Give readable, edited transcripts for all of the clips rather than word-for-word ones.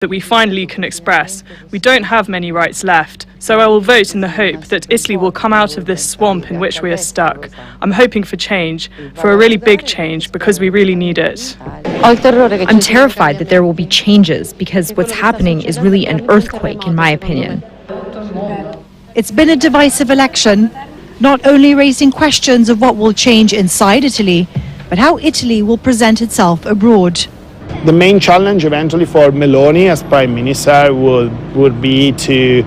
that we finally can express. We don't have many rights left, so I will vote in the hope that Italy will come out of this swamp in which we are stuck. I'm hoping for change, for a really big change, because we really need it. I'm terrified that there will be changes because what's happening is really an earthquake, in my opinion. It's been a divisive election, not only raising questions of what will change inside Italy, but how Italy will present itself abroad. The main challenge eventually for Meloni as Prime Minister would be to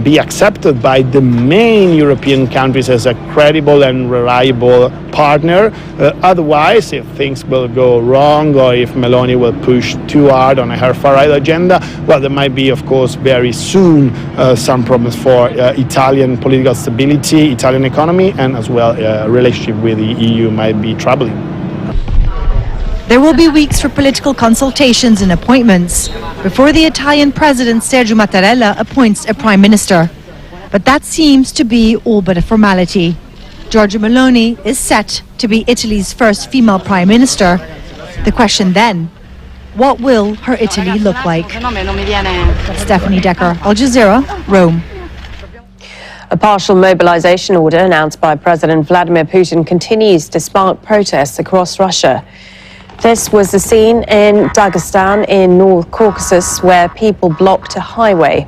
be accepted by the main European countries as a credible and reliable partner. Otherwise, if things will go wrong or if Meloni will push too hard on her far-right agenda, well, there might be, of course, very soon some problems for Italian political stability, Italian economy, and as well relationship with the EU might be troubling. There will be weeks for political consultations and appointments before the Italian president Sergio Mattarella appoints a prime minister. But that seems to be all but a formality. Giorgia Meloni is set to be Italy's first female prime minister. The question then, what will her Italy look like? Stephanie Decker, Al Jazeera, Rome. A partial mobilization order announced by President Vladimir Putin continues to spark protests across Russia. This was the scene in Dagestan in North Caucasus where people blocked a highway.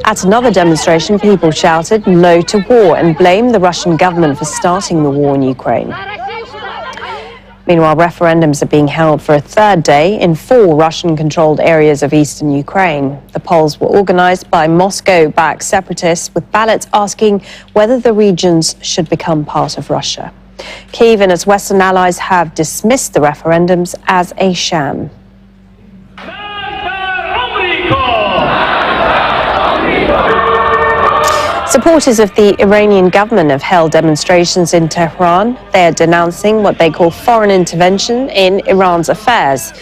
At another demonstration, people shouted "No to war" and blamed the Russian government for starting the war in Ukraine. Meanwhile, referendums are being held for a third day in 4 Russian-controlled areas of eastern Ukraine. The polls were organized by Moscow-backed separatists with ballots asking whether the regions should become part of Russia. Kyiv and its Western allies have dismissed the referendums as a sham. Supporters of the Iranian government have held demonstrations in Tehran. They are denouncing what they call foreign intervention in Iran's affairs.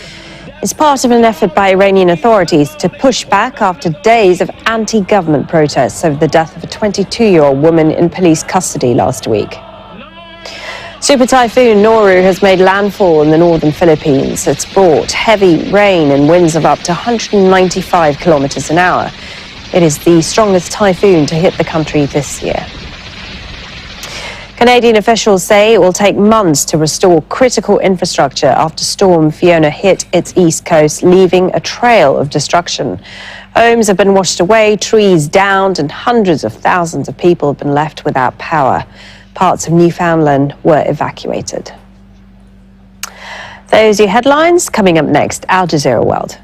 It's part of an effort by Iranian authorities to push back after days of anti-government protests over the death of a 22-year-old woman in police custody last week. Super Typhoon Noru has made landfall in the northern Philippines. It's brought heavy rain and winds of up to 195 kilometers an hour. It is the strongest typhoon to hit the country this year. Canadian officials say it will take months to restore critical infrastructure after Storm Fiona hit its east coast, leaving a trail of destruction. Homes have been washed away, trees downed, and hundreds of thousands of people have been left without power. Parts of Newfoundland were evacuated. Those are your headlines. Coming up next, Al Jazeera World.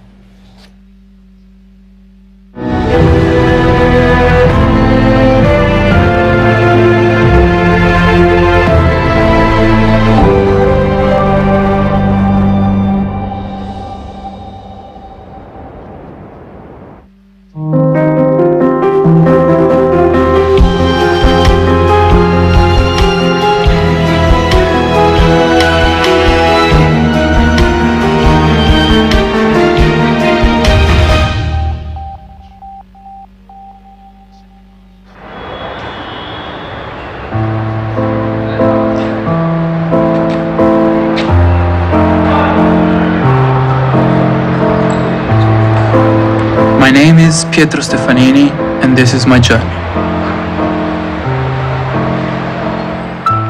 My name is Pietro Stefanini, and this is my journey.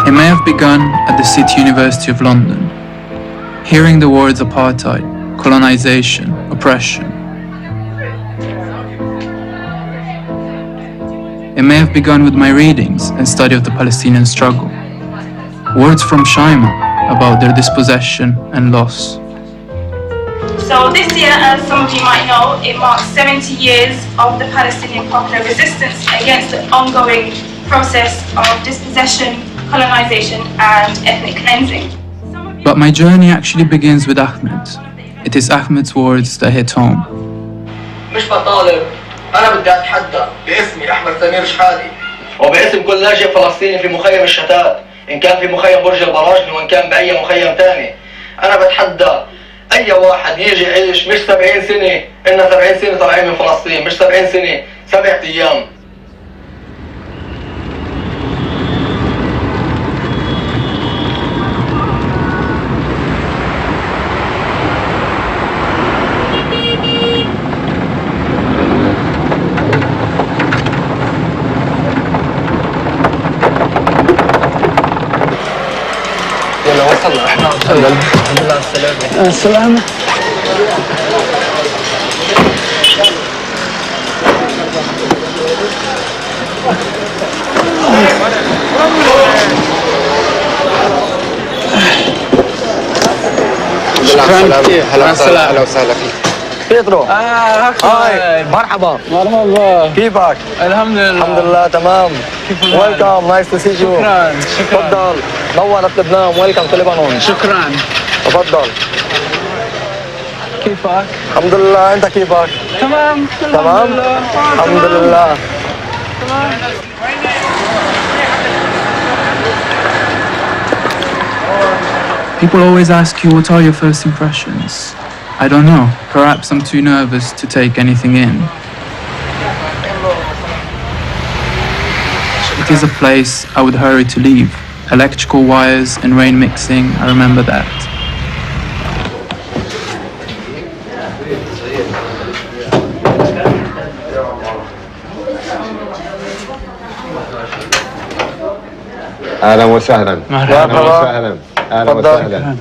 It may have begun at the City University of London, hearing the words apartheid, colonization, oppression. It may have begun with my readings and study of the Palestinian struggle, words from Shaima about their dispossession and loss. So this year, as some of you might know, it marks 70 years of the Palestinian popular resistance against the ongoing process of dispossession, colonization, and ethnic cleansing. But my journey actually begins with Ahmed. It is Ahmed's words that hit home. مش بطالب، أنا بدي أتحدى باسمي أحمد سمير شحادي وباسم كل لاجئ فلسطيني في مخيم الشتات، إن كان في مخيم برج البراجل وإن كان بأي مخيم تاني. أنا بتحدى أي واحد يجي يعيش مش 70 سنة، إننا 70 سنة طالعين من فلسطين، مش 70 سنة، 7 أيام. السلامة. هلا وسهلا فيك بيترو. هاي مرحبا. مرحبا. كيفك؟ الحمد لله. الحمد لله تمام. ويلكم نايس تو سي يو. شكرا. تفضل نورت لبنان. ويلكم تو لبنان. شكرا. تفضل. كيفك؟ الحمد لله. انت كيفك؟ تمام. تمام الحمد لله. People always ask you, what are your first impressions? I don't know. Perhaps I'm too nervous to take anything in. It is a place I would hurry to leave. Electrical wires and rain mixing, I remember that. اهلا وسهلا. مرحبا. اهلا وسهلا. اهلا تفضل. وسهلا.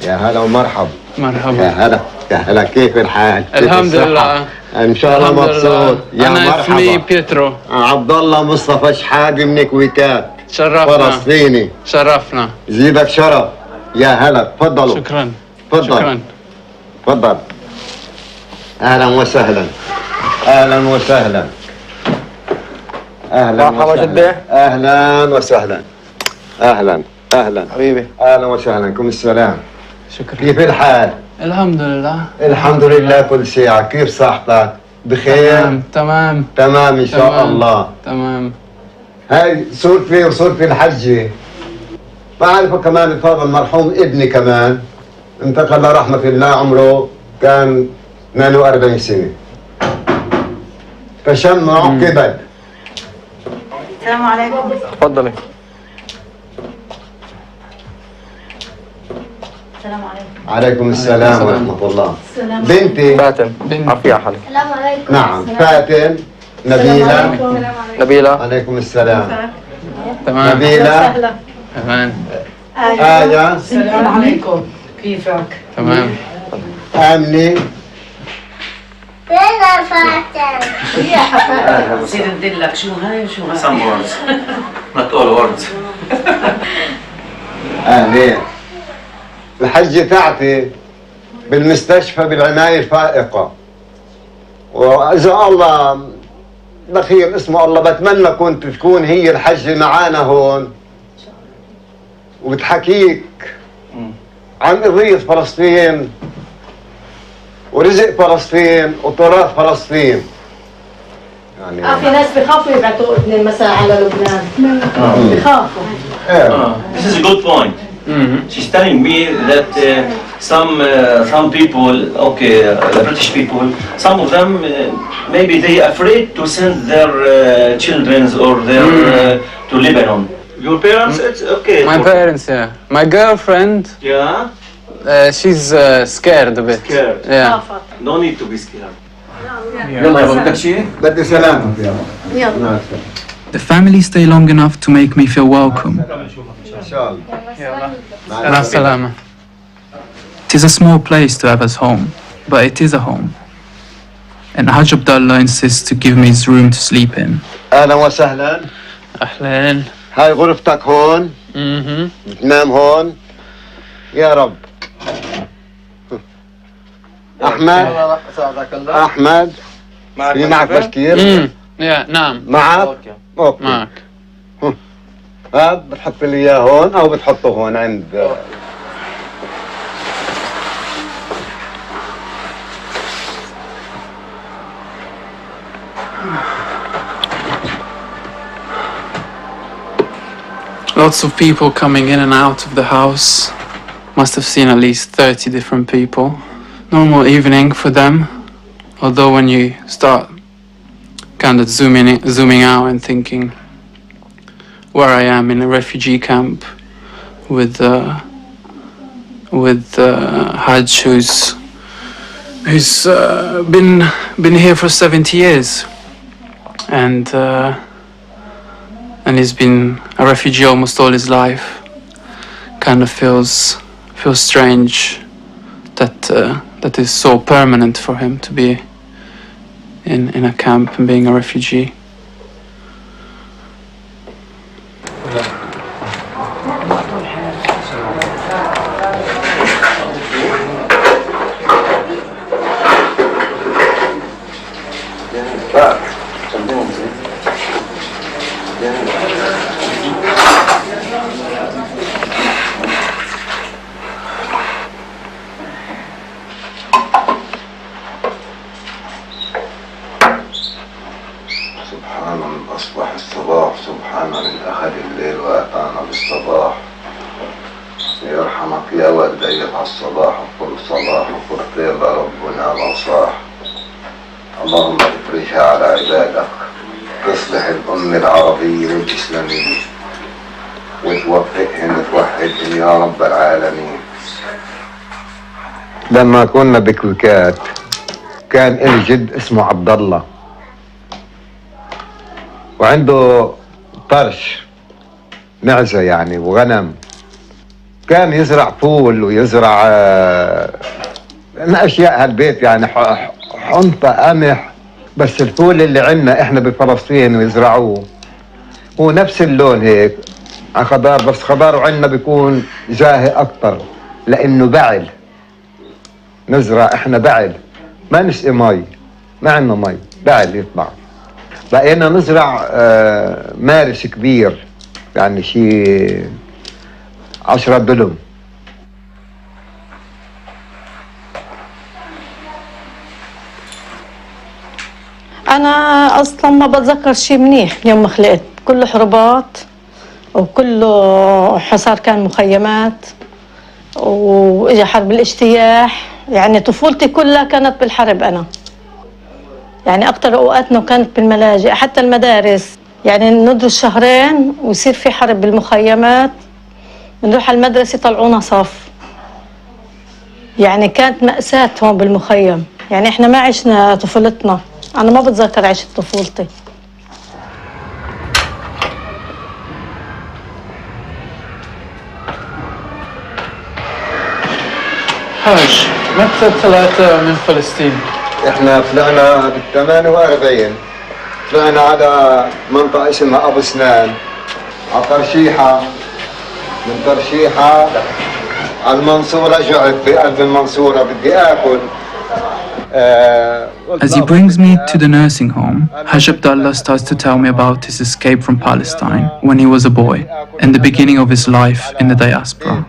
يا هلا ومرحب. مرحبا. يا هلا. يا هلا، كيف الحال؟ كيف الحمد الصحة؟ لله. ان شاء الله مبسوط. يا أنا اسمي مرحبا. بيترو. عبد الله مصطفى شحاده من كويتات. شرفنا. فلسطيني. شرفنا. زيدك شرف. يا هلا، تفضلوا. شكرا. تفضل. شكرا. تفضل. اهلا وسهلا. اهلا وسهلا. اهلا مرحبا وسهلا. جدي. اهلا وسهلا. اهلا اهلا حبيبي. اهلا وسهلا. كم السلام. شكرا. كيف الحال؟ الحمد لله. الحمد لله كل ساعة. كيف صحتك؟ بخير؟ تمام. تمام. تمام إن شاء تمام. الله. تمام. هاي صورتي وصورتي الحجة. بعرفه كمان الفاضل المرحوم ابني كمان انتقل لرحمة الله، عمره كان 48 سنة. فشمعه كبد. السلام عليكم. تفضلي. السلام عليكم. عليكم السلام ورحمة الله. بنتي فاتن. بنت. عافية حالك. السلام عليكم. نعم فاتن. نبيلة. نبيلة. عليكم السلام. تمام. نبيلة. تمام. آية. السلام عليكم، كيفك؟ تمام. آمنة. يا حبايبي بصير ندلك شو هاي وشو هاي. Some words, not all words. أهلين. الحجة تاعتي بالمستشفى بالعناية الفائقة، وإذا الله بخير اسمه الله بتمنى كنت تكون هي الحجة معانا هون وبتحكيك عن قضية فلسطين ورزق فلسطين وتراث فلسطين. يعني في ناس بخافوا يبعتوا ابن مساء على لبنان. بخافوا. This is a good point. She's telling me that some people, okay, the British people, some of them maybe they afraid to send their children or their to Lebanon. Your parents, it's okay. My parents, yeah. My girlfriend, Yeah. she's scared a bit. Scared. Yeah. No need to be scared. يلا بدك شيء؟ بدي سلامك يلا. The family stay long enough to make me feel welcome. إن شاء الله. مع السلامة. It is a small place to have as home, but it is a home. And Hajj Abdullah insists to give me his room to sleep in. أهلا وسهلا. أهلين. هاي غرفتك هون. تنام هون. يا رب. أحمد. أحمد. في معك بشكير؟ نعم. معك؟ أوكي. معك. هذا بتحط لي إياه هون أو بتحطه هون عند. Lots of people coming in and out of the house. Must have seen at least 30 different people. Normal evening for them. Although when you start kind of zooming out and thinking where I am in a refugee camp with Hajj who's been here for 70 years and he's been a refugee almost all his life. Kind of feels feels strange that is so permanent for him to be in a camp and being a refugee. سبحان من أصبح الصباح سبحان من أخذ الليل وأتانا بالصباح يرحمك يا ولد أيها الصباح وكل صباح وكل طيب ربنا وصاح اللهم افرجها على عبادك تصلح الأمة العربية والإسلامية وتوفقهم وتوحدهم يا رب العالمين. لما كنا بكويكات كان إلي جد اسمه عبد الله وعنده طرش معزة يعني وغنم. كان يزرع فول ويزرع من أشياء هالبيت يعني حنطة قمح. بس الفول اللي عندنا إحنا بفلسطين ويزرعوه هو نفس اللون هيك خضار، بس خضاره عندنا بيكون زاهي أكتر لأنه بعل. نزرع إحنا بعل ما نسقي مي، ما عندنا مي، بعل يطلع. بقينا نزرع مارس كبير يعني شيء 10 دلم. أنا أصلا ما بتذكر شيء منيح يوم ما خلقت، كله حربات وكله حصار، كان مخيمات وإجا حرب الاجتياح. يعني طفولتي كلها كانت بالحرب. أنا يعني أكتر أوقاتنا كانت بالملاجئ، حتى المدارس يعني ندرس شهرين ويصير في حرب بالمخيمات، نروح على المدرسة يطلعونا صف. يعني كانت مأساة هون بالمخيم. يعني إحنا ما عشنا طفولتنا، أنا ما بتذكر عشت طفولتي. حاج، متى طلعت من فلسطين؟ احنا طلعنا بال48، طلعنا على منطقة اسمها أبو سنان، على ترشيحة، من ترشيحة على المنصورة. جعت بقلب المنصورة بدي آكل. As he brings me to the nursing home, Haj Abdullah starts to tell me about his escape from Palestine when he was a boy and the beginning of his life in the diaspora.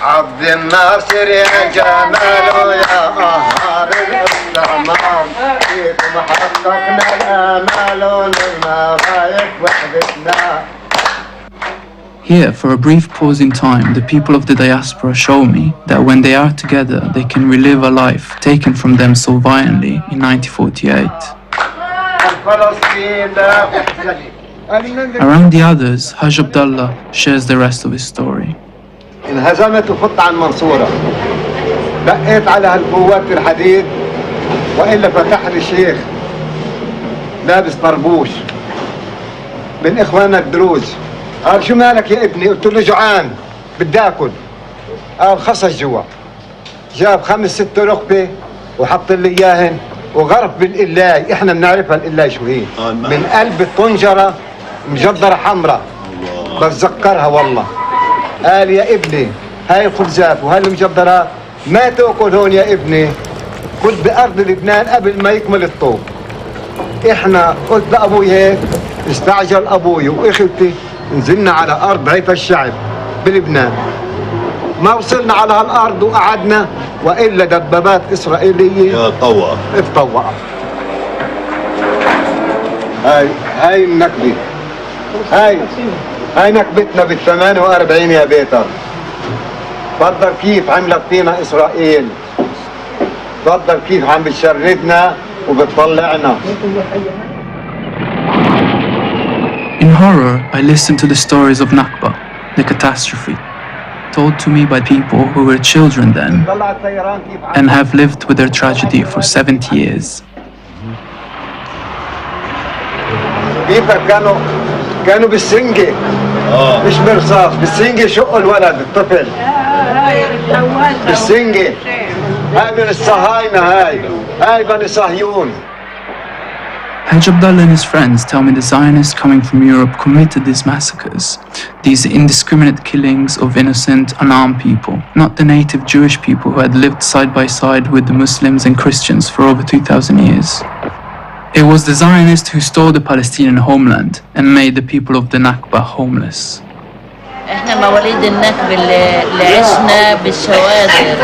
عبد الناصر يا جماله يا قهار الاستعمار فيكم حققنا الامال والمغايب وحدتنا. Here, for a brief pause in time, the people of the diaspora show me that when they are together, they can relive a life taken from them so violently in 1948. Around the others, Haj Abdullah shares the rest of his story. انهزمت وفت عن المنصورة، دقيت على هالقوات الحديد وإلا فتح لي شيخ لابس طربوش من إخواننا الدروز. قال شو مالك يا ابني؟ قلت له جوعان بدي آكل. قال خصص جوا، جاب 5-6 رقبة وحط لي إياهن وغرف بالقلاي. إحنا بنعرفها القلاي شو هي، من قلب الطنجرة مجدرة حمراء بتذكرها والله. قال يا ابني هاي الخبزات وهاي المجدرات ما تاكل هون يا ابني، كل بأرض لبنان قبل ما يكمل الطوب. احنا قلت لأبوي هيك، استعجل أبوي وإخوتي، نزلنا على أرض هيك الشعب بلبنان. ما وصلنا على هالأرض وقعدنا وإلا دبابات إسرائيلية اتطوقت. هاي النكبة، هاي نكبتنا بال48 يا بيتر. تفضل كيف عملت فينا إسرائيل، تفضل كيف عم بتشردنا وبتطلعنا. In horror, I listened to the stories of Nakba, the catastrophe, told to me by people who were children then and have lived with their tragedy for 70 years. كيف كانوا بالسنجة مش برصاص، بالسنجة شقوا الولد الطفل. بالسنجة. هاي من الصهاينة هاي بني صهيون. Haj Abdullah and his friends tell me the Zionists coming from Europe committed these massacres, these indiscriminate killings of innocent, unarmed people, not the native Jewish people who had lived side by side with the Muslims and Christians for over 2,000 years. It was the Zionists who stole the Palestinian homeland and made the people of the Nakba homeless. احنا مواليد النكبة اللي عشنا بالشوادر.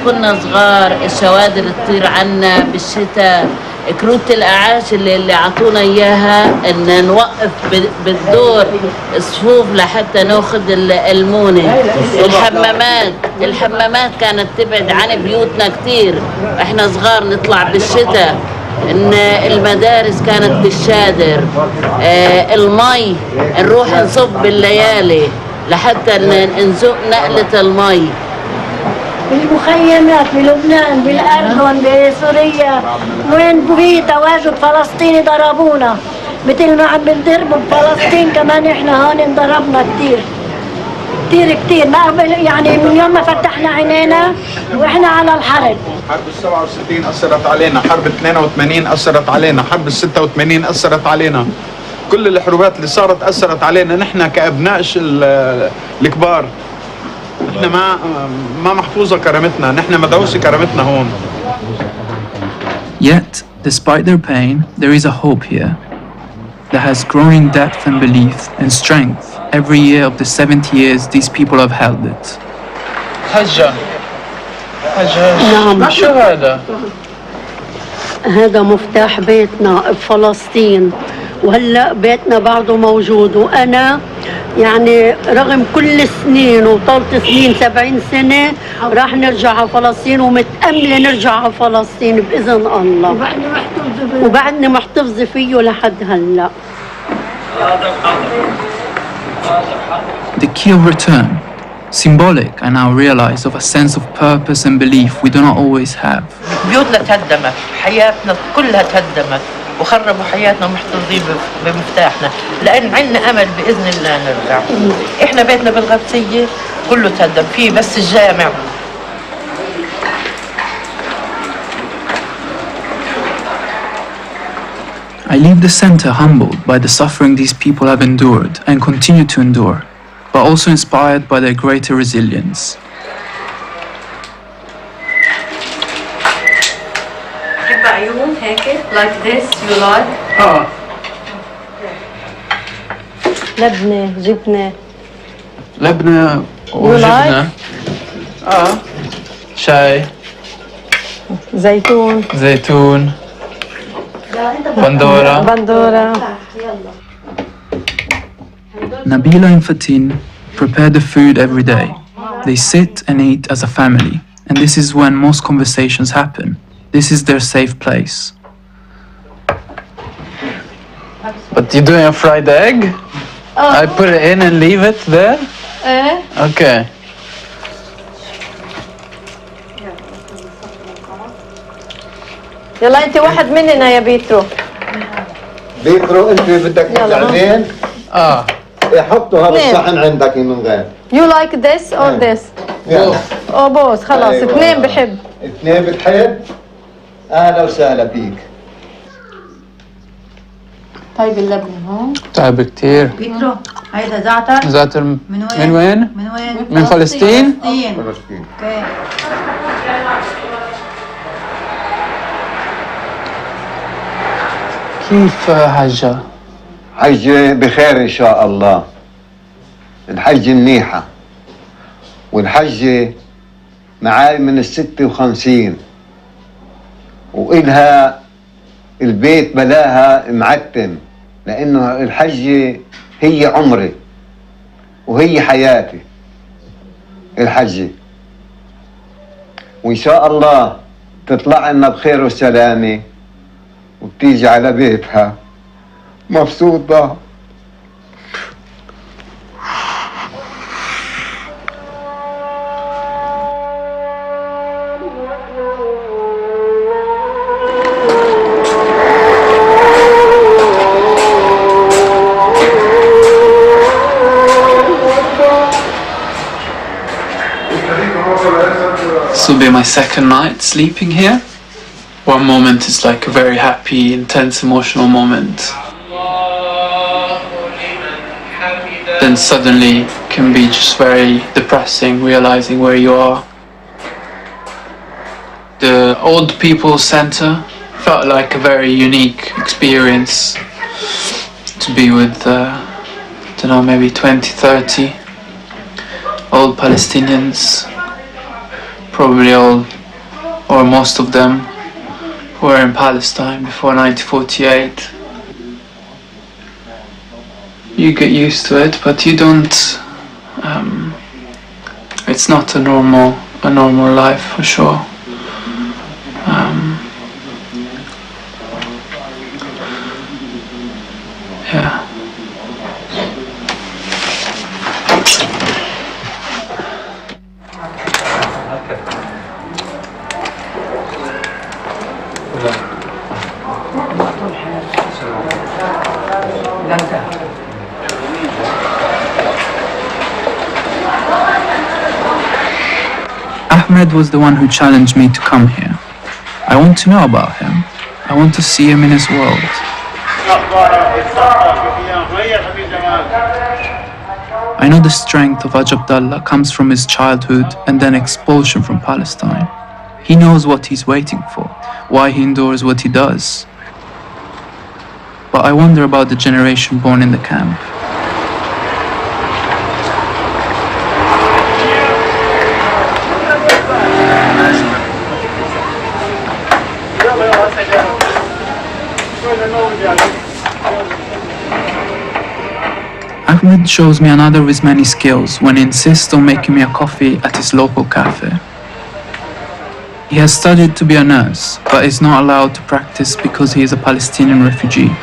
كنا صغار الشوادر تطير عنا بالشتاء. كروت الأعاش اللي عطونا إياها إن نوقف بالدور الصفوف لحتى ناخد المونة. الحمامات كانت تبعد عن بيوتنا كتير. إحنا صغار نطلع بالشتاء. إن المدارس كانت بالشادر. المي نروح نصب بالليالي لحتى نزق نقلة المي. بالمخيمات بلبنان بالأردن بسوريا وين في تواجد فلسطيني ضربونا مثل ما عم بنضربوا بفلسطين كمان احنا هون انضربنا كتير ما يعني من يوم ما فتحنا عينينا واحنا على الحرب. حرب ال67 أثرت علينا، حرب 82 أثرت علينا، حرب ال86 أثرت علينا. كل الحروبات اللي صارت أثرت علينا نحن كأبناء الكبار. نحن ما محفوظة كرامتنا، نحن مدعوسة كرامتنا هون. Yet, despite their pain, there is a hope here that has growing depth and belief and strength every year of the 70 years these people have held it. حجة نعم. شو هذا؟ هذا مفتاح بيتنا بفلسطين وهلا بيتنا بعده موجود وانا يعني رغم كل السنين وطولت سنين 70 سنة راح نرجع على فلسطين ومتأملة نرجع على فلسطين بإذن الله وبعدني محتفظة فيه لحد هلا. The key of return, symbolic I now realize of a sense of purpose and belief we do not always have. بيوتنا تهدمت، حياتنا كلها تهدمت وخربوا حياتنا ومحتفظين بمفتاحنا لأن عندنا أمل بإذن الله نرجع. إحنا بيتنا بالغبسية كله تهدم فيه بس الجامع. I leave the center humbled by the suffering these people have endured and continue to endure, but also inspired by their greater resilience. Like this you like? لبنة جبنة. لبنة وجبنة. شاي. زيتون. بندورة. Nabila and Fatin prepare the food every day. They sit and eat as a family, and this is when most conversations happen. This is their safe place. But you're doing a fried egg? I put it in and leave it there? Okay. يلا انت واحد مننا يا بيترو. بيترو انت بدك يعني حطوا هذا الصحن عندك من غير. You like this or this? بوس خلاص اثنين بحب. اثنين بتحب؟ اهلا وسهلا فيك. طيب اللبن هون. طيب كتير. بيترو هيدا زعتر. زعتر من وين؟ من فلسطين. كيف حجة؟ حجة بخير إن شاء الله. الحجة منيحة والحجة معاي من 56 وإلها البيت بلاها معتم لأنه الحجة هي عمري وهي حياتي الحجة وإن شاء الله تطلع لنا بخير وسلامة وبتيجي على بيتها مبسوطة. This will be my second night sleeping here. One moment is like a very happy, intense, emotional moment. Then suddenly can be just very depressing, realizing where you are. The Old People's Center felt like a very unique experience to be with, I don't know, maybe 20, 30 old Palestinians, probably all or most of them who were in Palestine before 1948. You get used to it, but you don't, it's not a normal life for sure. Yeah. Ahmed was the one who challenged me to come here. I want to know about him. I want to see him in his world. I know the strength of Haj Abdallah comes from his childhood and then expulsion from Palestine. He knows what he's waiting for, why he endures what he does. But I wonder about the generation born in the camp. Ahmed shows me another of his many skills when he insists on making me a coffee at his local cafe. He has studied to be a nurse, but is not allowed to practice because he is a Palestinian refugee.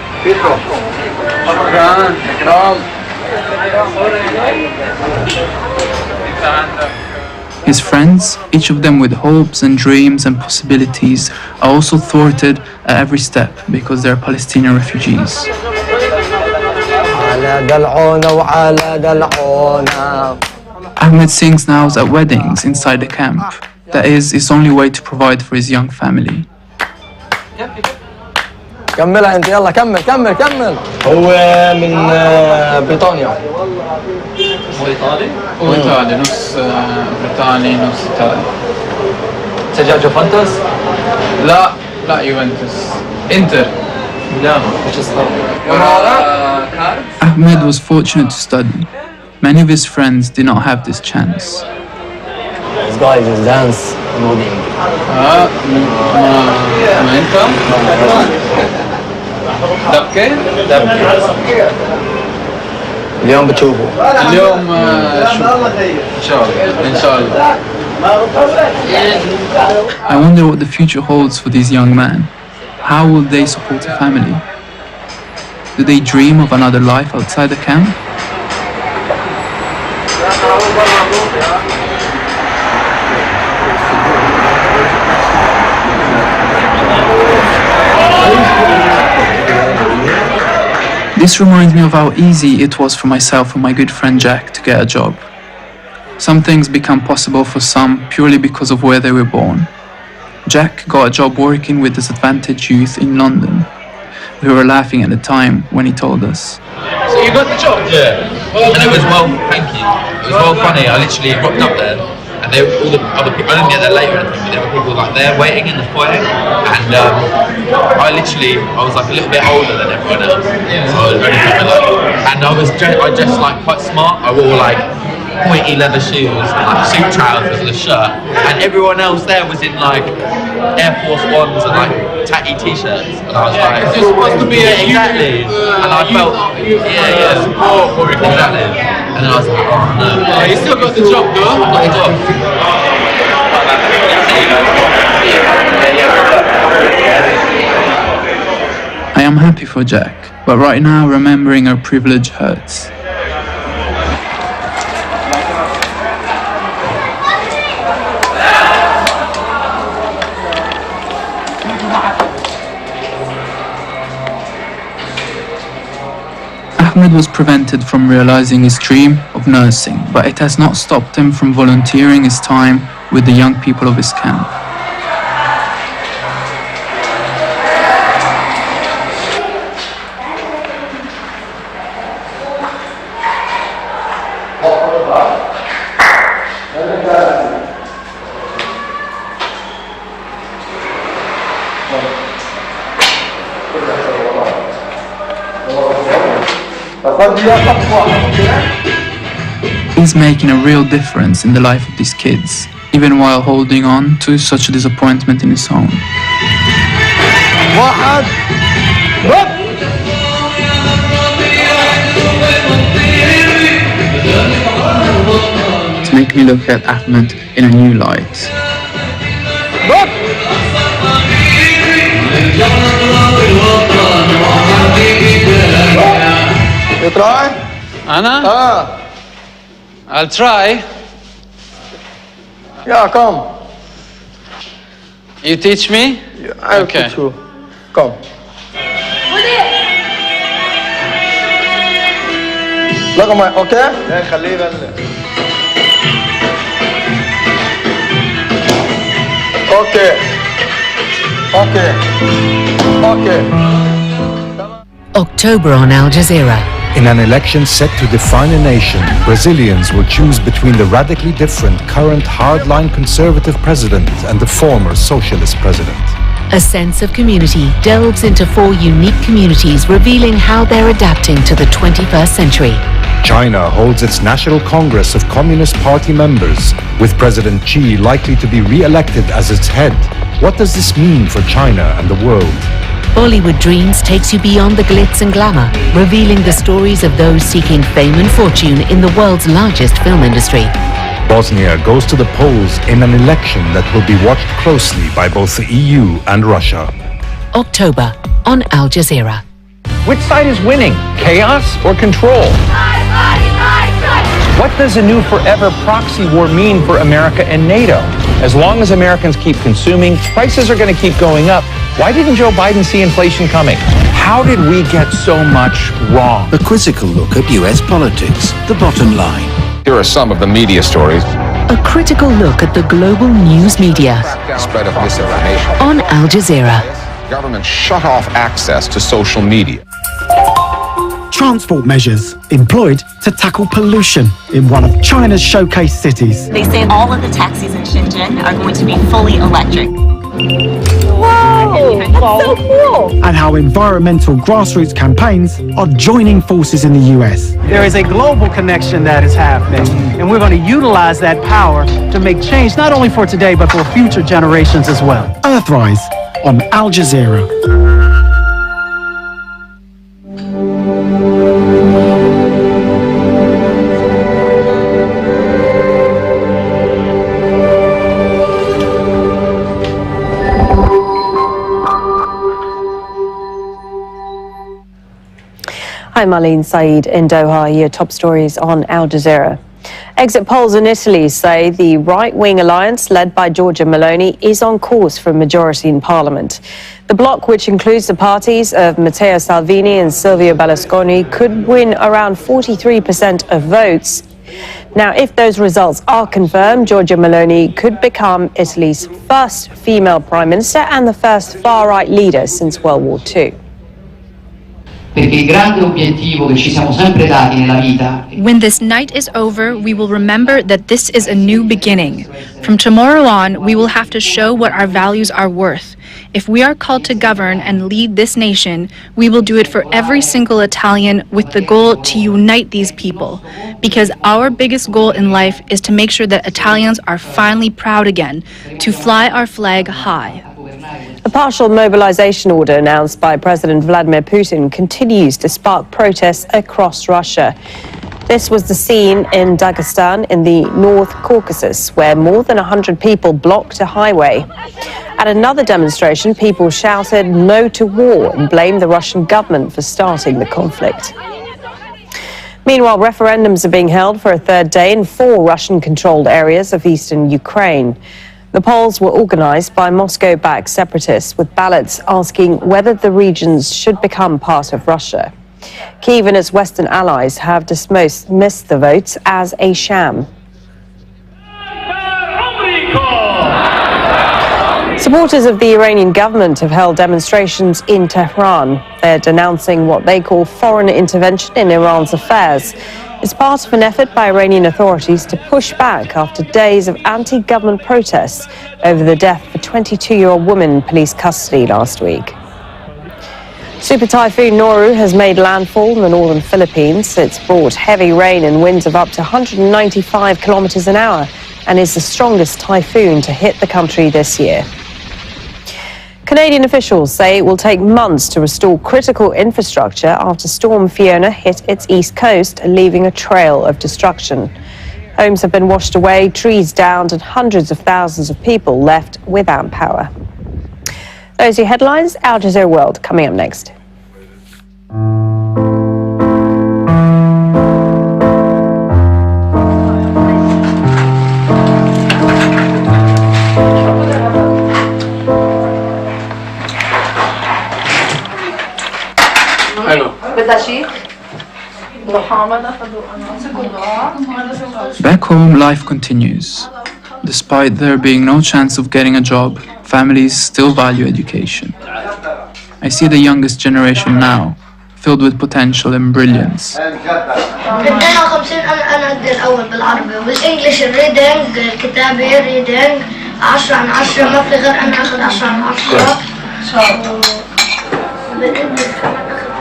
His friends, each of them with hopes and dreams and possibilities, are also thwarted at every step because they are Palestinian refugees. Ahmed sings now at weddings inside the camp. That is his only way to provide for his young family. كملها انت يلا كمل هو من بريطانيا هو إيطالي؟ هو إيطالي نص بريطاني نص إيطالي. تشجع يوفنتوس؟ لا يوفنتوس انتر. لا مش اسمه. Ahmed was fortunate to study. Many of his friends did not have this chance. This guy just dance moving. ما انت؟ دبكة؟ اليوم بتشوفه. اليوم شوف إن شاء الله. I wonder what the future holds for these young men. How will they support a family? Do they dream of another life outside the camp? This reminds me of how easy it was for myself and my good friend Jack to get a job. Some things become possible for some purely because of where they were born. Jack got a job working with disadvantaged youth in London. We were laughing at the time when he told us. So you got the job? Yeah. And it was well, thank you. It was well funny. I literally rocked up there, and all the other people, I didn't get there late or anything, but there were people like there waiting in the foyer, and I was like a little bit older than everyone else. Yeah. So I was very and I dressed like quite smart. I wore like pointy leather shoes and like suit trousers and a shirt, and everyone else there was in like Air Force Ones and like tatty t-shirts, and I was like, "It's supposed to be exactly," and I felt support exactly, and then I was like, "Oh no!" You still got the job, though. I got the job. I am happy for Jack, but right now remembering our privilege hurts. Ahmed was prevented from realizing his dream of nursing, but it has not stopped him from volunteering his time, with the young people of his camp. He's making a real difference in the life of these kids, even while holding on to such a disappointment in his own. To make me look at Ahmed in a new light. You try? Anna? I'll try. Yeah, come. You teach me? Yeah, I'll teach you. Come. Look at my, okay? Okay. October on Al Jazeera. In an election set to define a nation, Brazilians will choose between the radically different current hardline conservative president and the former socialist president. A sense of community delves into 4 unique communities, revealing how they're adapting to the 21st century. China holds its National Congress of Communist Party members, with President Xi likely to be re-elected as its head. What does this mean for China and the world? Bollywood Dreams takes you beyond the glitz and glamour, revealing the stories of those seeking fame and fortune in the world's largest film industry. Bosnia goes to the polls in an election that will be watched closely by both the EU and Russia. October on Al Jazeera. Which side is winning, chaos or control? What does a new forever proxy war mean for America and NATO? As long as Americans keep consuming, prices are going to keep going up. Why didn't Joe Biden see inflation coming? How did we get so much wrong? A quizzical look at US politics, the bottom line. Here are some of the media stories. A critical look at the global news media. Spread of misinformation. On Al Jazeera. Government shut off access to social media. Transport measures employed to tackle pollution in one of China's showcase cities. They say all of the taxis in Shenzhen are going to be fully electric. Whoa, that's so cool! And how environmental grassroots campaigns are joining forces in the US. There is a global connection that is happening, and we're going to utilize that power to make change not only for today, but for future generations as well. Earthrise on Al Jazeera. I'm Marlene Saeed in Doha. Your top stories on Al Jazeera. Exit polls in Italy say the right-wing alliance led by Giorgia Meloni is on course for a majority in parliament. The bloc, which includes the parties of Matteo Salvini and Silvio Berlusconi, could win around 43% of votes. Now, if those results are confirmed, Giorgia Meloni could become Italy's first female prime minister and the first far-right leader since World War II. When this night is over, we will remember that this is a new beginning. From tomorrow on, we will have to show what our values are worth. If we are called to govern and lead this nation, we will do it for every single Italian with the goal to unite these people. Because our biggest goal in life is to make sure that Italians are finally proud again, to fly our flag high. A partial mobilization order announced by President Vladimir Putin continues to spark protests across Russia. This was the scene in Dagestan in the North Caucasus, where more than 100 people blocked a highway. At another demonstration, people shouted "No to war" and blamed the Russian government for starting the conflict. Meanwhile, referendums are being held for a third day in 4 Russian-controlled areas of eastern Ukraine. The polls were organized by Moscow-backed separatists, with ballots asking whether the regions should become part of Russia. Kyiv and its Western allies have dismissed the votes as a sham. Supporters of the Iranian government have held demonstrations in Tehran. They're denouncing what they call foreign intervention in Iran's affairs. It's part of an effort by Iranian authorities to push back after days of anti-government protests over the death of a 22-year-old woman in police custody last week. Super Typhoon Noru has made landfall in the northern Philippines. It's brought heavy rain and winds of up to 195 kilometers an hour and is the strongest typhoon to hit the country this year. Canadian officials say it will take months to restore critical infrastructure after Storm Fiona hit its east coast, leaving a trail of destruction. Homes have been washed away, trees downed, and hundreds of thousands of people left without power. Those are your headlines. Al Jazeera World coming up next. Back home, life continues. Despite there being no chance of getting a job, families still value education. I see the youngest generation now, filled with potential and brilliance. بدينا 50 انا ادي الاول بالعربي والانجليش الريدنج الكتابه ريدنج 10 عن 10 ما في غير انا اخذ 10 عن 10 بالانجليش كمان اخذ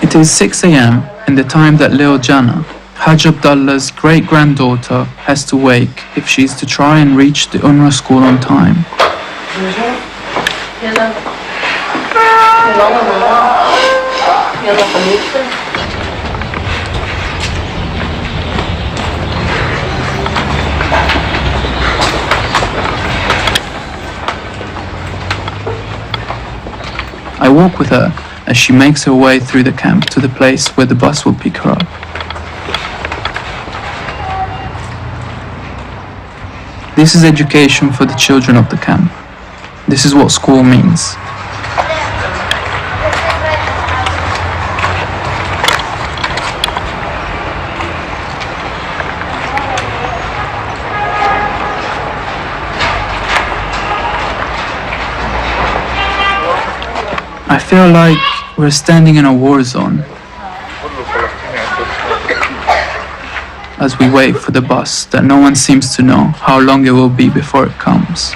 It is 6 a.m. and the time that Leo Jana, Hajj Abdullah's great-granddaughter, has to wake if she's to try and reach the UNRWA school on time. I walk with her as she makes her way through the camp to the place where the bus will pick her up. This is education for the children of the camp. This is what school means. I feel like we're standing in a war zone as we wait for the bus that no one seems to know how long it will be before it comes.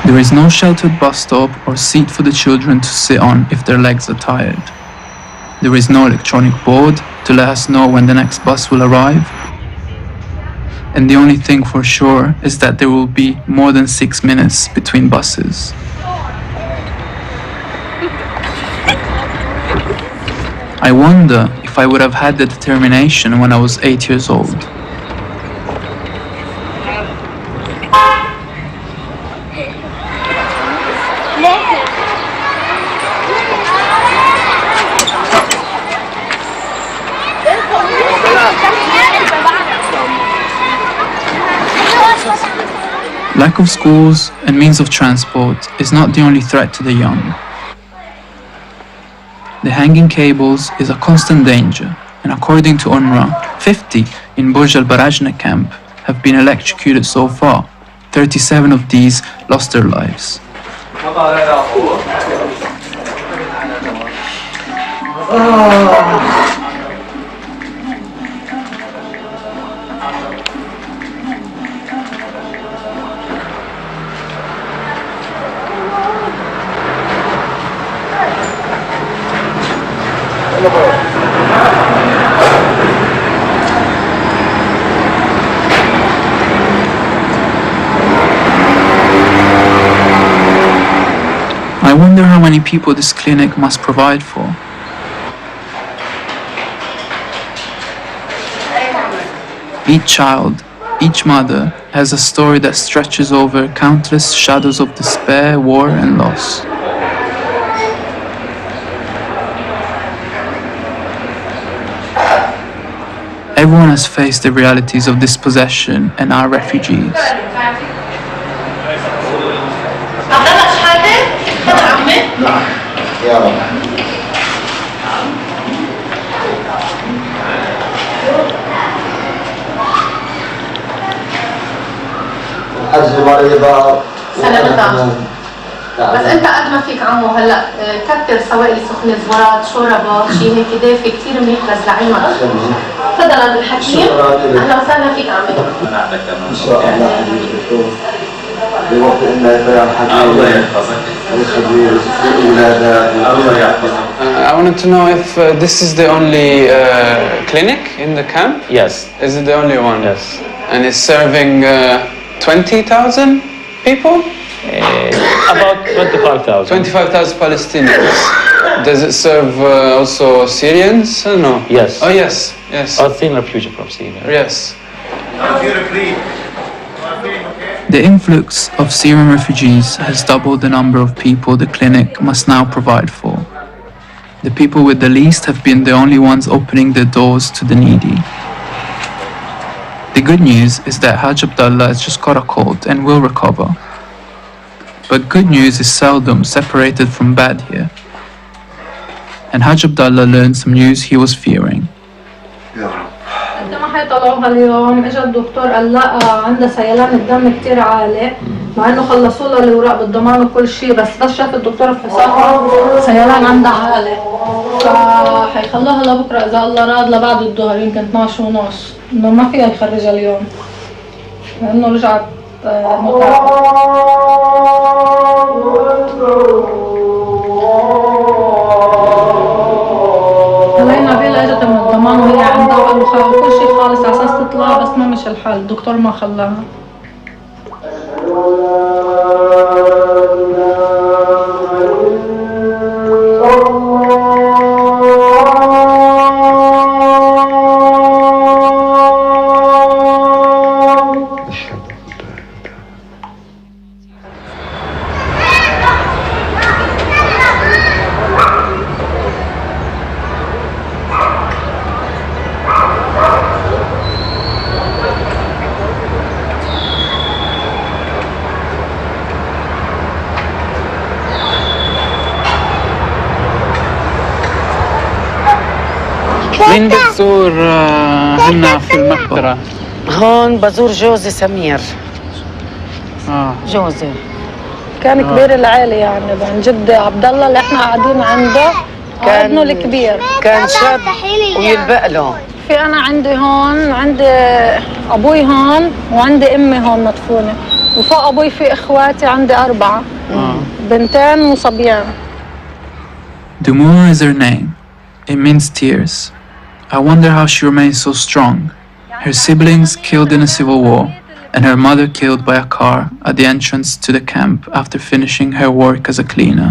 There is no sheltered bus stop or seat for the children to sit on if their legs are tired. There is no electronic board to let us know when the next bus will arrive. And the only thing for sure is that there will be more than 6 minutes between buses. I wonder if I would have had the determination when I was 8 years old. Lack of schools and means of transport is not the only threat to the young. The hanging cables is a constant danger, and according to UNRWA, 50 in Burj al-Barajna camp have been electrocuted so far. 37 of these lost their lives. I I wonder how many people this clinic must provide for. Each child, each mother, has a story that stretches over countless shadows of despair, war, and loss. Everyone has faced the realities of dispossession and are refugees. سلامتها. بس انت قد ما فيك عمو هلا كتر سوائل سخنه زورات شوربه شيء هيك دافي كثير منيح بس لعلمك. تفضل عبد الحكيم. اهلا وسهلا فيك عمي. ان شاء الله حبيبي دكتور. بوقت انك يا حبيبي. الله يحفظك. I wanted to know if this is the only clinic in the camp? Yes. Is it the only one? Yes. And it's serving 20,000 people? About 25,000. 25,000 Palestinians. Does it serve also Syrians? No. Yes. Oh, yes. Yes. Palestinian refugee from Syria. Yes. The influx of Syrian refugees has doubled the number of people the clinic must now provide for. The people with the least have been the only ones opening their doors to the needy. The good news is that Hajj Abdullah has just got a cold and will recover. But good news is seldom separated from bad here. And Hajj Abdullah learned some news he was fearing. ما حيطلعوها اليوم اجى الدكتور قال لا عندها سيلان الدم كثير عالي مع انه خلصوا لها الاوراق بالضمان وكل شيء بس شاف الدكتور فحوصاتها سيلان عندها عالي فحيخلوها لبكره اذا الله راد لبعد الظهر يمكن 12 ونص انه ما فيها يخرجها اليوم لانه رجعت هلا نبيلة اجت من الضمان وهي عندها وقالوا كل شيء خالص على اساس تطلع بس ما مشي الحال الدكتور ما خلاها. مين بتزور هنا في المقبرة؟ هون بزور جوزي سمير. جوزي كان كبير العائلة يعني عن جد عبد الله اللي احنا قاعدين عنده كان ابنه الكبير كان شاب ويلبق له. في انا عندي هون عندي ابوي هون وعندي امي هون مدفونة وفوق ابوي في اخواتي عندي 4 بنتين وصبيان. Dumur is her name. It means tears. I wonder how she remains so strong. Her siblings killed in a civil war, and her mother killed by a car at the entrance to the camp after finishing her work as a cleaner.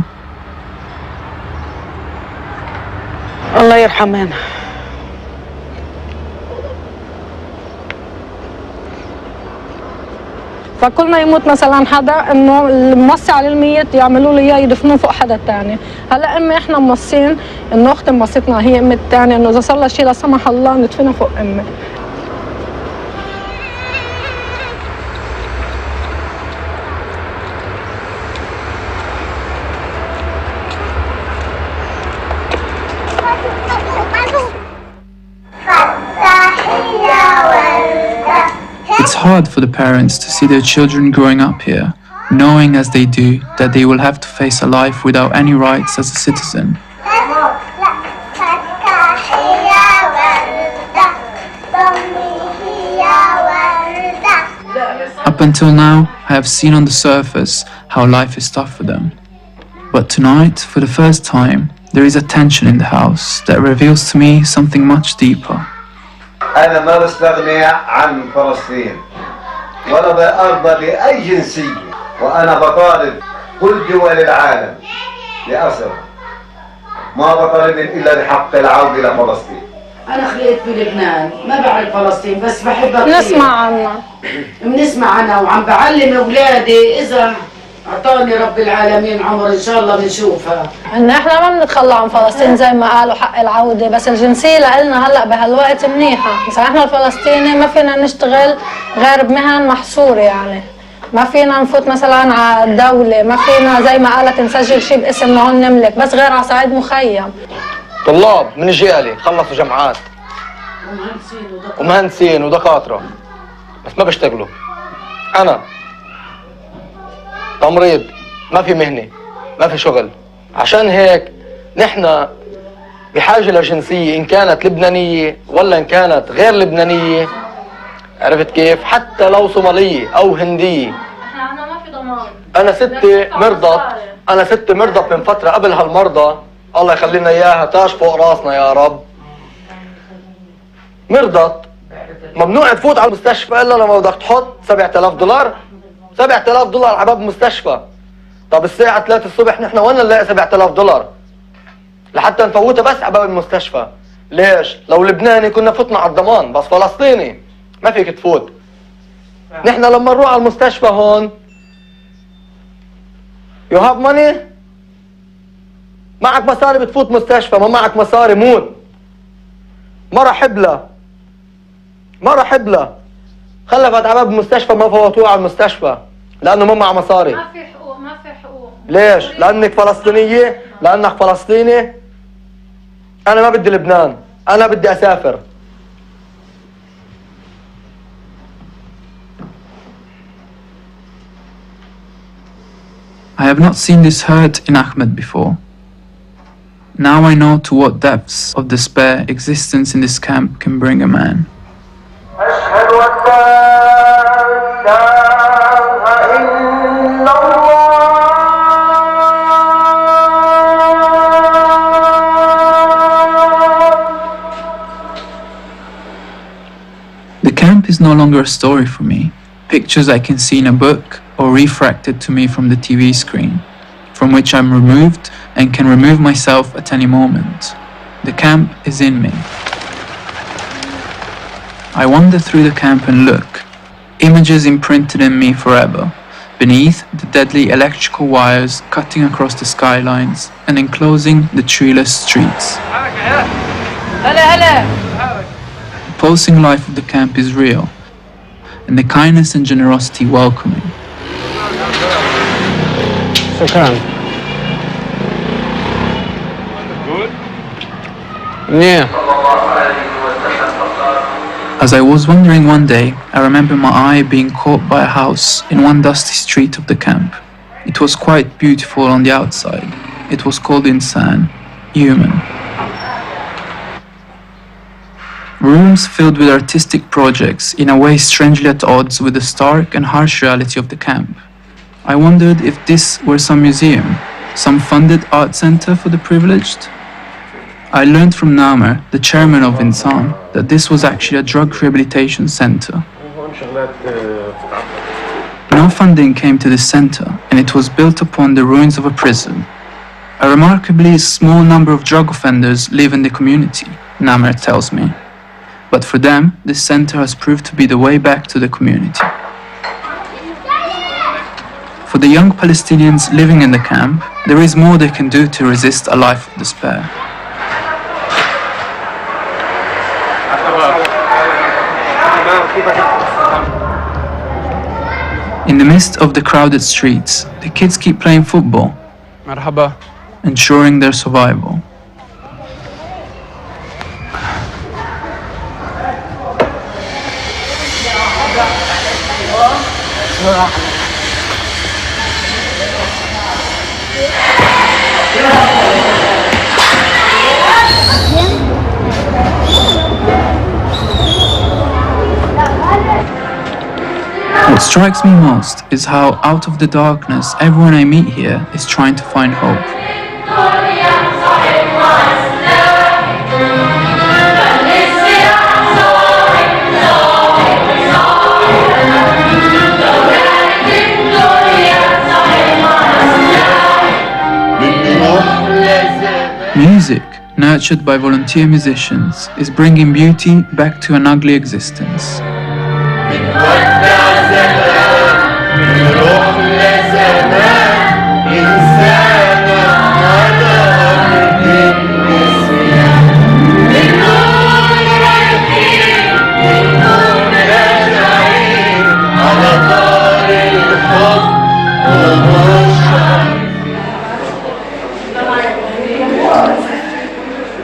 الله يرحمها. فكل ما يموت مثلا حدا انه الموصي على الميت يعملوا له اياه يدفنوه فوق حدا ثاني. هلا امي احنا موصين انه اختي موصتنا هي امي الثانيه انه اذا صار لها شيء لا سمح الله ندفنها فوق امي. It's hard for the parents to see their children growing up here, knowing as they do that they will have to face a life without any rights as a citizen. Up until now, I have seen on the surface how life is tough for them. But tonight, for the first time, there is a tension in the house that reveals to me something much deeper. أنا ما بستغني عن فلسطين ولا بأرضى لأي جنسية وأنا بطالب كل دول العالم للأسف ما بطلب إلا بحق العودة إلى فلسطين. أنا خلقت بلبنان، ما بعرف فلسطين بس بحبها كثير. نسمع عنها. بنسمع عنها وعم بعلم أولادي إذا أعطاني رب العالمين عمر إن شاء الله بنشوفها. احنا ما بنتخلى عن فلسطين زي ما قالوا حق العودة، بس الجنسية لنا هلا بهالوقت منيحة، مثلا احنا الفلسطيني ما فينا نشتغل غير بمهن محصورة يعني. ما فينا نفوت مثلا على الدولة، ما فينا زي ما قالت نسجل شيء باسمنا هون نملك، بس غير على صعيد مخيم. طلاب من الجيالي خلصوا جامعات ومهندسين ودكاترة بس ما بيشتغلوا. أنا تمريض، ما في مهنة، ما في شغل. عشان هيك نحن بحاجة لجنسية إن كانت لبنانية ولا إن كانت غير لبنانية. عرفت كيف؟ حتى لو صومالية أو هندية. احنا ما في ضمان. أنا ستي مرضت من فترة قبل هالمرضى، الله يخلي لنا إياها تاج فوق راسنا يا رب. مرضت ممنوع تفوت على المستشفى إلا لما بدك تحط $7,000. $7,000 على باب المستشفى. طب الساعة 3 الصبح نحن وين نلاقي $7,000 لحتى نفوتها بس على باب المستشفى؟ ليش؟ لو لبناني كنا فتنا على الضمان، بس فلسطيني ما فيك تفوت. نحن لما نروح على المستشفى هون you have money؟ معك مصاري بتفوت مستشفى، ما معك مصاري موت. مرة حبلة خلفت على باب المستشفى ما فوتوها على المستشفى لأنه ما معها مصاري. ما في حقوق. ليش؟ لأنك فلسطينية؟ لأنك فلسطيني؟ أنا ما بدي لبنان، أنا بدي أسافر. I have not seen this hurt in Ahmed before. Now I know to what depths of despair existence in this camp can bring a man. The camp is no longer a story for me. Pictures I can see in a book or refracted to me from the TV screen, from which I'm removed and can remove myself at any moment. The camp is in me. I wander through the camp and look. Images imprinted in me forever, beneath the deadly electrical wires cutting across the skylines and enclosing the treeless streets. The pulsing life of the camp is real, and the kindness and generosity welcoming. As I was wandering one day, I remember my eye being caught by a house in one dusty street of the camp. It was quite beautiful on the outside. It was called insan, human. Rooms filled with artistic projects, in a way strangely at odds with the stark and harsh reality of the camp. I wondered if this were some museum, some funded art center for the privileged. I learned from Namer, the chairman of Insan, that this was actually a drug rehabilitation center. No funding came to this center, and it was built upon the ruins of a prison. A remarkably small number of drug offenders live in the community, Namer tells me. But for them, this center has proved to be the way back to the community. For the young Palestinians living in the camp, there is more they can do to resist a life of despair. In the midst of the crowded streets, the kids keep playing football, ensuring their survival. What strikes me most is how out of the darkness everyone I meet here is trying to find hope. nurtured by volunteer musicians, is bringing beauty back to an ugly existence.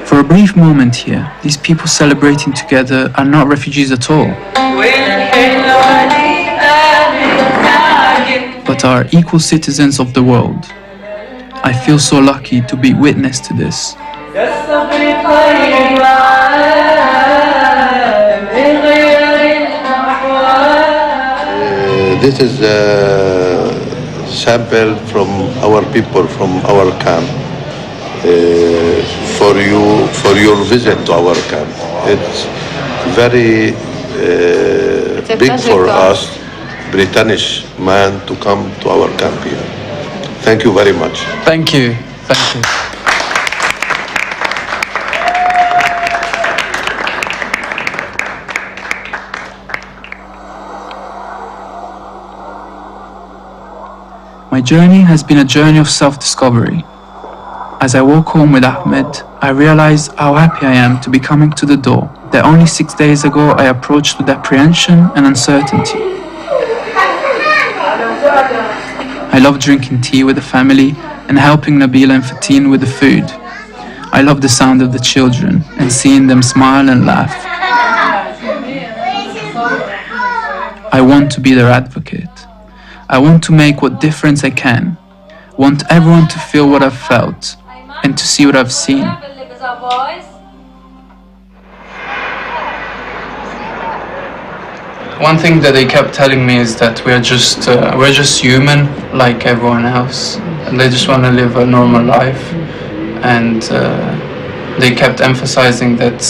For a brief moment here, these people celebrating together are not refugees at all, but are equal citizens of the world. I feel so lucky to be witness to this. This is a sample from our people, from our camp. For your visit to our camp. It's very big for us, British man, to come to our camp here. Thank you very much. Thank you. Thank you. My journey has been a journey of self-discovery. As I walk home with Ahmed, I realize how happy I am to be coming to the door that only 6 days ago I approached with apprehension and uncertainty. I love drinking tea with the family and helping Nabila and Fatin with the food. I love the sound of the children and seeing them smile and laugh. I want to be their advocate. I want to make what difference I can. Want everyone to feel what I've felt and to see what I've seen. One thing that they kept telling me is that we're just human like everyone else, and they just want to live a normal life. And they kept emphasizing that,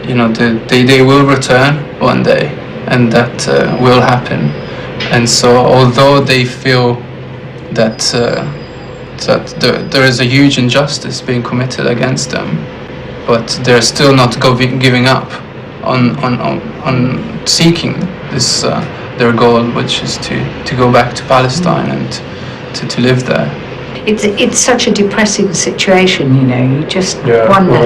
you know, they will return one day, and that will happen. And so, although they feel that there is a huge injustice being committed against them, but they're still not giving up on seeking this their goal, which is to go back to Palestine and to live there. It's such a depressing situation, you know. You just wonder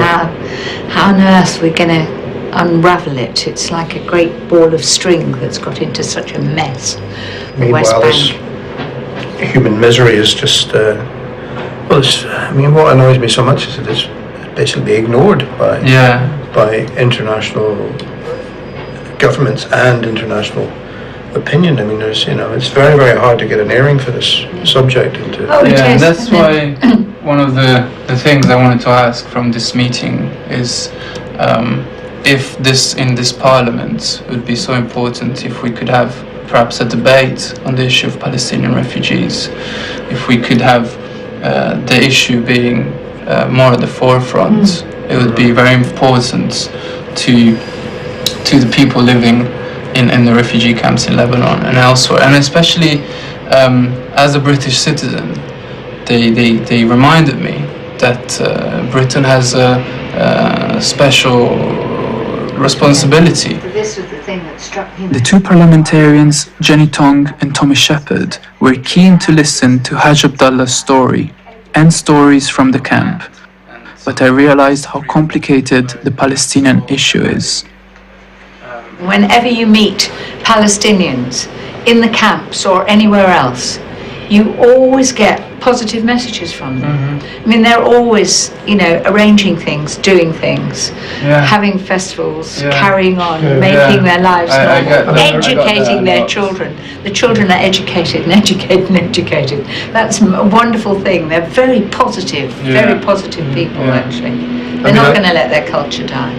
how on earth we're going to unravel it. It's like a great ball of string that's got into such a mess. The West Bank. Human misery is just, I mean, what annoys me so much is that it's basically ignored by international governments and international opinion. I mean, there's, you know, it's very, very hard to get an airing for this subject. And that's why one of the things I wanted to ask from this meeting is if in this parliament would be so important if we could have perhaps a debate on the issue of Palestinian refugees, if we could have the issue being more at the forefront. It would be very important to the people living in the refugee camps in Lebanon and elsewhere, and especially as a British citizen, they reminded me that Britain has a special responsibility. This was the thing that struck him. The two parliamentarians, Jenny Tong and Tommy Shepherd, were keen to listen to Haj Abdallah's story and stories from the camp, but I realized how complicated the Palestinian issue is. Whenever you meet Palestinians in the camps or anywhere else, you always get positive messages from them. I mean, they're always, you know, arranging things, doing things, having festivals, carrying on, making their lives normal, educating their children. The children are educated and educated and educated. That's a wonderful thing. They're very positive people, actually. They're not going to let their culture die.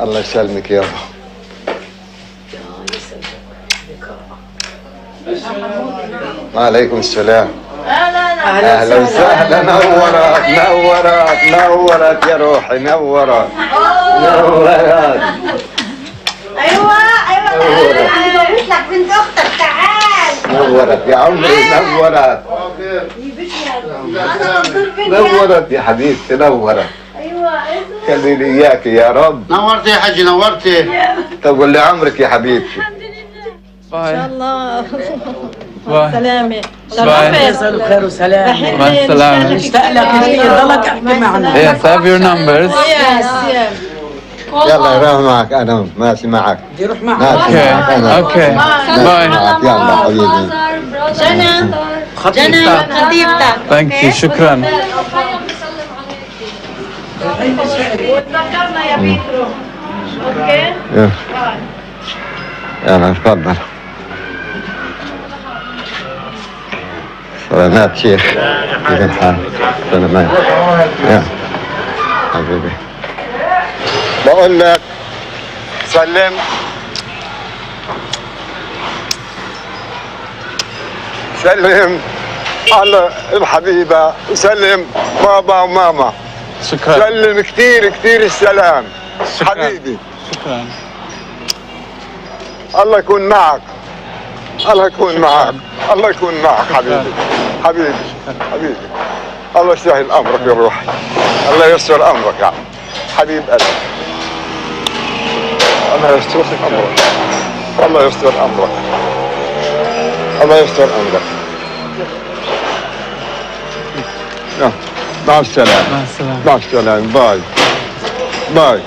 الله يسلمك يابا. وعليكم السلام. اهلا وسهلا. نورت نورت نورت يا روحي، نورت نورت. ايوه انا بقول لك بنت اختك، تعال. نورت يا عمري، نورت نورت يا حبيبتي، نورت. ايوه خلي لي اياك يا رب. نورتي يا حاجي، نورتي. طب واللي عمرك يا حبيبتي. ان شاء الله. باي. سلامة. مساء الخير وسلام. مع السلامة. نشتاق لك كثير، ضلك احكي معنا. Yes, I have your numbers. يلا يروح معك، انا ماشي معك. بدي اروح معك. اوكي باي. يلا حبيبي. جنى خطيبتك. ثانك يو، شكرا. وتذكرنا يا بيترو. اوكي. يلا تفضل. سلامات شيخ، كيف الحال؟ سلامات يا حبيبي. بقول لك سلم على الحبيبة، وسلم بابا وماما. شكرا. سلم كثير السلام. حبيبي. شكرا. الله يكون معك، الله يكون معك، الله يكون معك حبيبي. حبيبي حبيبي. الله يسهل امرك يا روحي، الله ييسر امرك يا حبيب قلبي. الله ييسر امرك، الله ييسر امرك، الله ييسر امرك. مع السلامة. مع السلامة. مع السلامة. باي باي.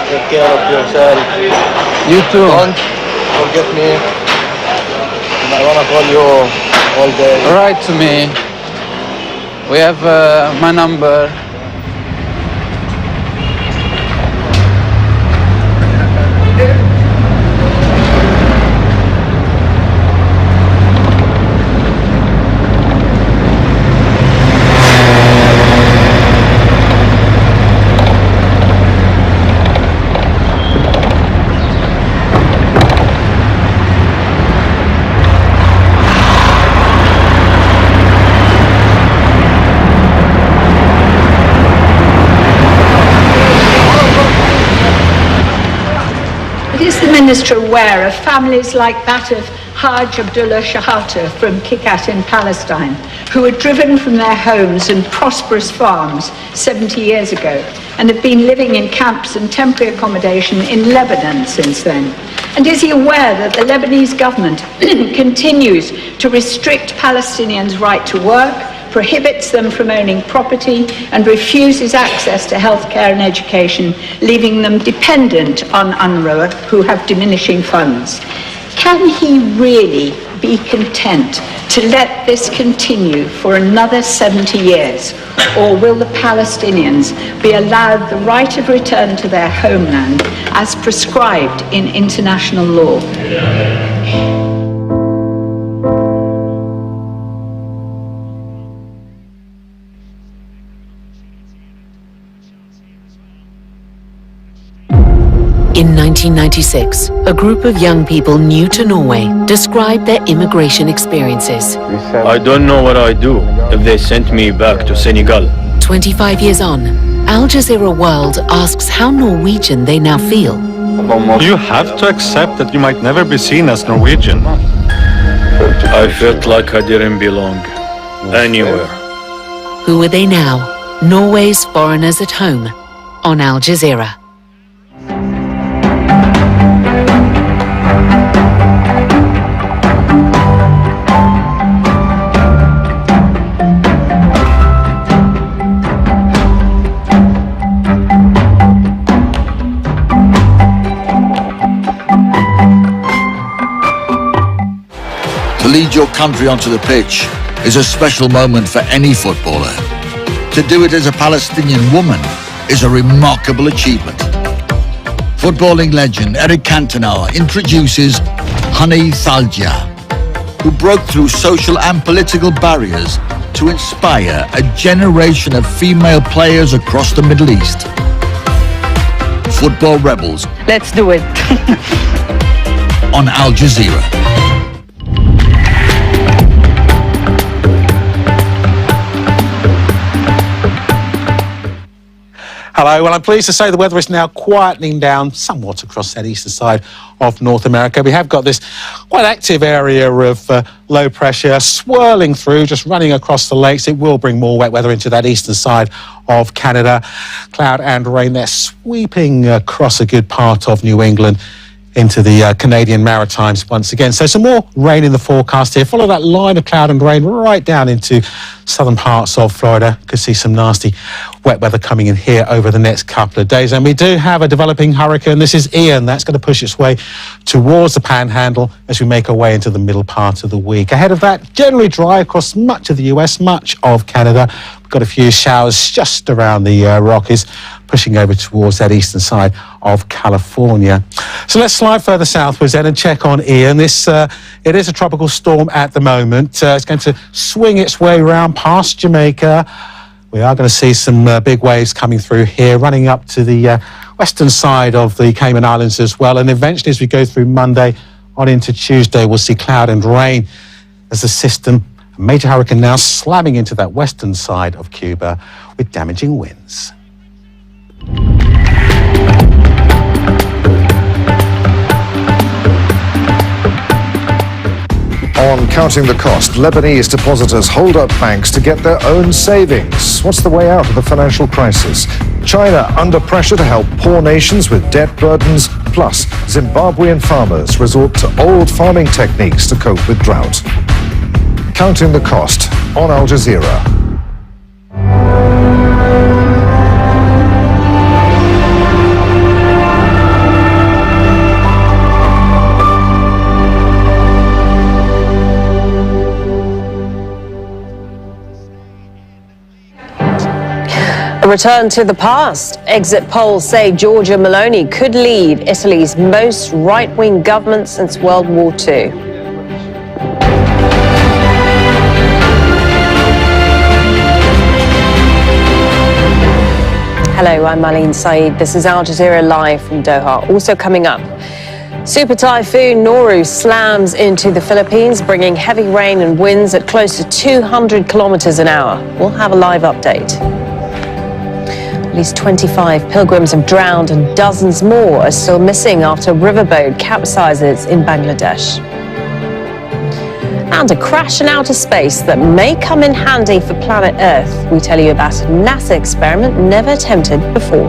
Take care of yourself. You too. Don't forget me. I wanna call you all day. Write to me. We have my number. Is the Minister aware of families like that of Haj Abdullah Shahata from Kikat in Palestine, who were driven from their homes and prosperous farms 70 years ago and have been living in camps and temporary accommodation in Lebanon since then? And is he aware that the Lebanese government continues to restrict Palestinians' right to work, prohibits them from owning property, and refuses access to healthcare and education, leaving them dependent on UNRWA, who have diminishing funds? Can he really be content to let this continue for another 70 years? Or will the Palestinians be allowed the right of return to their homeland as prescribed in international law? In 1996, a group of young people new to Norway described their immigration experiences. I don't know what I'd do if they sent me back to Senegal. 25 years on, Al Jazeera World asks how Norwegian they now feel. You have to accept that you might never be seen as Norwegian. I felt like I didn't belong anywhere. Who are they now? Norway's foreigners at home on Al Jazeera. To lead your country onto the pitch is a special moment for any footballer. To do it as a Palestinian woman is a remarkable achievement. Footballing legend Eric Cantona introduces Hani Thalja. who broke through social and political barriers to inspire a generation of female players across the Middle East. Football Rebels. Let's do it. On Al Jazeera. Hello, well I'm pleased to say the weather is now quietening down somewhat across that eastern side of North America. We have got this quite active area of low pressure swirling through, just running across the lakes. It will bring more wet weather into that eastern side of Canada. Cloud and rain there sweeping across a good part of New England into the Canadian Maritimes once again. So some more rain in the forecast here. Follow that line of cloud and rain right down into southern parts of Florida. Could see some nasty wet weather coming in here over the next couple of days. And we do have a developing hurricane. This is Ian. That's going to push its way towards the Panhandle as we make our way into the middle part of the week. Ahead of that, generally dry across much of the US, much of Canada. We've got a few showers just around the Rockies, pushing over towards that eastern side of California. So let's slide further southwards then and check on Ian. It is a tropical storm at the moment. It's going to swing its way around past Jamaica. We are going to see some big waves coming through here, running up to the western side of the Cayman Islands as well. And eventually, as we go through Monday on into Tuesday, we'll see cloud and rain as the system, a major hurricane now slamming into that western side of Cuba with damaging winds. On Counting the Cost, Lebanese depositors hold up banks to get their own savings. What's the way out of the financial crisis? China under pressure to help poor nations with debt burdens, plus Zimbabwean farmers resort to old farming techniques to cope with drought. Counting the Cost on Al Jazeera. A return to the past. Exit polls say Giorgia Meloni could lead Italy's most right-wing government since World War II. Hello, I'm Marlene Saeed. This is Al Jazeera Live from Doha. Also coming up, Super Typhoon Noru slams into the Philippines, bringing heavy rain and winds at close to 200 kilometers an hour. We'll have a live update. At least 25 pilgrims have drowned and dozens more are still missing after a riverboat capsizes in Bangladesh. And a crash in outer space that may come in handy for planet Earth. We tell you about a NASA experiment never attempted before.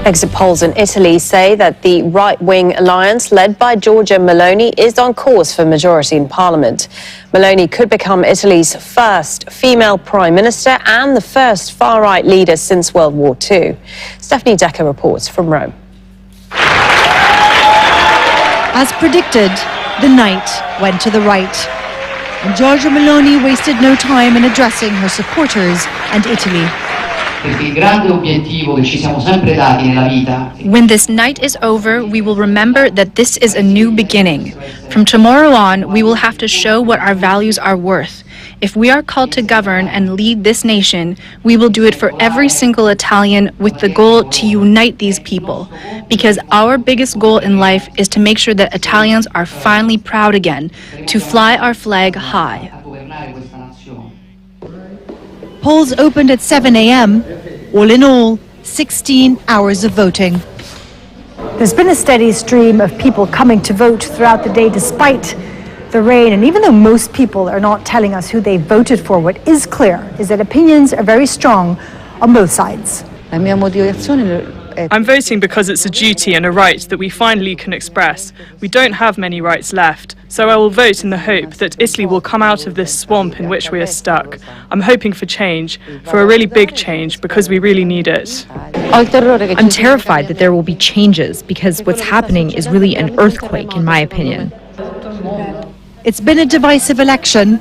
Exit polls in Italy say that the right-wing alliance led by Giorgia Meloni is on course for majority in parliament. Meloni could become Italy's first female prime minister and the first far-right leader since World War II. Stephanie Decker reports from Rome. As predicted, the night went to the right. And Giorgia Meloni wasted no time in addressing her supporters and Italy. When this night is over, we will remember that this is a new beginning. From tomorrow on, we will have to show what our values are worth. If we are called to govern and lead this nation, we will do it for every single Italian with the goal to unite these people. Because our biggest goal in life is to make sure that Italians are finally proud again, to fly our flag high. Polls opened at 7 a.m. All in all, 16 hours of voting. There's been a steady stream of people coming to vote throughout the day despite the rain. And even though most people are not telling us who they voted for, what is clear is that opinions are very strong on both sides. I'm voting because it's a duty and a right that we finally can express. We don't have many rights left, so I will vote in the hope that Italy will come out of this swamp in which we are stuck. I'm hoping for change, for a really big change, because we really need it. I'm terrified that there will be changes because what's happening is really an earthquake, in my opinion. It's been a divisive election,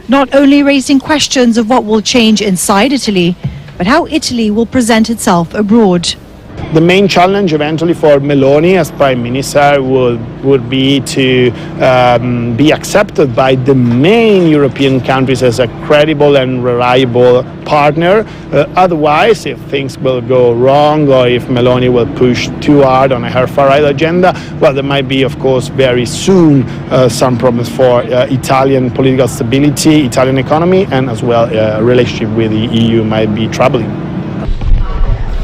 not only raising questions of what will change inside Italy, but how Italy will present itself abroad. The main challenge eventually for Meloni as Prime Minister would be to be accepted by the main European countries as a credible and reliable partner. Otherwise, if things will go wrong or if Meloni will push too hard on her far-right agenda, well, there might be, of course, very soon some problems for Italian political stability, Italian economy, and as well relationship with the EU might be troubling.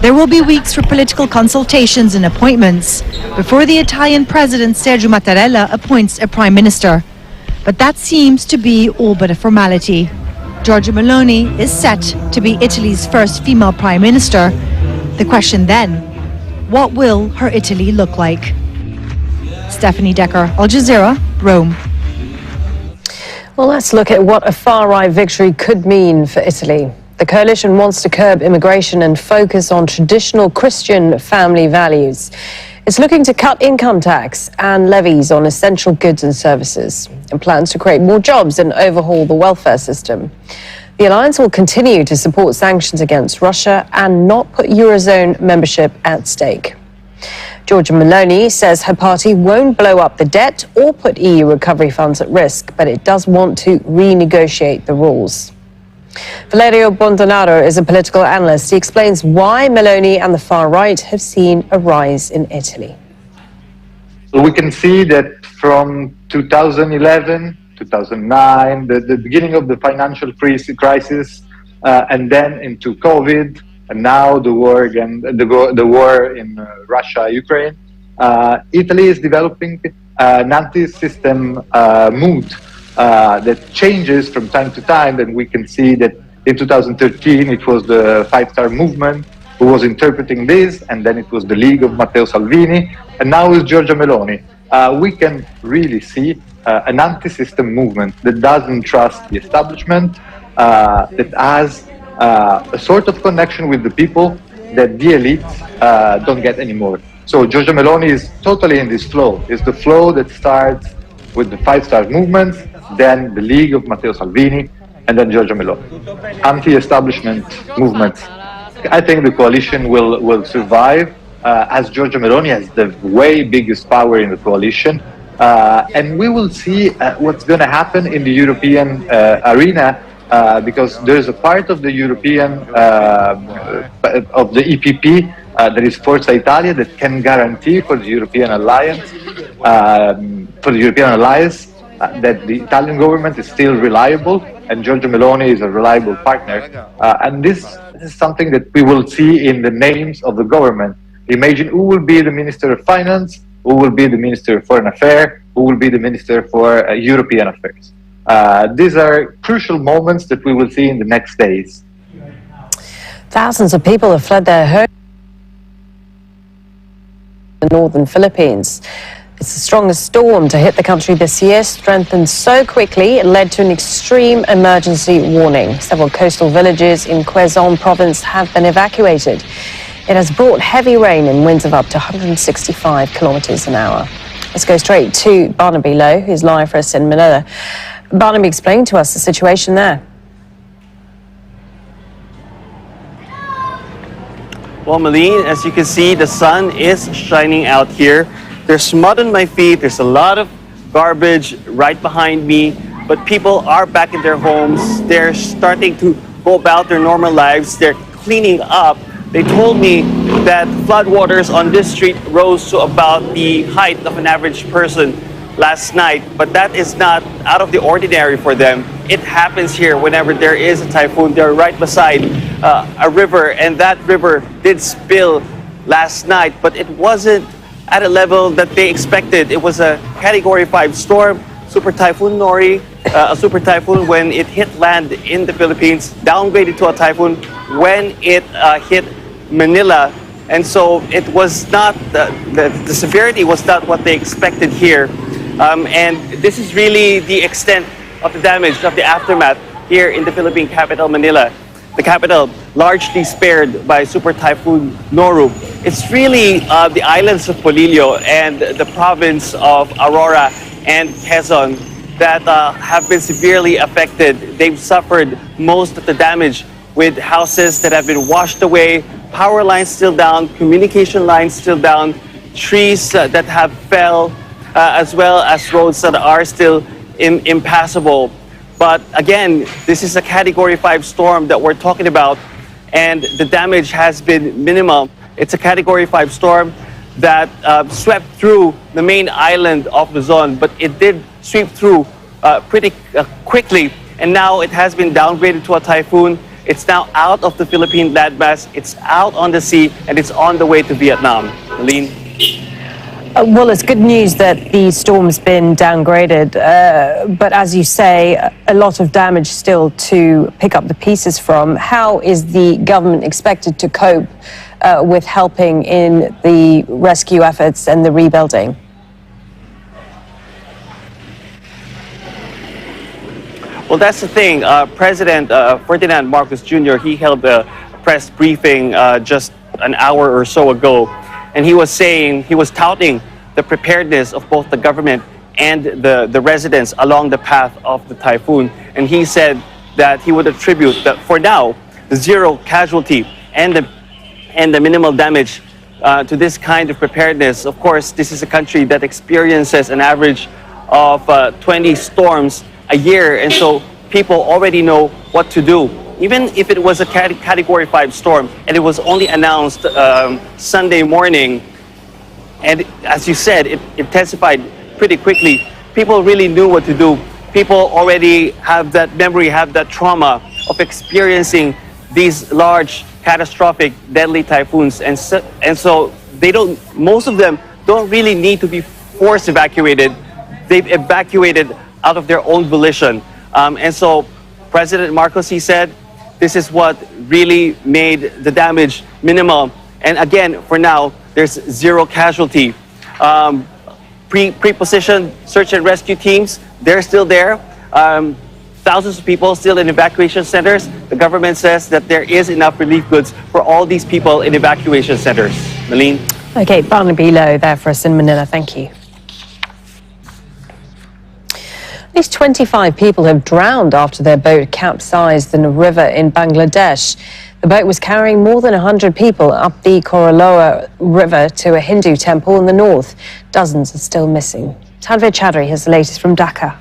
There will be weeks for political consultations and appointments before the Italian president Sergio Mattarella appoints a prime minister. But that seems to be all but a formality. Giorgia Meloni is set to be Italy's first female prime minister. The question then, what will her Italy look like? Stephanie Decker, Al Jazeera, Rome. Well, let's look at what a far-right victory could mean for Italy. The coalition wants to curb immigration and focus on traditional Christian family values. It's looking to cut income tax and levies on essential goods and services, and plans to create more jobs and overhaul the welfare system. The alliance will continue to support sanctions against Russia and not put Eurozone membership at stake. Giorgia Meloni says her party won't blow up the debt or put EU recovery funds at risk, but it does want to renegotiate the rules. Valerio Bondonaro is a political analyst. He explains why Meloni and the far right have seen a rise in Italy. We can see that from 2011, 2009, the beginning of the financial crisis, and then into COVID, and now the war again, the war in Russia, Ukraine. Italy is developing an anti-system mood that changes from time to time. And we can see that in 2013 it was the Five-Star Movement who was interpreting this, and then it was the League of Matteo Salvini, and now it's Giorgia Meloni. We can really see an anti-system movement that doesn't trust the establishment, that has a sort of connection with the people that the elites don't get anymore. So Giorgia Meloni is totally in this flow. It's the flow that starts with the Five-Star Movement, then the League of Matteo Salvini, and then Giorgia Meloni. Anti-establishment movement. I think the coalition will survive as Giorgia Meloni has the way biggest power in the coalition. And we will see what's going to happen in the European arena, because there's a part of the European, of the EPP, that is Forza Italia, that can guarantee for the European alliance, that the Italian government is still reliable, and Giorgia Meloni is a reliable partner. And this is something that we will see in the names of the government. Imagine who will be the Minister of Finance, who will be the Minister of Foreign Affairs, who will be the Minister for European Affairs. These are crucial moments that we will see in the next days. Thousands of people have fled their homes in the northern Philippines. It's the strongest storm to hit the country this year, strengthened so quickly it led to an extreme emergency warning. Several coastal villages in Quezon province have been evacuated. It has brought heavy rain and winds of up to 165 kilometers an hour. Let's go straight to Barnaby Lowe, who's live for us in Manila. Barnaby, explain to us the situation there. Well, Malene, as you can see, the sun is shining out here. There's mud on my feet. There's a lot of garbage right behind me, but people are back in their homes. They're starting to go about their normal lives. They're cleaning up. They told me that floodwaters on this street rose to about the height of an average person last night, but that is not out of the ordinary for them. It happens here whenever there is a typhoon. They're right beside a river, and that river did spill last night, but it wasn't at a level that they expected. It was a Category 5 storm, Super Typhoon Nori, a super typhoon when it hit land in the Philippines, downgraded to a typhoon when it hit Manila. And so it was not, the severity was not what they expected here. And this is really the extent of the damage, of the aftermath here in the Philippine capital, Manila. The capital largely spared by Super Typhoon Noru. It's really the islands of Polillo and the province of Aurora and Quezon that have been severely affected. They've suffered most of the damage with houses that have been washed away, power lines still down, communication lines still down, trees that have fell, as well as roads that are still impassable. But again, this is a Category 5 storm that we're talking about, and the damage has been minimal. It's a Category 5 storm that swept through the main island of Luzon, but it did sweep through pretty quickly, and now it has been downgraded to a typhoon. It's now out of the Philippine landmass, it's out on the sea, and it's on the way to Vietnam. Aline? Well, it's good news that the storm's been downgraded, but as you say, a lot of damage still to pick up the pieces from. How is the government expected to cope with helping in the rescue efforts and the rebuilding? Well, that's the thing. President Ferdinand Marcos Jr., he held a press briefing just an hour or so ago, and he was touting the preparedness of both the government and the residents along the path of the typhoon. And he said that he would attribute that for now, the zero casualty and the minimal damage to this kind of preparedness. Of course, this is a country that experiences an average of 20 storms a year, and so people already know what to do. Even if it was a Category 5 storm and it was only announced Sunday morning, and as you said, it intensified pretty quickly, people really knew what to do. People already have that memory, have that trauma of experiencing these large, catastrophic, deadly typhoons, and so they don't. Most of them don't really need to be force evacuated. They've evacuated out of their own volition, and so President Marcos, he said, this is what really made the damage minimal. And again, for now, there's zero casualty. Pre-positioned search and rescue teams, they're still there. Thousands of people still in evacuation centers. The government says that there is enough relief goods for all these people in evacuation centers. Malene? Okay, Barnaby Lowe there for us in Manila. Thank you. At least 25 people have drowned after their boat capsized in a river in Bangladesh. The boat was carrying more than 100 people up the Koroloa River to a Hindu temple in the north. Dozens are still missing. Tanvir Chaudhary has the latest from Dhaka.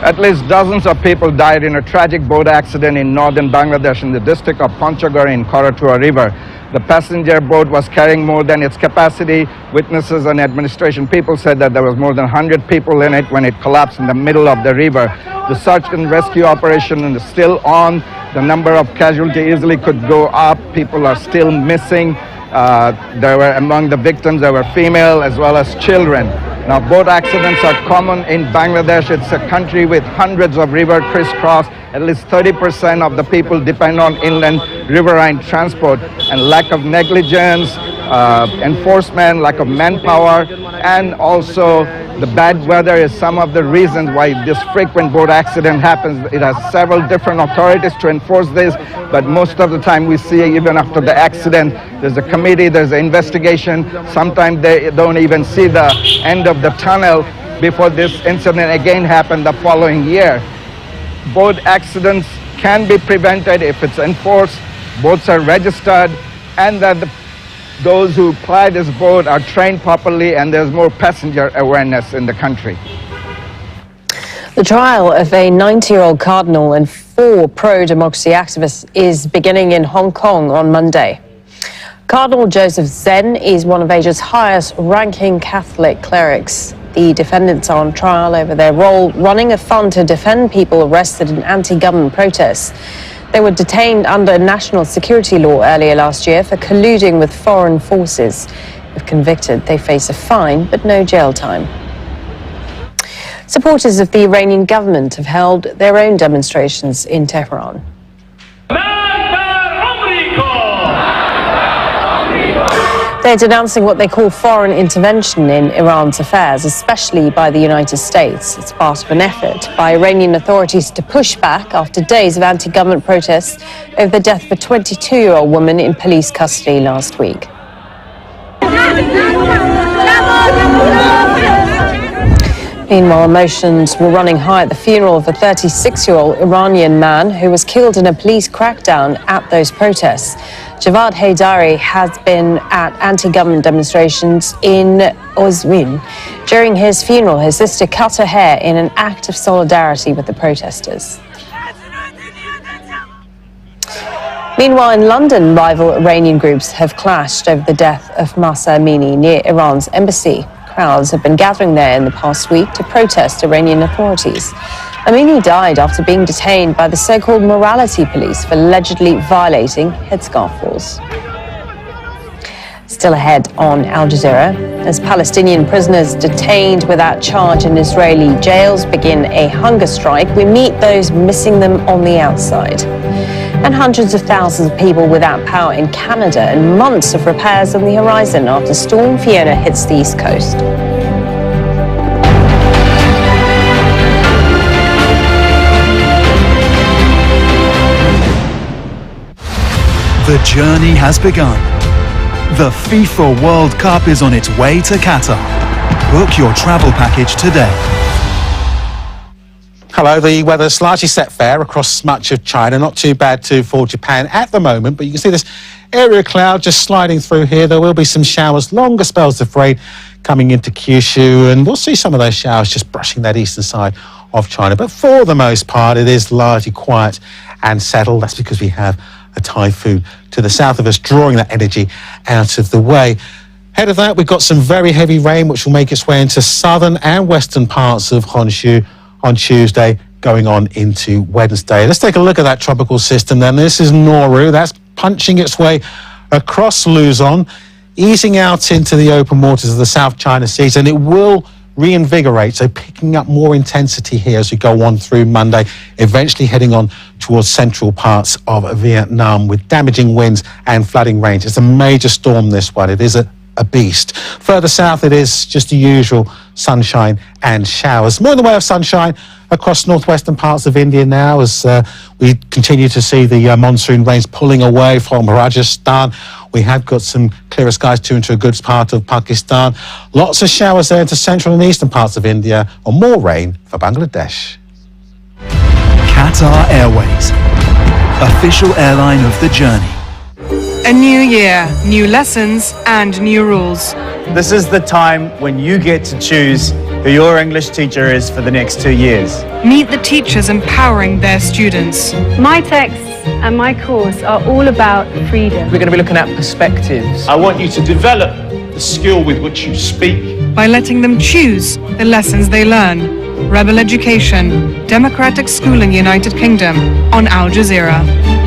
At least dozens of people died in a tragic boat accident in northern Bangladesh in the district of Panchagari in Koroloa River. The passenger boat was carrying more than its capacity. Witnesses and administration people said that there was more than 100 people in it when it collapsed in the middle of the river. The search and rescue operation is still on. The number of casualties easily could go up. People are still missing. There were among the victims, there were female as well as children. Now, boat accidents are common in Bangladesh. It's a country with hundreds of rivers crisscross. At least 30% of the people depend on inland riverine transport, and lack of negligence, enforcement, lack of manpower, and also the bad weather is some of the reasons why this frequent boat accident happens. It has several different authorities to enforce this, but most of the time we see even after the accident, there's a committee, there's an investigation. Sometimes they don't even see the end of the tunnel before this incident again happened the following year. Boat accidents can be prevented if it's enforced, boats are registered, and that those who ply this boat are trained properly, and there's more passenger awareness in the country. The trial of a 90-year-old cardinal and 4 pro-democracy activists is beginning in Hong Kong on Monday. Cardinal Joseph Zen is one of Asia's highest-ranking Catholic clerics. The defendants are on trial over their role running a fund to defend people arrested in anti-government protests. They were detained under national security law earlier last year for colluding with foreign forces. If convicted, they face a fine but no jail time. Supporters of the Iranian government have held their own demonstrations in Tehran. They're denouncing what they call foreign intervention in Iran's affairs, especially by the United States. It's part of an effort by Iranian authorities to push back after days of anti-government protests over the death of a 22-year-old woman in police custody last week. Meanwhile, emotions were running high at the funeral of a 36-year-old Iranian man who was killed in a police crackdown at those protests. Javad Haidari has been at anti-government demonstrations in Ozmin. During his funeral, his sister cut her hair in an act of solidarity with the protesters. Meanwhile, in London, rival Iranian groups have clashed over the death of Mahsa Amini near Iran's embassy. Crowds have been gathering there in the past week to protest Iranian authorities. Amini died after being detained by the so-called morality police for allegedly violating headscarf laws. Still ahead on Al Jazeera, as Palestinian prisoners detained without charge in Israeli jails begin a hunger strike, we meet those missing them on the outside. And hundreds of thousands of people without power in Canada, and months of repairs on the horizon after Storm Fiona hits the East Coast. The journey has begun. The FIFA World Cup is on its way to Qatar. Book your travel package today. Hello, the weather's largely set fair across much of China. Not too bad too for Japan at the moment, but you can see this area of cloud just sliding through here. There will be some showers, longer spells of rain coming into Kyushu, and we'll see some of those showers just brushing that eastern side of China. But for the most part, it is largely quiet and settled. That's because we have a typhoon to the south of us, drawing that energy out of the way. Ahead of that, we've got some very heavy rain, which will make its way into southern and western parts of Honshu on Tuesday, going on into Wednesday. Let's take a look at that tropical system then. This is Noru. That's punching its way across Luzon, easing out into the open waters of the South China Seas, and it will reinvigorate, so picking up more intensity here as we go on through Monday, eventually heading on towards central parts of Vietnam with damaging winds and flooding rains. It's a major storm, this one. It is a beast. Further south, it is just the usual sunshine and showers. More in the way of sunshine across northwestern parts of India now as we continue to see the monsoon rains pulling away from Rajasthan. We have got some clearer skies too into a good part of Pakistan. Lots of showers there into central and eastern parts of India, or more rain for Bangladesh. Qatar Airways, official airline of the journey. A new year, new lessons and new rules. This is the time when you get to choose who your English teacher is for the next 2 years. Meet the teachers empowering their students. My texts and my course are all about freedom. We're going to be looking at perspectives. I want you to develop the skill with which you speak. By letting them choose the lessons they learn. Rebel Education, Democratic Schooling United Kingdom on Al Jazeera.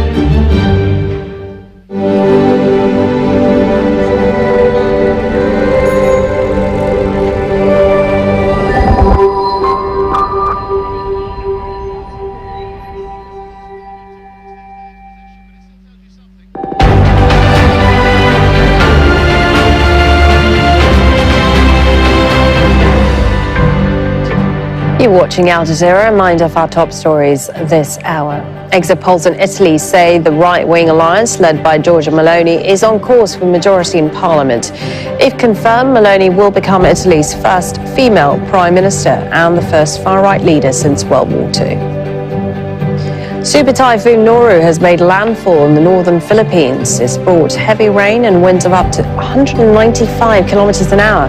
You're watching Al Jazeera. Mind of our top stories this hour. Exit polls in Italy say the right-wing alliance led by Giorgia Meloni is on course for majority in parliament. If confirmed, Meloni will become Italy's first female prime minister and the first far-right leader since World War II. Super Typhoon Noru has made landfall in the northern Philippines. It's brought heavy rain and winds of up to 195 kilometers an hour.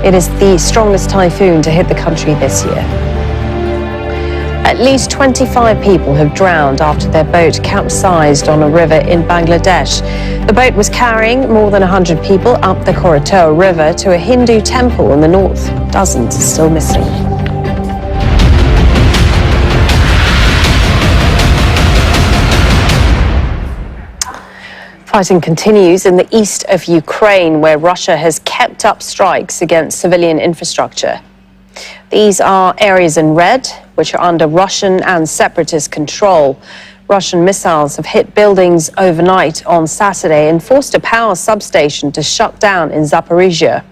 It is the strongest typhoon to hit the country this year. At least 25 people have drowned after their boat capsized on a river in Bangladesh. The boat was carrying more than 100 people up the Koratoa River to a Hindu temple in the north. Dozens are still missing. Fighting continues in the east of Ukraine, where Russia has kept up strikes against civilian infrastructure. These are areas in red, which are under Russian and separatist control. Russian missiles have hit buildings overnight on Saturday and forced a power substation to shut down in Zaporizhia.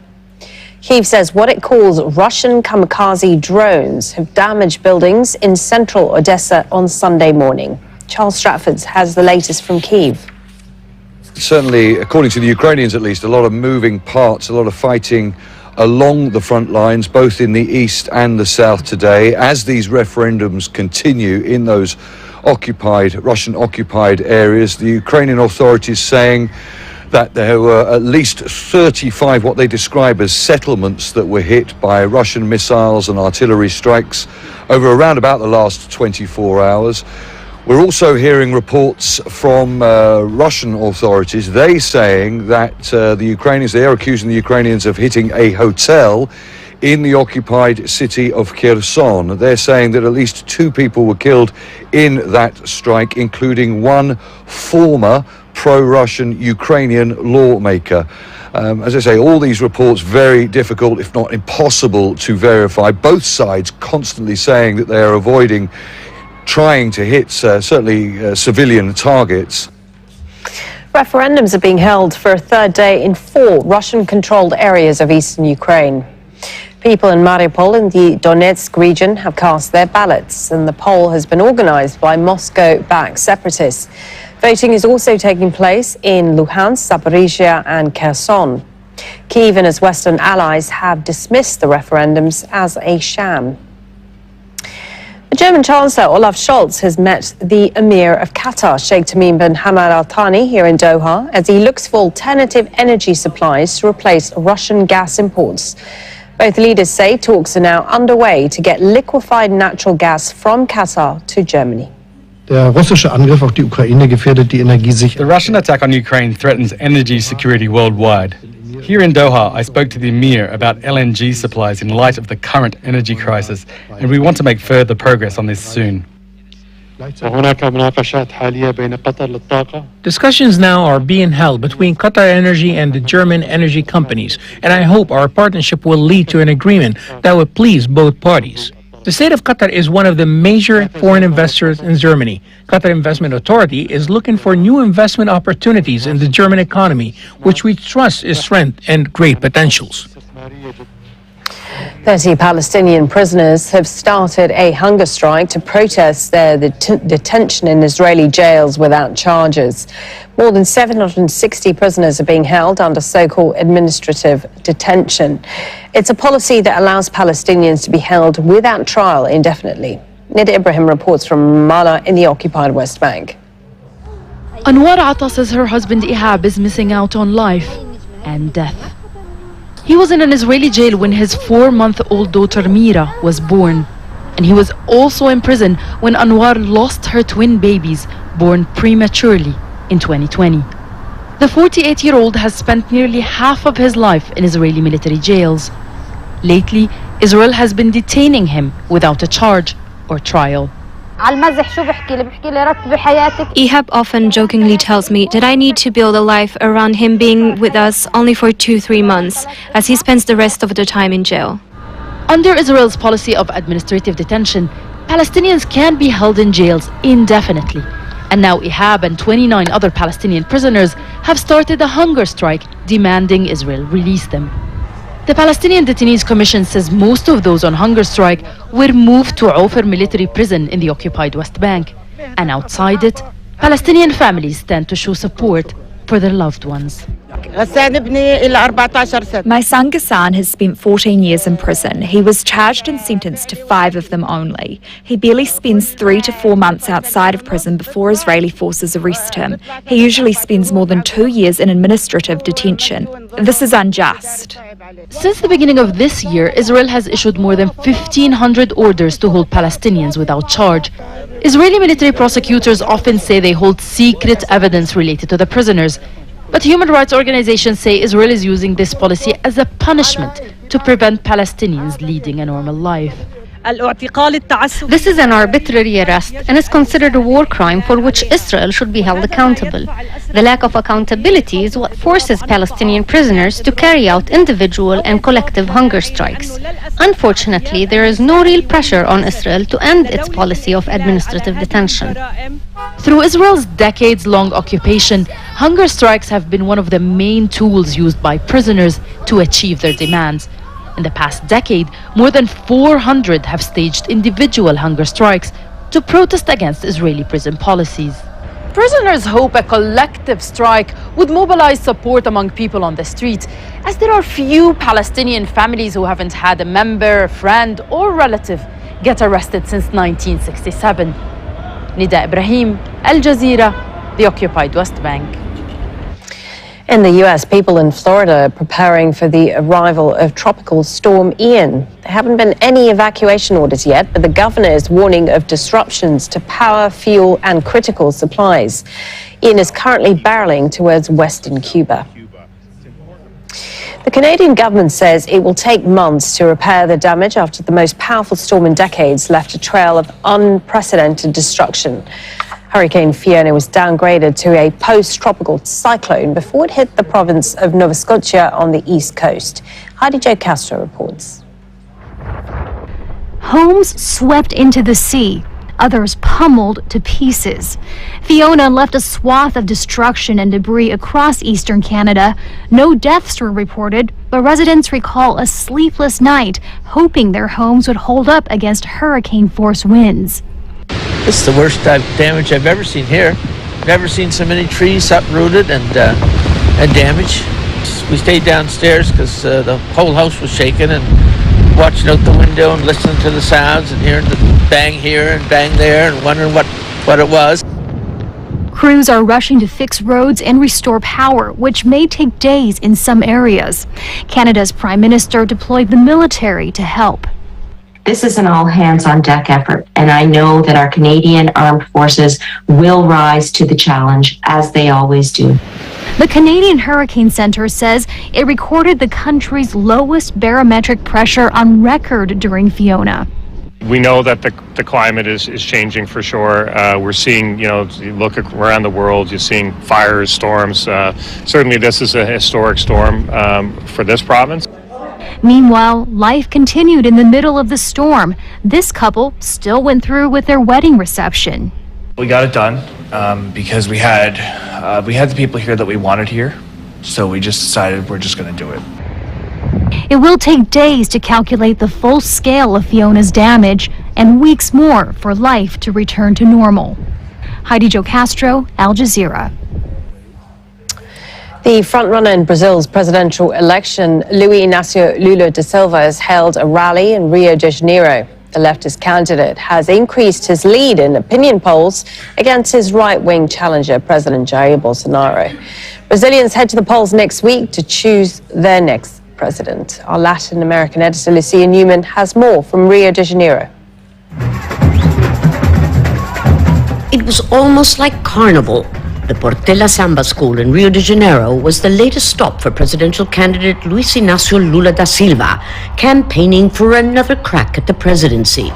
Kyiv says what it calls Russian kamikaze drones have damaged buildings in central Odessa on Sunday morning. Charles Stratford has the latest from Kyiv. Certainly, according to the Ukrainians at least, a lot of moving parts, a lot of fighting along the front lines, both in the east and the south today, as these referendums continue in those Russian-occupied areas. The Ukrainian authorities saying that there were at least 35 what they describe as settlements that were hit by Russian missiles and artillery strikes over around about the last 24 hours. We're also hearing reports from Russian authorities. They saying that they are accusing the Ukrainians of hitting a hotel in the occupied city of Kherson. They're saying that at least 2 people were killed in that strike, including one former pro-Russian Ukrainian lawmaker. As I say, all these reports very difficult, if not impossible, to verify. Both sides constantly saying that they are avoiding trying to hit certainly civilian targets. Referendums are being held for a third day in 4 Russian-controlled areas of eastern Ukraine. People in Mariupol in the Donetsk region have cast their ballots, and the poll has been organized by Moscow-backed separatists. Voting is also taking place in Luhansk, Zaporizhia and Kherson. Kyiv and its Western allies have dismissed the referendums as a sham. The German Chancellor Olaf Scholz has met the Emir of Qatar, Sheikh Tamim bin Hamad Al Thani, here in Doha, as he looks for alternative energy supplies to replace Russian gas imports. Both leaders say talks are now underway to get liquefied natural gas from Qatar to Germany. The Russian attack on Ukraine threatens energy security worldwide. Here in Doha, I spoke to the Emir about LNG supplies in light of the current energy crisis, and we want to make further progress on this soon. Discussions now are being held between Qatar Energy and the German energy companies, and I hope our partnership will lead to an agreement that will please both parties. The state of Qatar is one of the major foreign investors in Germany. Qatar Investment Authority is looking for new investment opportunities in the German economy, which we trust is strength and great potentials. 30 Palestinian prisoners have started a hunger strike to protest their detention in Israeli jails without charges. More than 760 prisoners are being held under so-called administrative detention. It's a policy that allows Palestinians to be held without trial indefinitely. Nida Ibrahim reports from Ramallah in the occupied West Bank. Anwar Atta says her husband Ihab is missing out on life and death. He was in an Israeli jail when his 4-month-old daughter Mira was born. And he was also in prison when Anwar lost her twin babies, born prematurely in 2020. The 48-year-old has spent nearly half of his life in Israeli military jails. Lately, Israel has been detaining him without a charge or trial. Ihab often jokingly tells me that I need to build a life around him being with us only for 2-3 months, as he spends the rest of the time in jail. Under Israel's policy of administrative detention, Palestinians can be held in jails indefinitely. And now Ihab and 29 other Palestinian prisoners have started a hunger strike demanding Israel release them. The Palestinian Detainees Commission says most of those on hunger strike were moved to Ofer military prison in the occupied West Bank. And outside it, Palestinian families stand to show support for their loved ones. My son Ghassan has spent 14 years in prison. He was charged and sentenced to 5 of them only. He barely spends 3 to 4 months outside of prison before Israeli forces arrest him. He usually spends more than 2 years in administrative detention. This is unjust. Since the beginning of this year, Israel has issued more than 1,500 orders to hold Palestinians without charge. Israeli military prosecutors often say they hold secret evidence related to the prisoners. But human rights organizations say Israel is using this policy as a punishment to prevent Palestinians leading a normal life. This is an arbitrary arrest and is considered a war crime for which Israel should be held accountable. The lack of accountability is what forces Palestinian prisoners to carry out individual and collective hunger strikes. Unfortunately, there is no real pressure on Israel to end its policy of administrative detention. Through Israel's decades-long occupation, hunger strikes have been one of the main tools used by prisoners to achieve their demands. In the past decade, more than 400 have staged individual hunger strikes to protest against Israeli prison policies. Prisoners hope a collective strike would mobilize support among people on the streets, as there are few Palestinian families who haven't had a member, friend, or relative get arrested since 1967. Nida Ibrahim, Al Jazeera, the occupied West Bank. In the US, people in Florida are preparing for the arrival of Tropical Storm Ian. There haven't been any evacuation orders yet, but the governor is warning of disruptions to power, fuel, and critical supplies. Ian is currently barreling towards western Cuba. The Canadian government says it will take months to repair the damage after the most powerful storm in decades left a trail of unprecedented destruction. Hurricane Fiona was downgraded to a post-tropical cyclone before it hit the province of Nova Scotia on the east coast. Heidi Jo Castro reports. Homes swept into the sea, others pummeled to pieces. Fiona left a swath of destruction and debris across eastern Canada. No deaths were reported, but residents recall a sleepless night, hoping their homes would hold up against hurricane-force winds. This is the worst damage I've ever seen here. Never seen so many trees uprooted and damaged. We stayed downstairs because the whole house was shaking, and watching out the window and listening to the sounds and hearing the bang here and bang there and wondering what it was. Crews are rushing to fix roads and restore power, which may take days in some areas. Canada's Prime Minister deployed the military to help. This is an all-hands-on-deck effort, and I know that our Canadian Armed Forces will rise to the challenge, as they always do. The Canadian Hurricane Center says it recorded the country's lowest barometric pressure on record during Fiona. We know that the climate is changing for sure. We're seeing, you look around the world, you're seeing fires, storms. Certainly this is a historic storm for this province. Meanwhile, life continued in the middle of the storm. This couple still went through with their wedding reception. We got it done because we had the people here that we wanted here, so we just decided we're just going to do it. It will take days to calculate the full scale of Fiona's damage and weeks more for life to return to normal. Heidi Jo Castro, Al Jazeera. The frontrunner in Brazil's presidential election, Luiz Inácio Lula da Silva, has held a rally in Rio de Janeiro. The leftist candidate has increased his lead in opinion polls against his right-wing challenger, President Jair Bolsonaro. Brazilians head to the polls next week to choose their next president. Our Latin American editor, Lucia Newman, has more from Rio de Janeiro. It was almost like carnival. The Portela Samba School in Rio de Janeiro was the latest stop for presidential candidate Luiz Inácio Lula da Silva, campaigning for another crack at the presidency.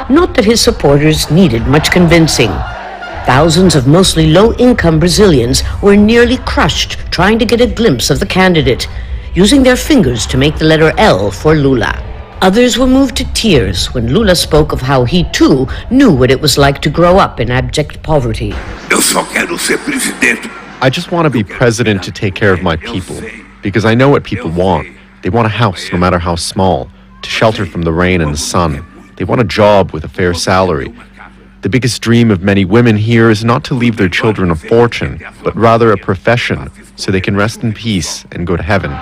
Not that his supporters needed much convincing. Thousands of mostly low-income Brazilians were nearly crushed trying to get a glimpse of the candidate, using their fingers to make the letter L for Lula. Others were moved to tears when Lula spoke of how he too knew what it was like to grow up in abject poverty. I just want to be president to take care of my people, because I know what people want. They want a house, no matter how small, to shelter from the rain and the sun. They want a job with a fair salary. The biggest dream of many women here is not to leave their children a fortune, but rather a profession, so they can rest in peace and go to heaven.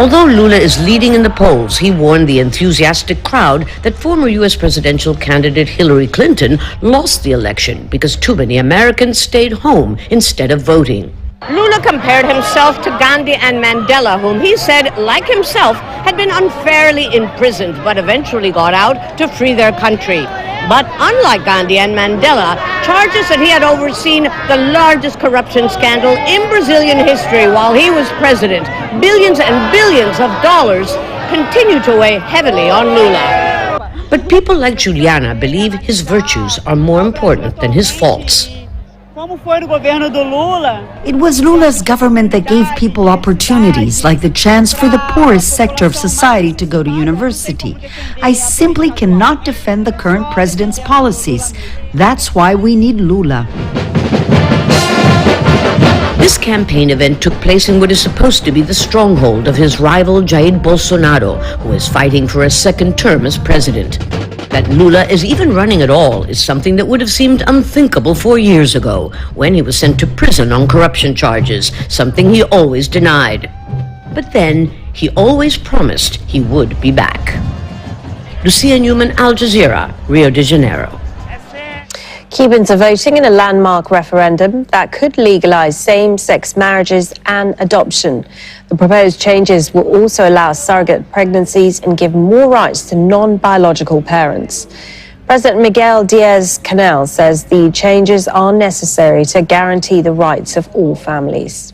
Although Lula is leading in the polls, he warned the enthusiastic crowd that former U.S. presidential candidate Hillary Clinton lost the election because too many Americans stayed home instead of voting. Lula compared himself to Gandhi and Mandela, whom he said, like himself, had been unfairly imprisoned but eventually got out to free their country. But unlike Gandhi and Mandela, charges that he had overseen the largest corruption scandal in Brazilian history while he was president, billions and billions of dollars, continue to weigh heavily on Lula. But people like Juliana believe his virtues are more important than his faults. It was Lula's government that gave people opportunities, like the chance for the poorest sector of society to go to university. I simply cannot defend the current president's policies. That's why we need Lula. This campaign event took place in what is supposed to be the stronghold of his rival Jair Bolsonaro, who is fighting for a second term as president. That Lula is even running at all is something that would have seemed unthinkable 4 years ago, when he was sent to prison on corruption charges, something he always denied. But then, he always promised he would be back. Lucia Newman, Al Jazeera, Rio de Janeiro. Cubans are voting in a landmark referendum that could legalize same-sex marriages and adoption. The proposed changes will also allow surrogate pregnancies and give more rights to non-biological parents. President Miguel Diaz-Canel says the changes are necessary to guarantee the rights of all families.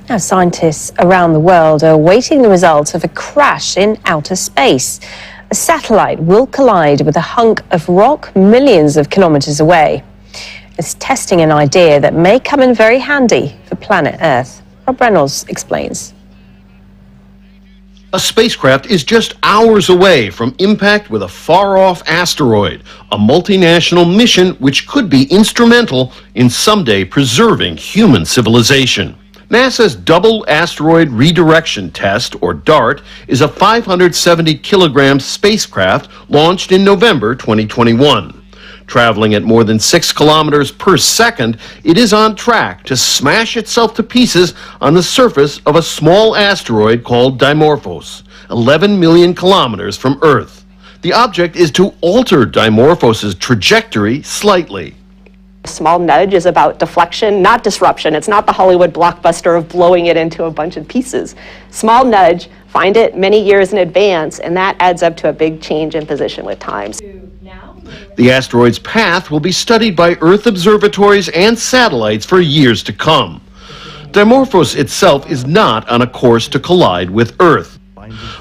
Now, scientists around the world are awaiting the results of a crash in outer space. A satellite will collide with a hunk of rock millions of kilometers away. It's testing an idea that may come in very handy for planet Earth. Rob Reynolds explains. A spacecraft is just hours away from impact with a far-off asteroid, a multinational mission which could be instrumental in someday preserving human civilization. NASA's Double Asteroid Redirection Test, or DART, is a 570-kilogram spacecraft launched in November 2021. Traveling at more than 6 kilometers per second, it is on track to smash itself to pieces on the surface of a small asteroid called Dimorphos, 11 million kilometers from Earth. The object is to alter Dimorphos's trajectory slightly. Small nudge is about deflection, not disruption. It's not the Hollywood blockbuster of blowing it into a bunch of pieces. Small nudge, find it many years in advance, and that adds up to a big change in position with time. The asteroid's path will be studied by Earth observatories and satellites for years to come. Dimorphos itself is not on a course to collide with Earth,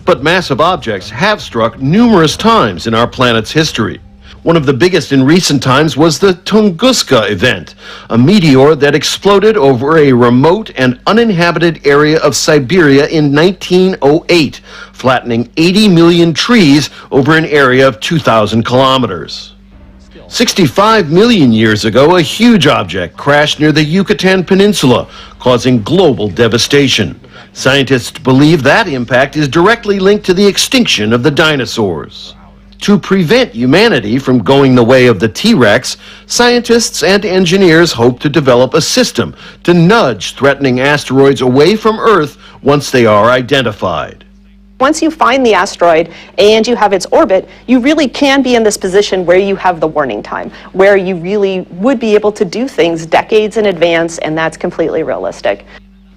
but massive objects have struck numerous times in our planet's history. One of the biggest in recent times was the Tunguska event, a meteor that exploded over a remote and uninhabited area of Siberia in 1908, flattening 80 million trees over an area of 2,000 kilometers. 65 million years ago, a huge object crashed near the Yucatan Peninsula, causing global devastation. Scientists believe that impact is directly linked to the extinction of the dinosaurs. To prevent humanity from going the way of the T-Rex, scientists and engineers hope to develop a system to nudge threatening asteroids away from Earth once they are identified. Once you find the asteroid and you have its orbit, you really can be in this position where you have the warning time, where you really would be able to do things decades in advance, and that's completely realistic.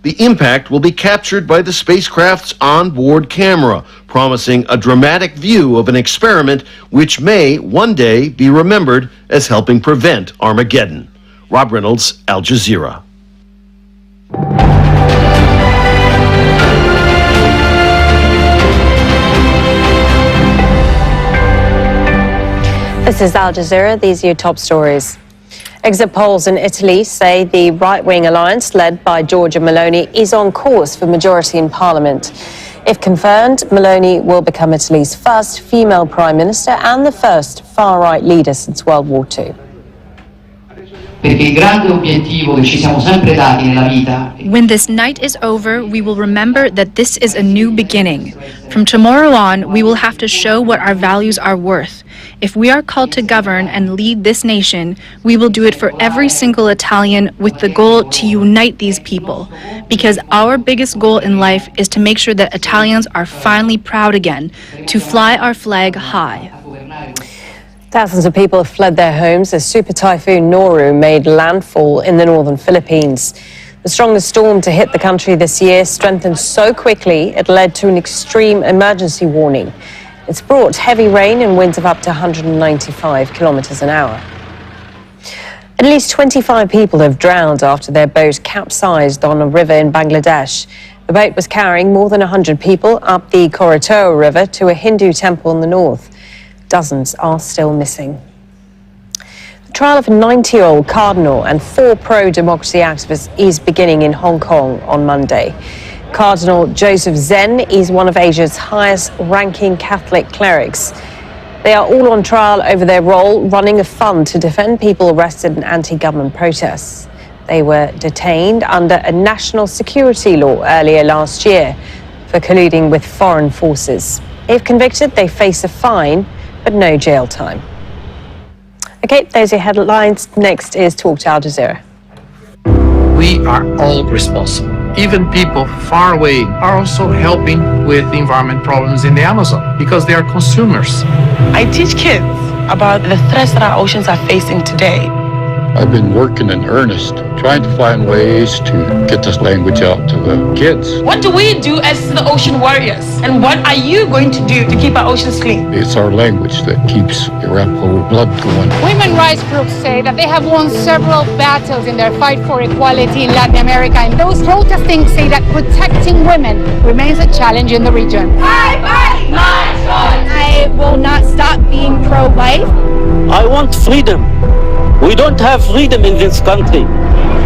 The impact will be captured by the spacecraft's onboard camera, promising a dramatic view of an experiment which may one day be remembered as helping prevent Armageddon. Rob Reynolds, Al Jazeera. This is Al Jazeera. These are your top stories. Exit polls in Italy say the right-wing alliance led by Giorgia Meloni is on course for majority in parliament. If confirmed, Meloni will become Italy's first female prime minister and the first far-right leader since World War II. When this night is over, we will remember that this is a new beginning. From tomorrow on, we will have to show what our values are worth. If we are called to govern and lead this nation, we will do it for every single Italian with the goal to unite these people. Because our biggest goal in life is to make sure that Italians are finally proud again, to fly our flag high. Thousands of people have fled their homes as Super Typhoon Noru made landfall in the northern Philippines. The strongest storm to hit the country this year strengthened so quickly it led to an extreme emergency warning. It's brought heavy rain and winds of up to 195 kilometers an hour. At least 25 people have drowned after their boat capsized on a river in Bangladesh. The boat was carrying more than 100 people up the Koratoa River to a Hindu temple in the north. Dozens are still missing. The trial of a 90-year-old cardinal and 4 pro-democracy activists is beginning in Hong Kong on Monday. Cardinal Joseph Zen is one of Asia's highest-ranking Catholic clerics. They are all on trial over their role running a fund to defend people arrested in anti-government protests. They were detained under a national security law earlier last year for colluding with foreign forces. If convicted, they face a fine, but no jail time. Okay, those are your headlines. Next is Talk to Al Jazeera. We are all responsible. Even people far away are also helping with the environment problems in the Amazon because they are consumers. I teach kids about the threats that our oceans are facing today. I've been working in earnest, trying to find ways to get this language out to the kids. What do we do as the ocean warriors? And what are you going to do to keep our oceans clean? It's our language that keeps the Arapaho blood going. Women rights groups say that they have won several battles in their fight for equality in Latin America, and those protesting say that protecting women remains a challenge in the region. My body, my choice! I will not stop being pro-life. I want freedom. We don't have freedom in this country.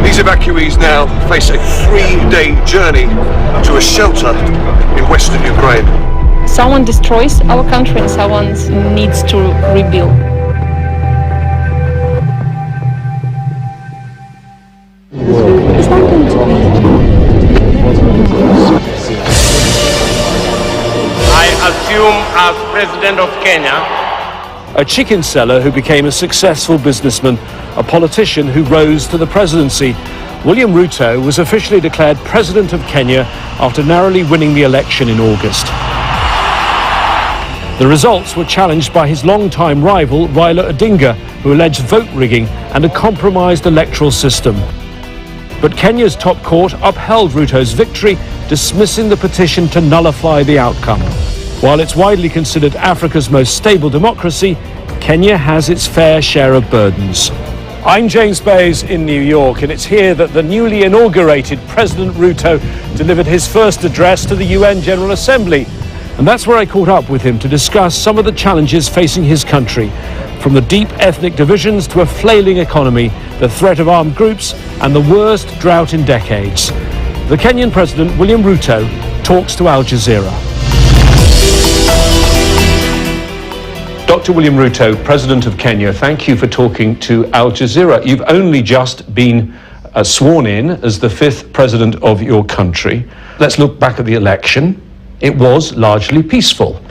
These evacuees now face a 3-day journey to a shelter in western Ukraine. Someone destroys our country and someone needs to rebuild. I assume as President of Kenya. A chicken seller who became a successful businessman, a politician who rose to the presidency. William Ruto was officially declared President of Kenya after narrowly winning the election in August. The results were challenged by his longtime rival, Raila Odinga, who alleged vote rigging and a compromised electoral system. But Kenya's top court upheld Ruto's victory, dismissing the petition to nullify the outcome. While it's widely considered Africa's most stable democracy, Kenya has its fair share of burdens. I'm James Bays in New York, and it's here that the newly inaugurated President Ruto delivered his first address to the UN General Assembly. And that's where I caught up with him to discuss some of the challenges facing his country, from the deep ethnic divisions to a flailing economy, the threat of armed groups, and the worst drought in decades. The Kenyan President, William Ruto, talks to Al Jazeera. Dr. William Ruto, President of Kenya, thank you for talking to Al Jazeera. You've only just been sworn in as the 5th president of your country. Let's look back at the election. It was largely peaceful,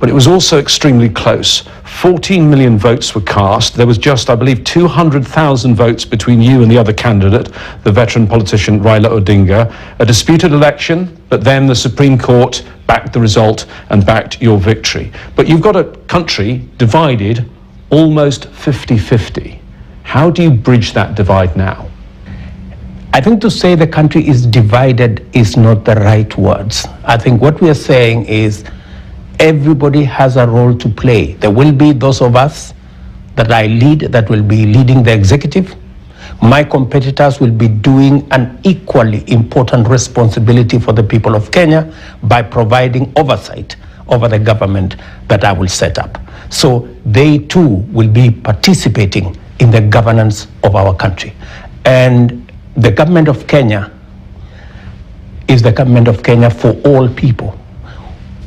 but it was also extremely close. 14 million votes were cast. There was just, I believe, 200,000 votes between you and the other candidate, the veteran politician Raila Odinga. A disputed election, but then the Supreme Court backed the result and backed your victory. But you've got a country divided almost 50-50. How do you bridge that divide now? I think to say the country is divided is not the right words. I think what we are saying is everybody has a role to play. There will be those of us that I lead that will be leading the executive. My competitors will be doing an equally important responsibility for the people of Kenya by providing oversight over the government that I will set up. So they too will be participating in the governance of our country. And the government of Kenya is the government of Kenya for all people.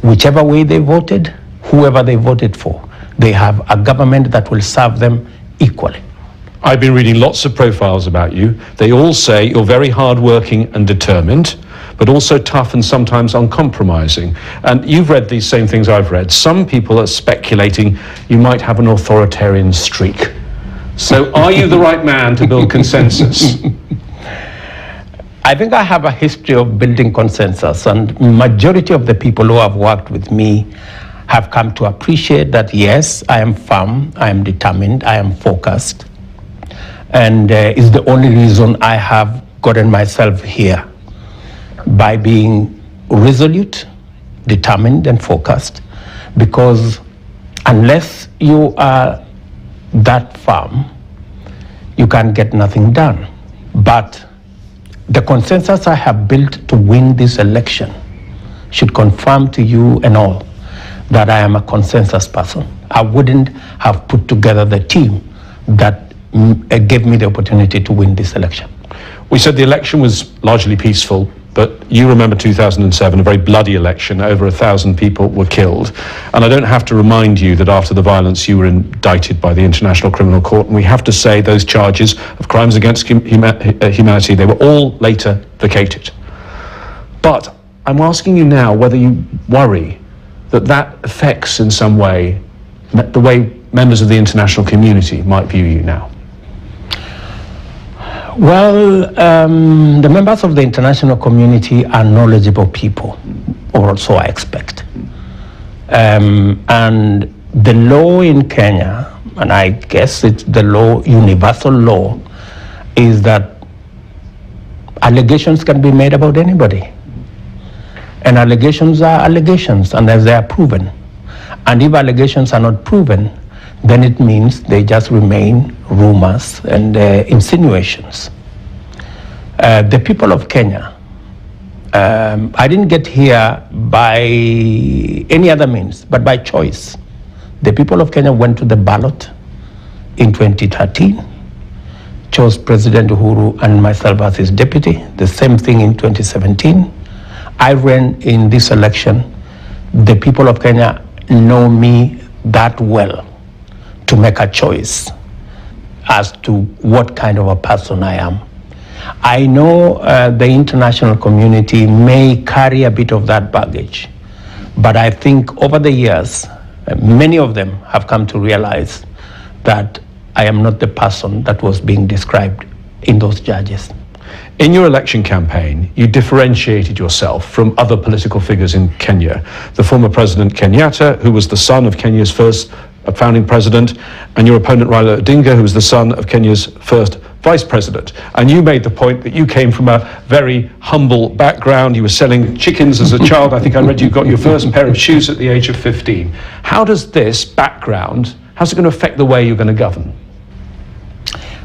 Whichever way they voted, whoever they voted for, they have a government that will serve them equally. I've been reading lots of profiles about you. They all say you're very hardworking and determined, but also tough and sometimes uncompromising. And you've read these same things I've read. Some people are speculating you might have an authoritarian streak. So are you the right man to build consensus? I think I have a history of building consensus, and majority of the people who have worked with me have come to appreciate that, yes, I am firm, I am determined, I am focused, and is the only reason I have gotten myself here, by being resolute, determined, and focused, because unless you are that firm, you can get nothing done. But the consensus I have built to win this election should confirm to you and all that I am a consensus person. I wouldn't have put together the team that gave me the opportunity to win this election. We said the election was largely peaceful, but you remember 2007, a very bloody election. Over 1,000 people were killed. And I don't have to remind you that after the violence you were indicted by the International Criminal Court. And we have to say those charges of crimes against humanity, they were all later vacated. But I'm asking you now whether you worry that affects in some way the way members of the international community might view you now? Well, the members of the international community are knowledgeable people, or so I expect. And the law in Kenya, and I guess it's the law, universal law, is that allegations can be made about anybody. And allegations are allegations unless they are proven. And if allegations are not proven, then it means they just remain rumors and insinuations. The people of Kenya, I didn't get here by any other means, but by choice. The people of Kenya went to the ballot in 2013, chose President Uhuru and myself as his deputy. The same thing in 2017. I ran in this election. The people of Kenya know me that well to make a choice as to what kind of a person I am. I know the international community may carry a bit of that baggage, but I think over the years, many of them have come to realize that I am not the person that was being described in those judges. In your election campaign, you differentiated yourself from other political figures in Kenya. The former President Kenyatta, who was the son of Kenya's first founding president, and your opponent Raila Odinga, who was the son of Kenya's first vice president. And you made the point that you came from a very humble background. You were selling chickens as a child. I think I read you got your first pair of shoes at the age of 15. How does this background, how's it going to affect the way you're going to govern?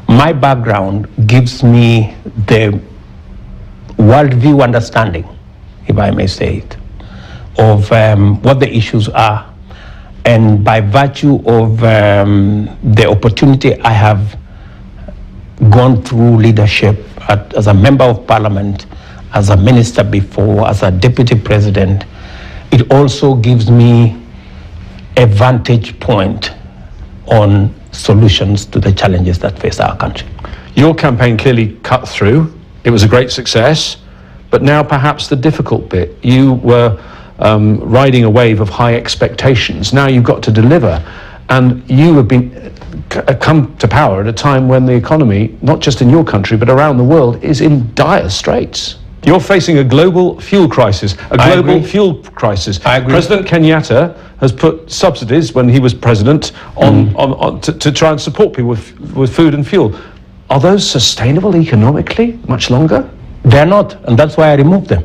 My background gives me the worldview understanding, if I may say it, of what the issues are. And by virtue of the opportunity I have gone through leadership as a member of parliament, as a minister before, as a deputy president, it also gives me a vantage point on solutions to the challenges that face our country. Your campaign clearly cut through. It was a great success, but now perhaps the difficult bit. You were riding a wave of high expectations. Now you've got to deliver, and you have been come to power at a time when the economy, not just in your country but around the world, is in dire straits. You're facing a global fuel crisis. I agree. President Kenyatta has put subsidies, when he was president, on to try and support people with food and fuel. Are those sustainable economically much longer? They're not, and that's why I removed them.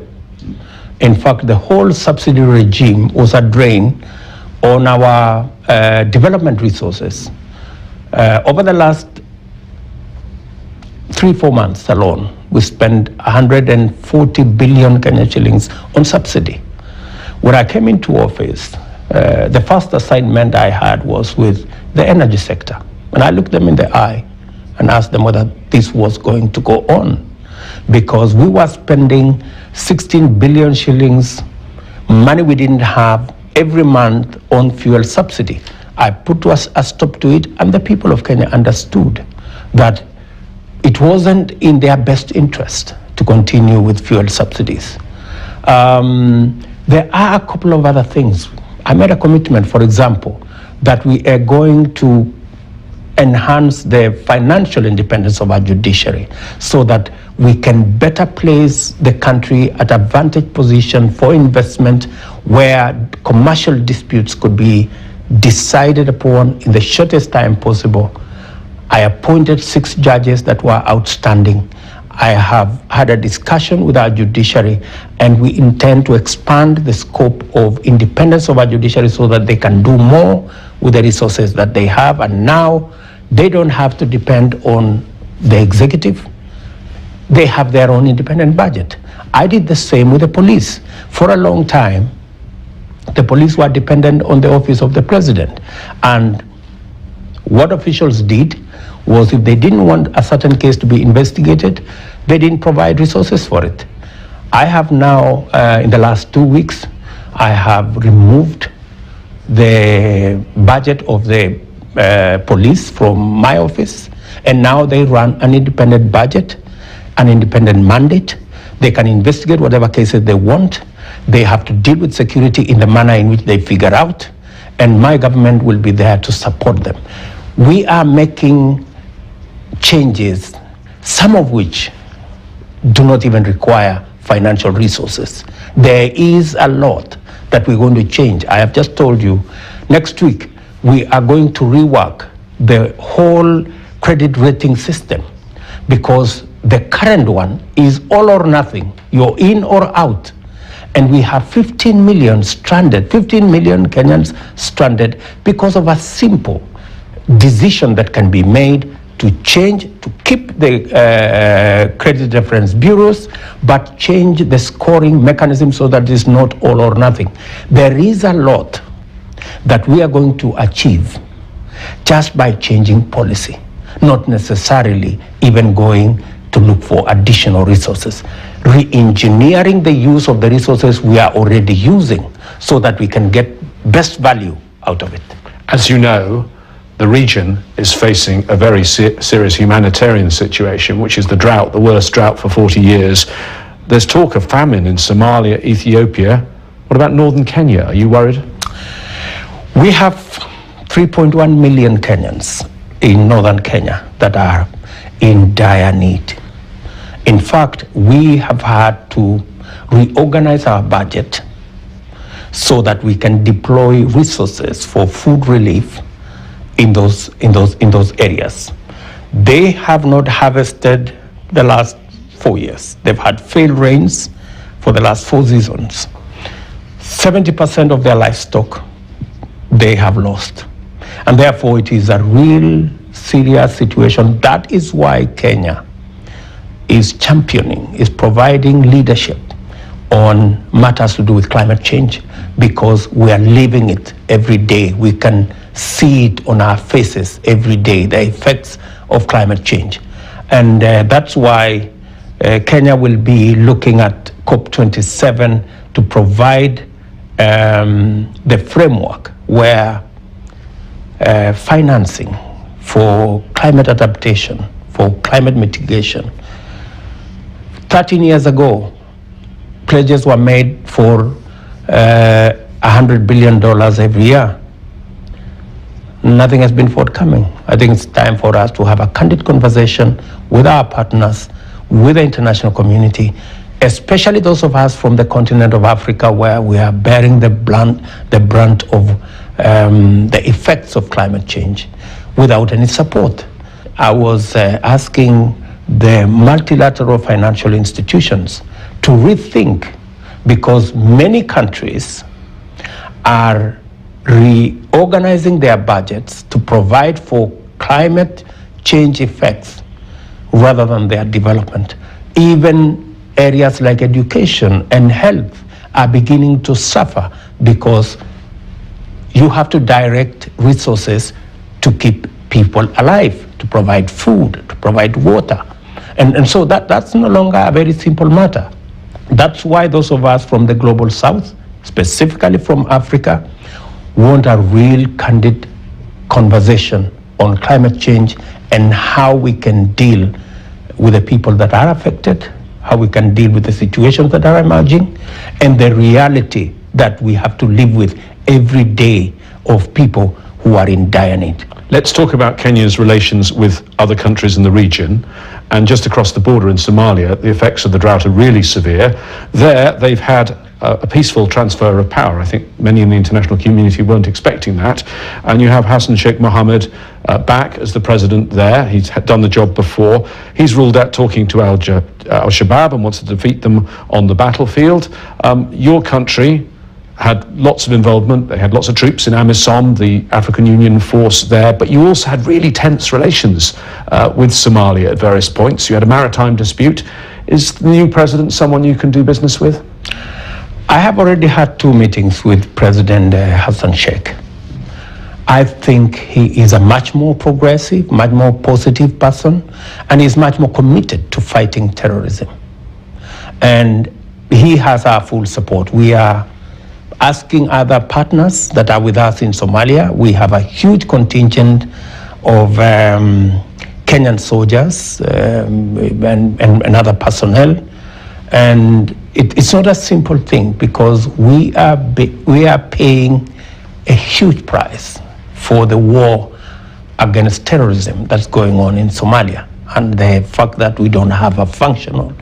In fact, the whole subsidy regime was a drain on our development resources. Over the last 3-4 months alone, we spent 140 billion Kenya shillings on subsidy. When I came into office, the first assignment I had was with the energy sector. And I looked them in the eye and asked them whether this was going to go on. Because we were spending 16 billion shillings, money we didn't have, every month on fuel subsidy. I put a stop to it, and the people of Kenya understood that it wasn't in their best interest to continue with fuel subsidies. There are a couple of other things. I made a commitment, for example, that we are going to enhance the financial independence of our judiciary so that we can better place the country at a vantage position for investment where commercial disputes could be decided upon in the shortest time possible. I appointed 6 judges that were outstanding. I have had a discussion with our judiciary, and we intend to expand the scope of independence of our judiciary so that they can do more with the resources that they have. And now they don't have to depend on the executive. They have their own independent budget. I did the same with the police. For a long time, the police were dependent on the office of the president. And what officials did was, if they didn't want a certain case to be investigated, they didn't provide resources for it. I have now, in the last 2 weeks, I have removed the budget of the police from my office, and now they run an independent budget, an independent mandate. They can investigate whatever cases they want. They have to deal with security in the manner in which they figure out, and my government will be there to support them. We are making changes, some of which do not even require financial resources. There is a lot that we're going to change. I have just told you, next week, we are going to rework the whole credit rating system, because the current one is all or nothing. You're in or out. And we have 15 million stranded, 15 million Kenyans stranded because of a simple decision that can be made to change, to keep the credit reference bureaus, but change the scoring mechanism so that it's not all or nothing. There is a lot that we are going to achieve just by changing policy, not necessarily even going to look for additional resources. Re-engineering the use of the resources we are already using so that we can get best value out of it. As you know, the region is facing a very serious humanitarian situation, which is the drought, the worst drought for 40 years. There's talk of famine in Somalia, Ethiopia. What about northern Kenya? Are you worried? We have 3.1 million Kenyans in northern Kenya that are in dire need. In fact, we have had to reorganize our budget so that we can deploy resources for food relief in those areas. They have not harvested the last 4 years. They've had failed rains for the last 4 seasons. 70% of their livestock they have lost. And therefore it is a real serious situation. That is why Kenya is championing, is providing leadership on matters to do with climate change, because we are living it every day. We can see it on our faces every day, the effects of climate change. And that's why Kenya will be looking at COP27 to provide the framework where financing for climate adaptation, for climate mitigation. 13 years ago, pledges were made for $100 billion every year. Nothing has been forthcoming. I think it's time for us to have a candid conversation with our partners, with the international community, especially those of us from the continent of Africa, where we are bearing the brunt of the effects of climate change without any support. I was asking the multilateral financial institutions to rethink, because many countries are reorganizing their budgets to provide for climate change effects rather than their development. Even areas like education and health are beginning to suffer because you have to direct resources to keep people alive, to provide food, to provide water. And so that's no longer a very simple matter. That's why those of us from the global south, specifically from Africa, want a real candid conversation on climate change and how we can deal with the people that are affected, how we can deal with the situations that are emerging, and the reality that we have to live with every day of people who are in dire need. Let's talk about Kenya's relations with other countries in the region. And just across the border in Somalia, the effects of the drought are really severe. There, they've had a peaceful transfer of power. I think many in the international community weren't expecting that. And you have Hassan Sheikh Mohammed back as the president there. He's done the job before. He's ruled out talking to Al-Shabaab and wants to defeat them on the battlefield. Your country had lots of involvement. They had lots of troops in AMISOM, the African Union force there, but you also had really tense relations with Somalia at various points. You had a maritime dispute. Is the new president someone you can do business with? I have already had 2 meetings with President Hassan Sheikh. I think he is a much more progressive, much more positive person, and he's much more committed to fighting terrorism. And he has our full support. We are asking other partners that are with us in Somalia. We have a huge contingent of Kenyan soldiers and other personnel. And it's not a simple thing, because we are paying a huge price for the war against terrorism that's going on in Somalia, and the fact that we don't have a functional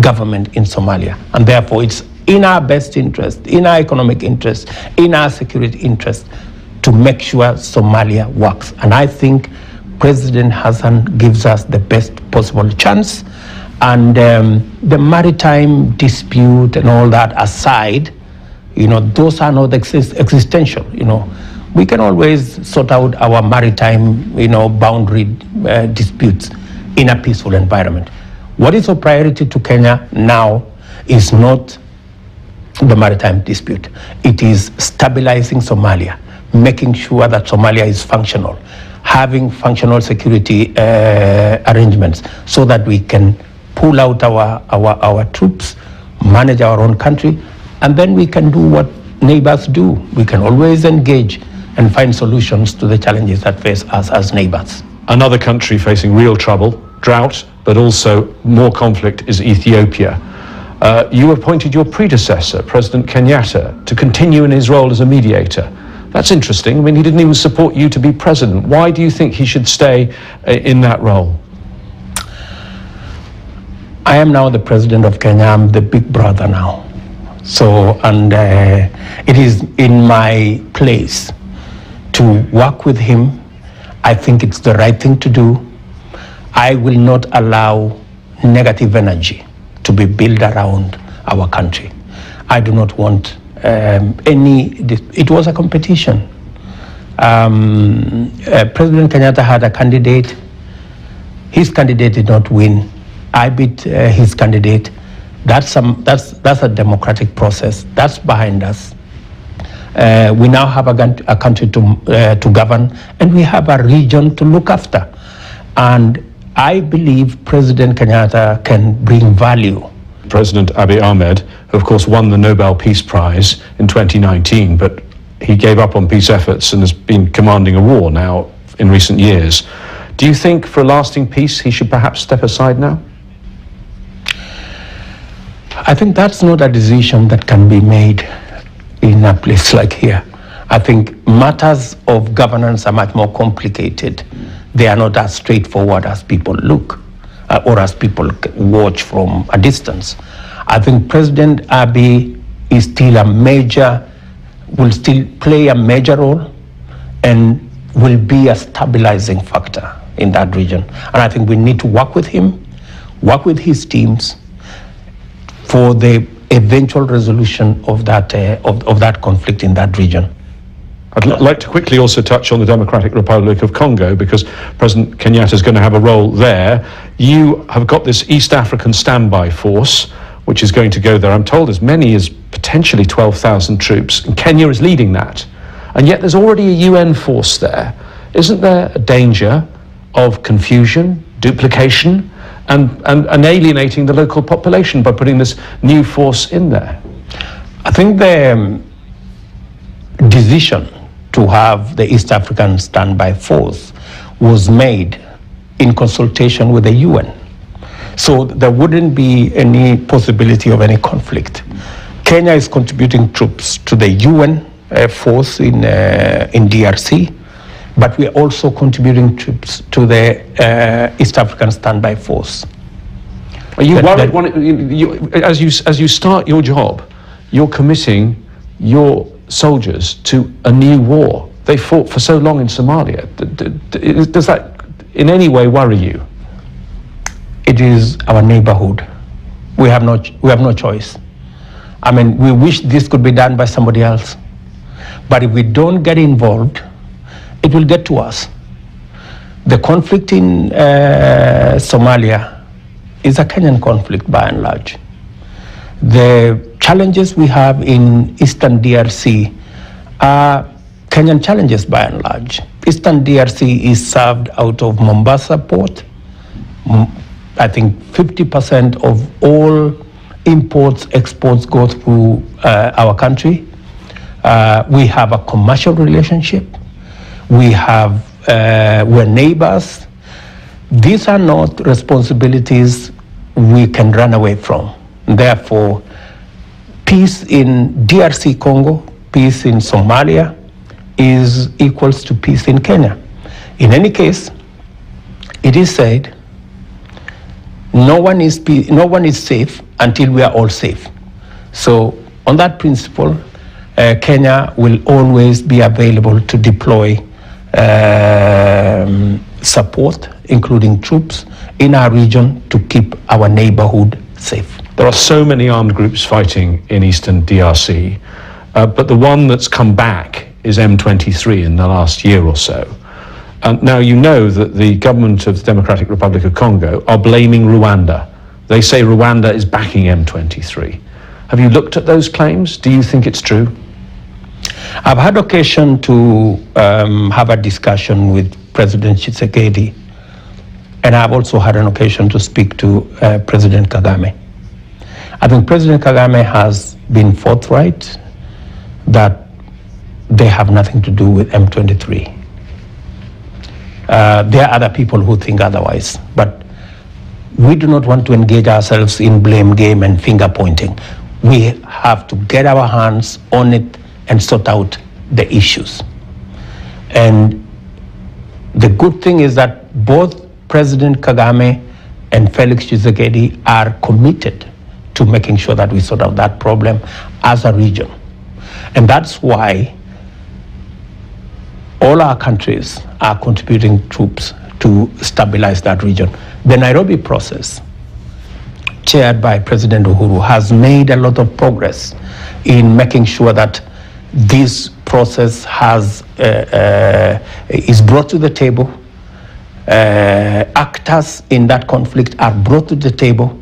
government in Somalia. And therefore it's in our best interest, in our economic interest, in our security interest, to make sure Somalia works. And I think President Hassan gives us the best possible chance. And the maritime dispute and all that aside, those are not existential. We can always sort out our maritime, boundary disputes in a peaceful environment. What is of priority to Kenya now is not the maritime dispute. It is stabilizing Somalia, making sure that Somalia is functional, having functional security arrangements so that we can pull out our troops, manage our own country, and then we can do what neighbors do. We can always engage and find solutions to the challenges that face us as neighbors. Another country facing real trouble, drought, but also more conflict, is Ethiopia. You appointed your predecessor, President Kenyatta, to continue in his role as a mediator. That's interesting. I mean, he didn't even support you to be president. Why do you think he should stay in that role? I am now the president of Kenya. I'm the big brother now. So, and it is in my place to work with him. I think it's the right thing to do. I will not allow negative energy to be built around our country. I do not want it was a competition. President Kenyatta had a candidate. His candidate did not win. I beat his candidate. That's a democratic process. That's behind us. We now have a country to govern, and we have a region to look after. And I believe President Kenyatta can bring value. President Abiy Ahmed, who of course won the Nobel Peace Prize in 2019, but he gave up on peace efforts and has been commanding a war now in recent years. Do you think for a lasting peace he should perhaps step aside now? I think that's not a decision that can be made in a place like here. I think matters of governance are much more complicated. They are not as straightforward as people look or as people watch from a distance. I think President Abiy is still will still play a major role and will be a stabilizing factor in that region. And I think we need to work with him, work with his teams for the eventual resolution of that conflict in that region. I'd like to quickly also touch on the Democratic Republic of Congo, because President Kenyatta is going to have a role there. You have got this East African standby force, which is going to go there, I'm told, as many as potentially 12,000 troops, and Kenya is leading that. And yet there's already a UN force there. Isn't there a danger of confusion, duplication, and alienating the local population by putting this new force in there? I think the decision to have the East African standby force was made in consultation with the UN. So there wouldn't be any possibility of any conflict. Kenya is contributing troops to the UN force in DRC, but we are also contributing troops to the East African standby force. Are you worried, as you start your job, you're committing your soldiers to a new war? They fought for so long in Somalia. Does that in any way worry you? It is our neighborhood. We have no choice. I mean, we wish this could be done by somebody else, but if we don't get involved, it will get to us. The conflict in Somalia is a Kenyan conflict by and large. The challenges we have in Eastern DRC are Kenyan challenges by and large. Eastern DRC is served out of Mombasa port. I think 50% of all imports, exports go through our country. We have a commercial relationship. We're neighbors. These are not responsibilities we can run away from. Therefore, peace in DRC Congo, peace in Somalia is equals to peace in Kenya. In any case, it is said, no one is safe until we are all safe. So on that principle, Kenya will always be available to deploy support, including troops, in our region to keep our neighborhood safe. There are so many armed groups fighting in eastern DRC, but the one that's come back is M23 in the last year or so. Now, you know that the government of the Democratic Republic of Congo are blaming Rwanda. They say Rwanda is backing M23. Have you looked at those claims? Do you think it's true? I've had occasion to have a discussion with President Tshisekedi, and I've also had an occasion to speak to President Kagame. I think President Kagame has been forthright that they have nothing to do with M23. There are other people who think otherwise, but we do not want to engage ourselves in blame game and finger pointing. We have to get our hands on it and sort out the issues. And the good thing is that both President Kagame and Felix Tshisekedi are committed to making sure that we sort out that problem as a region. And that's why all our countries are contributing troops to stabilize that region. The Nairobi process, chaired by President Uhuru, has made a lot of progress in making sure that this process is brought to the table. Actors in that conflict are brought to the table,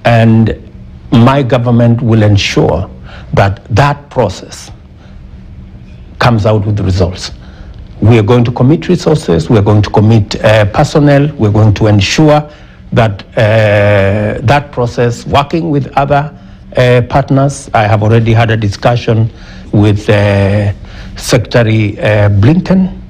and my government will ensure that that process comes out with results. We are going to commit resources, we are going to commit personnel, we're going to ensure that that process, working with other partners. I have already had a discussion with Secretary Blinken,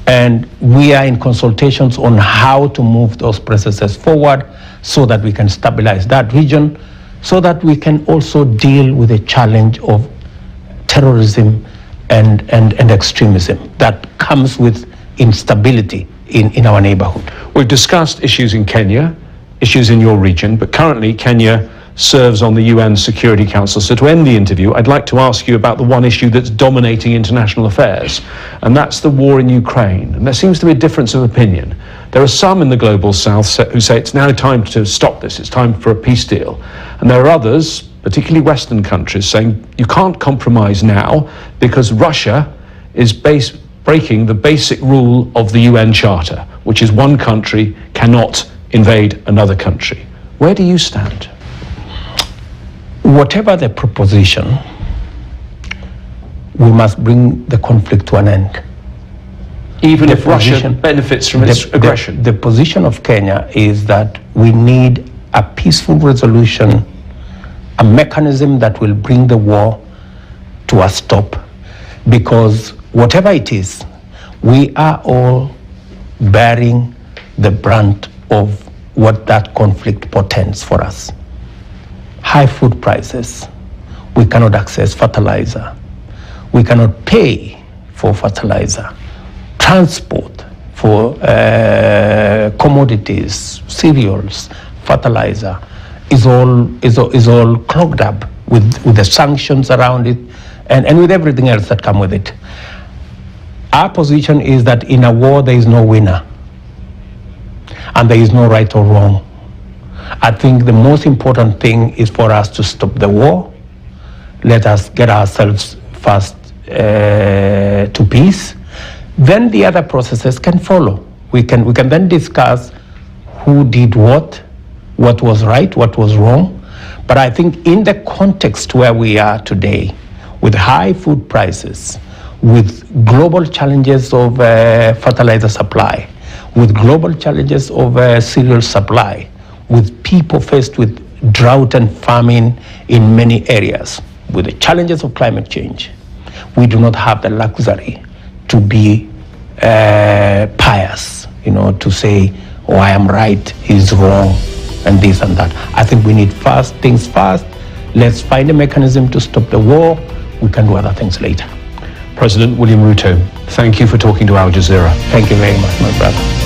and we are in consultations on how to move those processes forward so that we can stabilize that region, so that we can also deal with the challenge of terrorism and extremism that comes with instability in our neighborhood. We've discussed issues in Kenya, issues in your region, but currently Kenya serves on the UN Security Council. So to end the interview, I'd like to ask you about the one issue that's dominating international affairs, and that's the war in Ukraine. And there seems to be a difference of opinion. There are some in the global south who say it's now time to stop this, it's time for a peace deal. And there are others, particularly Western countries, saying you can't compromise now because Russia is breaking the basic rule of the UN Charter, which is one country cannot invade another country. Where do you stand? Whatever the proposition, we must bring the conflict to an end. Even if Russia benefits from its aggression? The position of Kenya is that we need a peaceful resolution, a mechanism that will bring the war to a stop, because whatever it is, we are all bearing the brunt of what that conflict portends for us. High food prices, we cannot access fertilizer, we cannot pay for fertilizer, transport for commodities, cereals, fertilizer is all clogged up with the sanctions around it and with everything else that come with it. Our position is that in a war there is no winner and there is no right or wrong. I think the most important thing is for us to stop the war. Let us get ourselves first to peace. Then the other processes can follow. We can then discuss who did what was right, what was wrong. But I think in the context where we are today, with high food prices, with global challenges of fertilizer supply, with global challenges of cereal supply, with people faced with drought and famine in many areas, with the challenges of climate change, we do not have the luxury to be pious, to say, oh, I am right, he's wrong. and this and that. I think we need fast things fast. Let's find a mechanism to stop the war. We can do other things later. President William Ruto, thank you for talking to Al Jazeera. Thank you very much, my brother.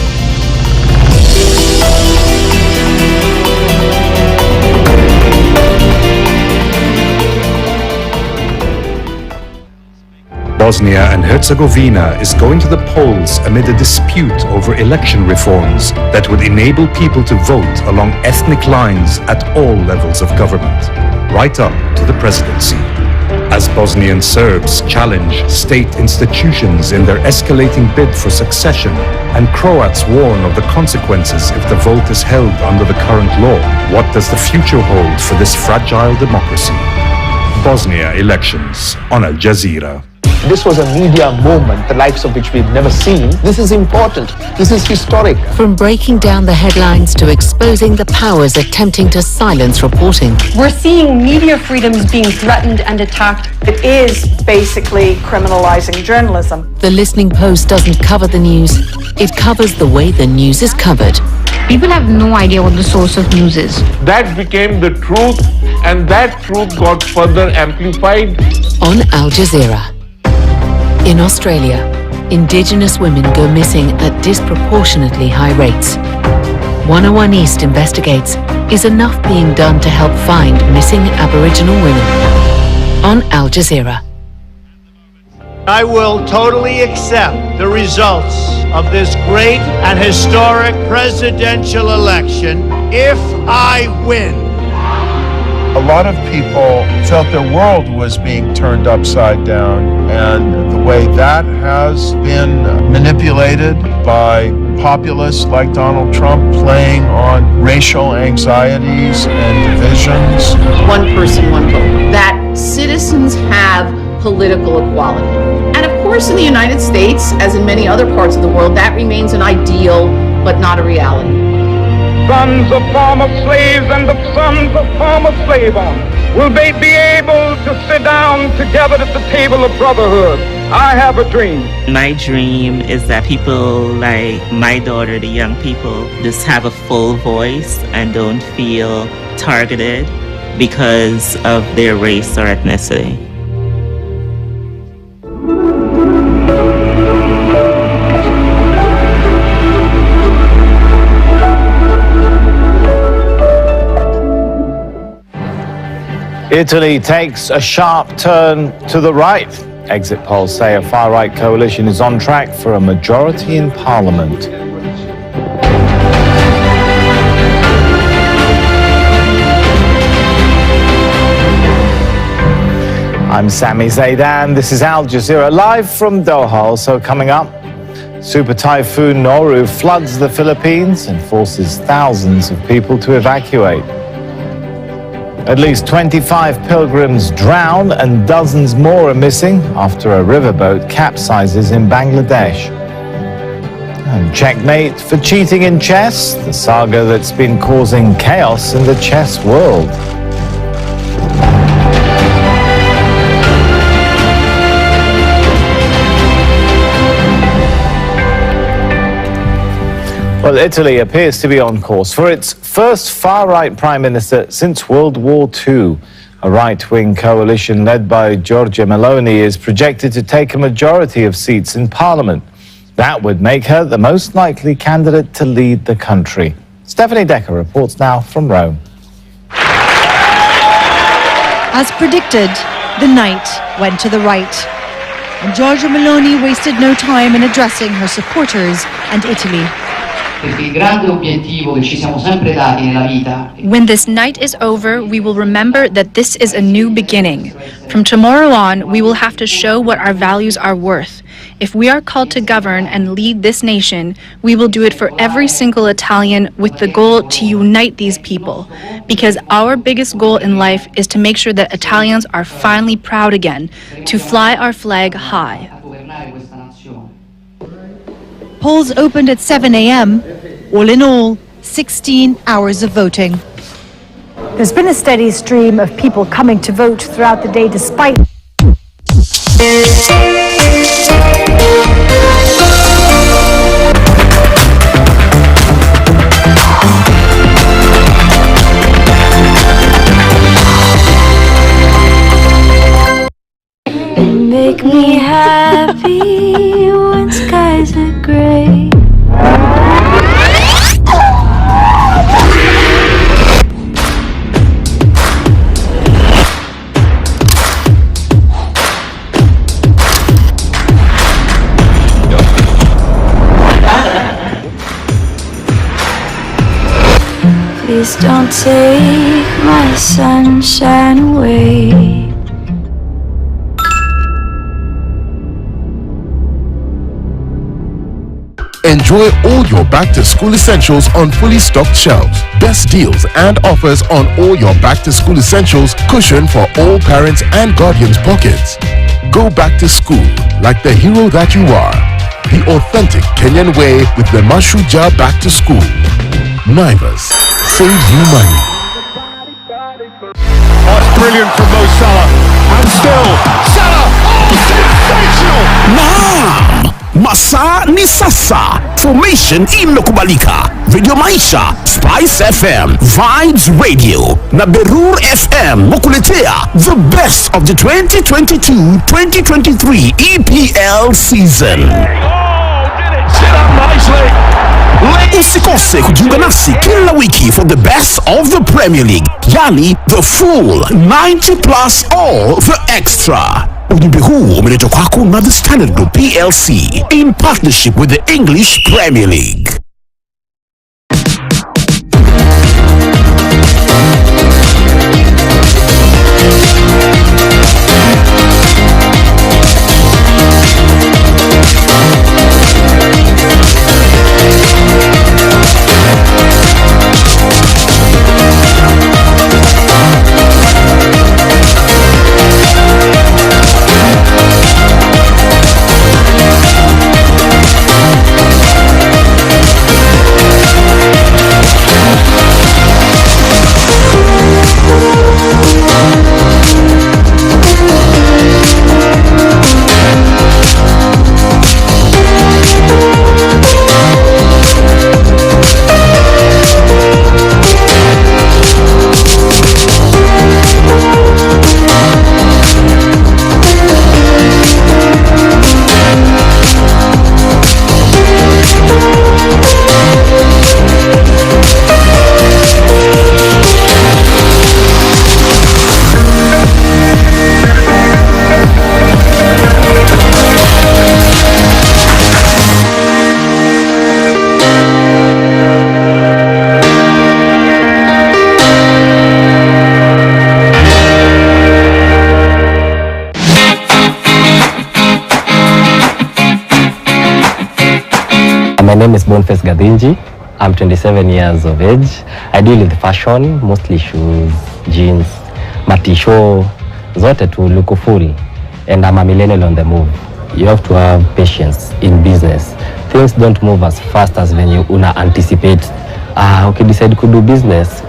Bosnia and Herzegovina is going to the polls amid a dispute over election reforms that would enable people to vote along ethnic lines at all levels of government, right up to the presidency. As Bosnian Serbs challenge state institutions in their escalating bid for succession, and Croats warn of the consequences if the vote is held under the current law, what does the future hold for this fragile democracy? Bosnia elections on Al Jazeera. This was a media moment, the likes of which we've never seen. This is important. This is historic. From breaking down the headlines to exposing the powers attempting to silence reporting. We're seeing media freedoms being threatened and attacked. It is basically criminalizing journalism. The Listening Post doesn't cover the news. It covers the way the news is covered. People have no idea what the source of news is. That became the truth, and that truth got further amplified on Al Jazeera. In Australia, Indigenous women go missing at disproportionately high rates. 101 East investigates, is enough being done to help find missing Aboriginal women? On Al Jazeera. I will totally accept the results of this great and historic presidential election if I win. A lot of people felt their world was being turned upside down, and the way that has been manipulated by populists like Donald Trump playing on racial anxieties and divisions. One person, one vote. That citizens have political equality. And of course, in the United States, as in many other parts of the world, that remains an ideal, but not a reality. Sons of former slaves and the sons of former slave owners, will they be able to sit down together at the table of brotherhood? I have a dream. My dream is that people like my daughter, the young people, just have a full voice and don't feel targeted because of their race or ethnicity. Italy takes a sharp turn to the right. Exit polls say a far-right coalition is on track for a majority in parliament. I'm Sami Zaidan. This is Al Jazeera live from Doha. Also coming up, Super Typhoon Noru floods the Philippines and forces thousands of people to evacuate. At least 25 pilgrims drown and dozens more are missing after a riverboat capsizes in Bangladesh. And checkmate for cheating in chess, the saga that's been causing chaos in the chess world. Well, Italy appears to be on course for its first far-right prime minister since World War II. A right-wing coalition led by Giorgia Meloni is projected to take a majority of seats in parliament. That would make her the most likely candidate to lead the country. Stephanie Decker reports now from Rome. As predicted, the night went to the right. And Giorgia Meloni wasted no time in addressing her supporters and Italy. When this night is over, we will remember that this is a new beginning. From tomorrow on, we will have to show what our values are worth. If we are called to govern and lead this nation, we will do it for every single Italian with the goal to unite these people. Because our biggest goal in life is to make sure that Italians are finally proud again, to fly our flag high. Polls opened at 7 a.m. All in all, 16 hours of voting. There's been a steady stream of people coming to vote throughout the day despite Please don't take my sunshine away. Enjoy all your back-to-school essentials on fully stocked shelves. Best deals and offers on all your back-to-school essentials cushion for all parents and guardians' pockets. Go back to school like the hero that you are. The authentic Kenyan way with the Mashujaa Back to School. Naivas, save you money. That's brilliant from Mo Salah. And still, Salah! Oh, sensational! Naam! Masaa ni sasa. Formation imekubalika. Radio Maisha, Spice FM, Vibes Radio na Berur FM wakuletea the best of the 2022-2023 EPL season. Usikose kujiunga nasi kila wiki for the best of the Premier League, yani the full 90 plus all the extra. Ujumbe huu umeletwa kwako na The Standard Group PLC in partnership with the English Premier League. My name is Boniface Gadinji. I'm 27 years of age. I deal with fashion, mostly shoes, jeans, matisho, zote tu look full. And I'm a millennial on the move. You have to have patience in business. Things don't move as fast as when you anticipate. Decide to do business,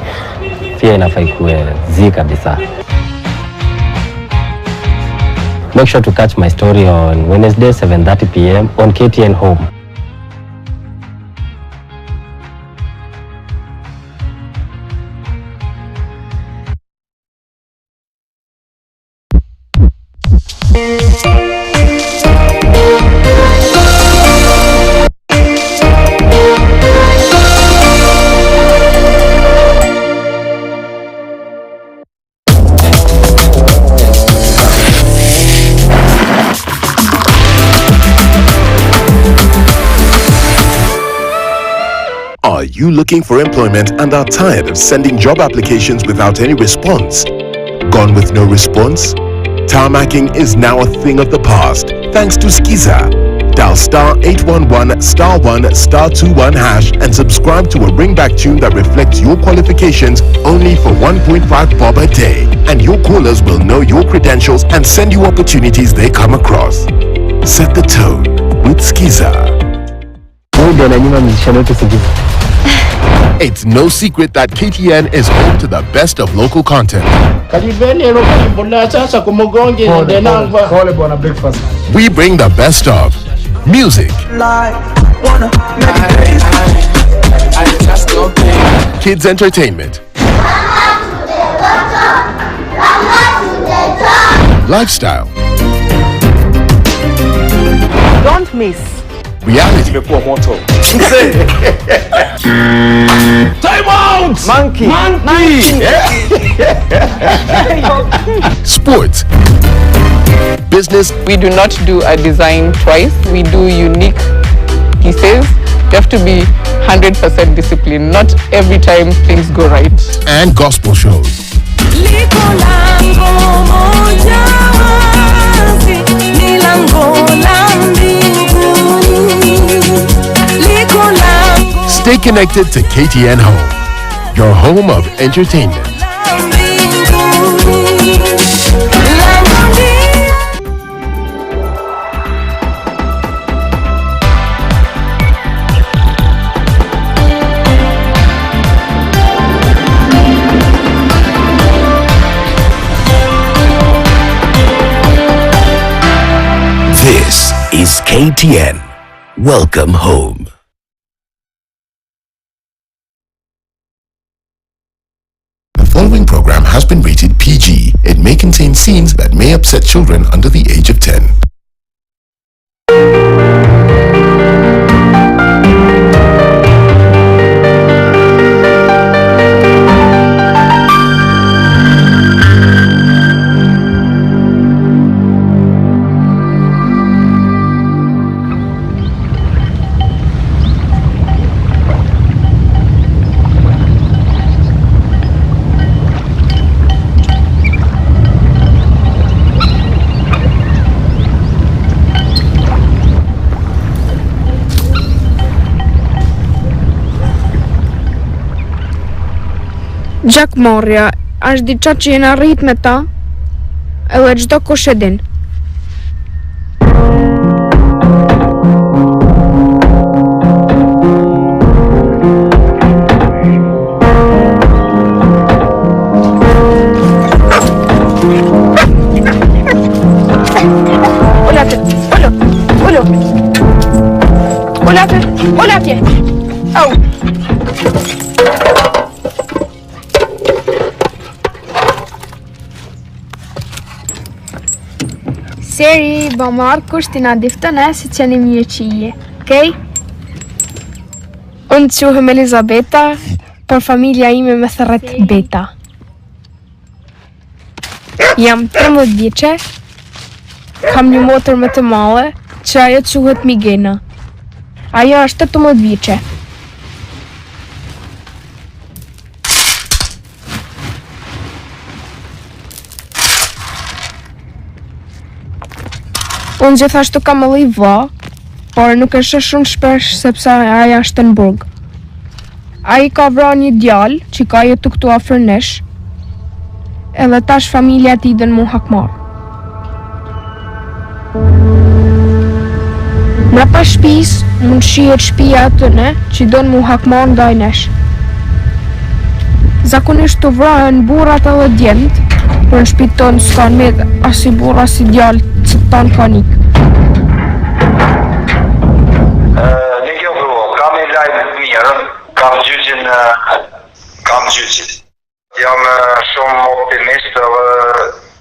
fear inafaa ikuwe zi kabisa. Make sure to catch my story on Wednesday 7:30 p.m. on KTN Home. Are you looking for employment and are tired of sending job applications without any response? Gone with no response? Tarmacking is now a thing of the past thanks to Skiza. Dial *811 *1 *21 hash and subscribe to a ringback tune that reflects your qualifications only for 1.5 bob a day. And your callers will know your credentials and send you opportunities they come across. Set the tone with Skiza. It's no secret that KTN is home to the best of local content. We bring the best of music, kids entertainment, lifestyle, Don't miss. reality, Time out! Monkey. sports, business. We do not do a design twice. We do unique pieces You have to be 100% disciplined. Not every time things go right. And gospel shows. Stay connected to KTN Home, your home of entertainment. This is KTN. Welcome home. The following program has been rated PG. It may contain scenes that may upset children under the age of 10. Gjakmarrja është diçka që jena rrit me ta, edhe çdo kush e din. Ola atje. Au. Seri, ba marrë kushtin a diftën e si që një mirë qije, okej? Unë quhem Elizabeta, por familja ime me thërret Beta. Jam 13 vjeqe, kam një motër më të male, që ajo quhet Migena. Ajo është 18 vjeqe. Unë gjithashtu kam edhe i vlla, por nuk e shoh shumë shpesh sepse ajo është në burg. Ai ka vrarë një djalë që ka jetu këtu afër nesh, edhe tash familja e tij dën mu hakmar. Mrapa shtëpis mund shihet shtëpia atyne që don mu hakmar ndaj nesh. Zakonisht të vrahen burrat edhe djemtë, por në shtëpitë tonë s'kan me as i burr as i djalë që tanë ka nik. Një kjo gruo, kam e lajmë të mirë, kam gjyqin. Jam shumë optimist edhe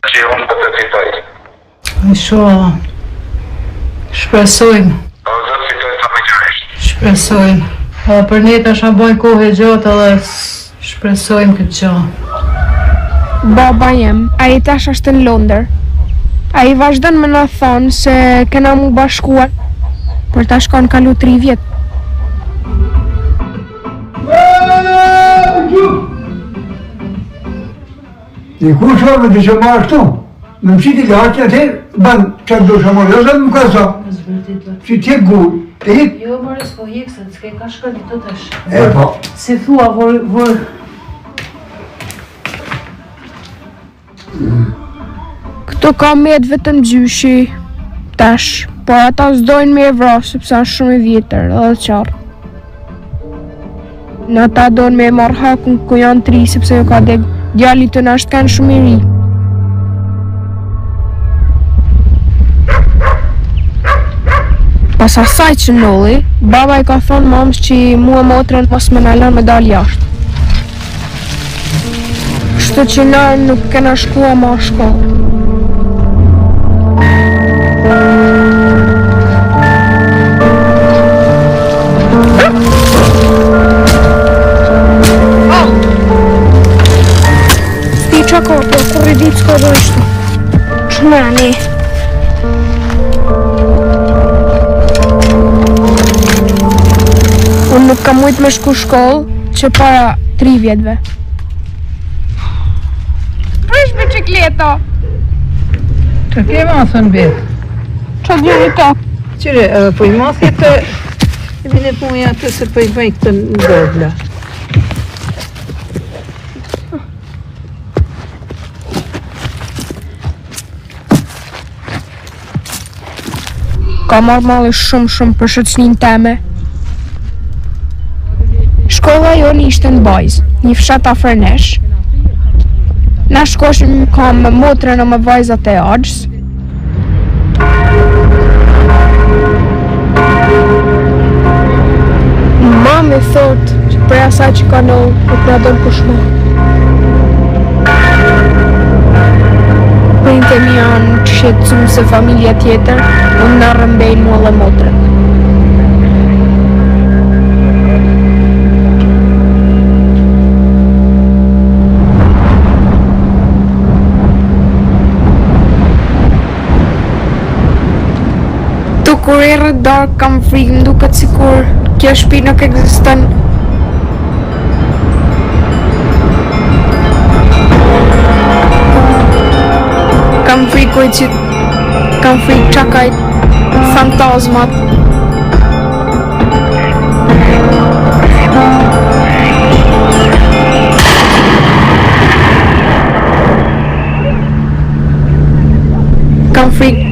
që unë të fitoj. Inshallah. Shpresojmë. Do të fitoj sa më gjëresht. Shpresojmë. Për ne tash na bojnë kohë gjatë edhe shpresojmë këtë gjë. Baba jem, ai tash është në Londër. Ai vazhdon me na thonë se kena mu bashkuar, por tash kanë kalu 3 vjet. Dhe kur shove të që marrë këtu, në mësit i lartë atë, banë që do shumë rëzë, më ka sa, që t'je gullë, e hit. Jo, mërë s'po hikse, s'ke ka shkëllë të tësh. E po. Si thua, vor... Këtu ka met vetëm gjyshi, tash, por ata s'dojnë me e vra, sepse është shumë i vjetër edhe qarë. Në ata dojnë me e marrë hakun ku janë 3, sepse jo ka dek djalli të nashtë kanë shumë i ri. Pas asaj që ndolli, baba i ka thonë mamës që mua motrën mos me në lënë me dalë jashtë. Kështu që na nuk kena shkua ma shkollë. Ti qa ka, po kur i ditë s'ka do ishtu. Shmërani. Nuk kam mujt me shku shkollë që para 3 vjetëve. Prish bicikleta! Që ke masën vetë? Që djeri ta? Qire, po i masë të... E mine punja të se po i bëj këtë në dobla. Ka marrë malli shumë për shoqnin teme. Shkolla joni ishte në Bajz, një fshat afër nesh. Na shkoshim kam me motrën e me vajzat e Axhës. Mami thot që për asaj që ka në nuk na don kushma. Printe mi janë të shqetësuar se familja tjetër unë na rrëmbejnë mua dhe motrën. Tu kur erë dark kam frikë, më duket sikur kjo shtëpi nuk ekziston. Kam frikë çakajt, fantazmat. Kam frikë.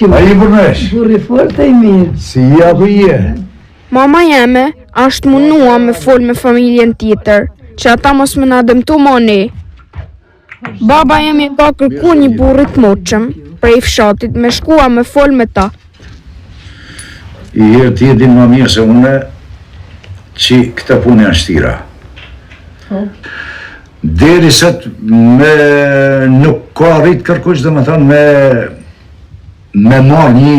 A i përnesh? Burri fort e i mirë. Si ja për je? Mama jeme është munua me fol me familjen tjetër, që ata mos më na dëmtu më ne. Baba jemi ka kërku një burrit moqëm prej fshatit me shkua me fol me ta. I herë ti e din më mirë se une që këta punë janë shtira. Deri sot me nuk ka rrit kërkush dhe më thonë me marrë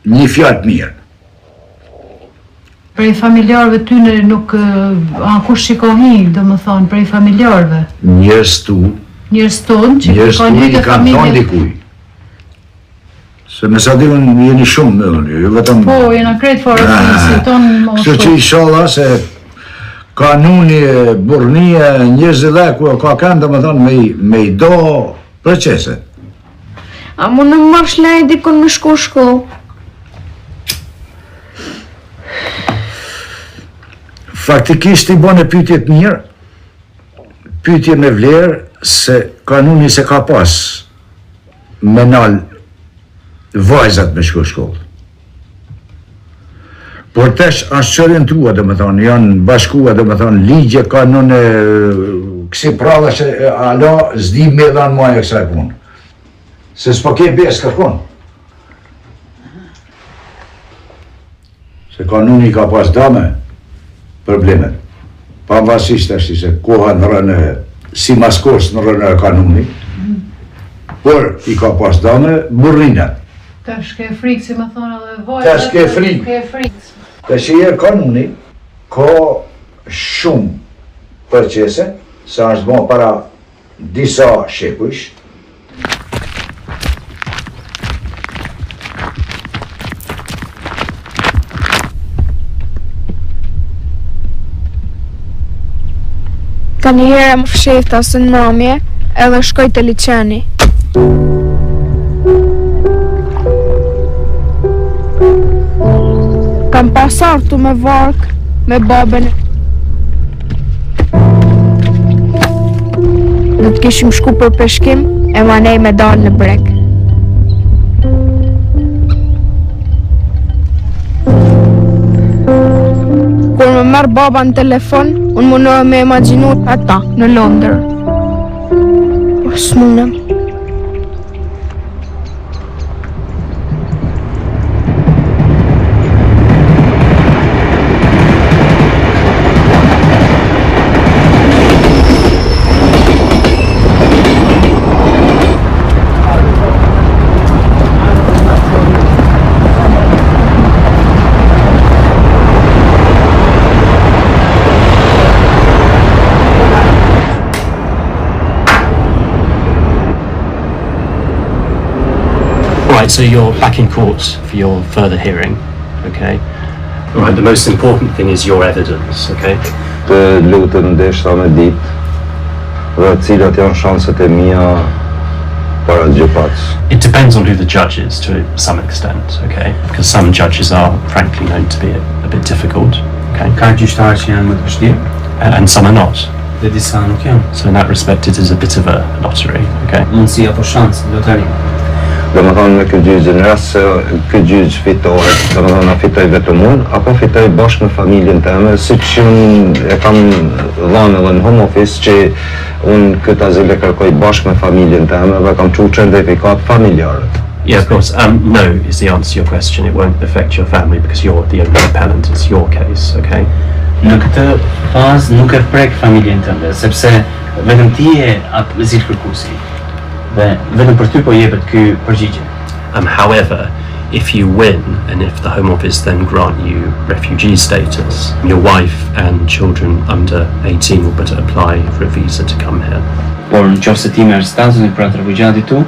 një fjallë të mirë. Prej familjarëve tyne nuk kush shikohi, dhe më thonë, prej familjarëve. Njërës tu. Njërës tonë që kanë një të familje. Dikuj. Se me sa di unë jeni shumë me unë, jo vetëm... Po, jena krejt fare si tonë më kështu që inshallah se kanuni, burnie, njëzë dhe ku ka kanë dhe më thonë me i do proceset. A mu në marrë shlej dikon me shku shkollë? Faktikisht i bane pyetjet mirë, pyetje me vlerë se kanuni se ka pas me nalë vajzat me shku shkollë. Por tesh është që orientua, dhe më thonë, janë bashkua, dhe më thonë, ligje, kanune, kësi prava që ala zdi me dhanë muaj e kësaj punë. Se s'po ke besë kërkon. Se kanuni ka pas dame problemet. Pavarësisht është se koha në rënë, si maskos në rënë kanuni, por i ka pas dame burrinat. Ta shke frikë, si më thonë edhe vojë. Ta shke frikë. Dhe që je kanuni, ka shumë përqese, sa është bon para disa shekush. Ka një herë më fshehta së në mramje, edhe shkoj të liqeni. Kam pasartu me vark, me babën. Do të kishim shku për peshkim, e manej me dalë në breg. Kur më merr baba në telefon, unë mundohem me imagjinu ata në Londër. Po s'mundem. Right, so you're back in court for your further hearing, okay? Right, the most important thing is your evidence, okay? Të lutem ndeshta me ditë dhe cilat janë shanset e mia para gjykatës. It depends on who the judge is to some extent, okay? Because some judges are frankly known to be a bit difficult, okay? Ka gjyqtarë që janë më të vështirë, And some are not. dhe disa nuk janë. So in that respect it is a bit of a lottery, okay? Mundësi apo shans, lotari. Dhe më thonë me këtë gjyqë, në rast se këtë gjyqë fitore, dhe më thonë a fitoj vetëm unë, apo fitoj bashkë me familjen teme, si që unë e kam dhanë edhe në home office që unë këtë azil e kërkoj bashkë me familjen teme dhe kam çu certifikat familjare. Yeah, of course. No is the answer to your question. It won't affect your family because you're the only appellant. It's your case, okay? Në këtë fazë nuk e prek familjen tënde, sepse vetëm ti je azil kërkuesi. Dhe vetëm për ty po jepet ky përgjigje. However, if you win and if the Home Office then grant you refugee status, your wife and children under 18 will be able to apply for a visa to come here. Por në qoftë se ti merr statusin për atë refugjati tu,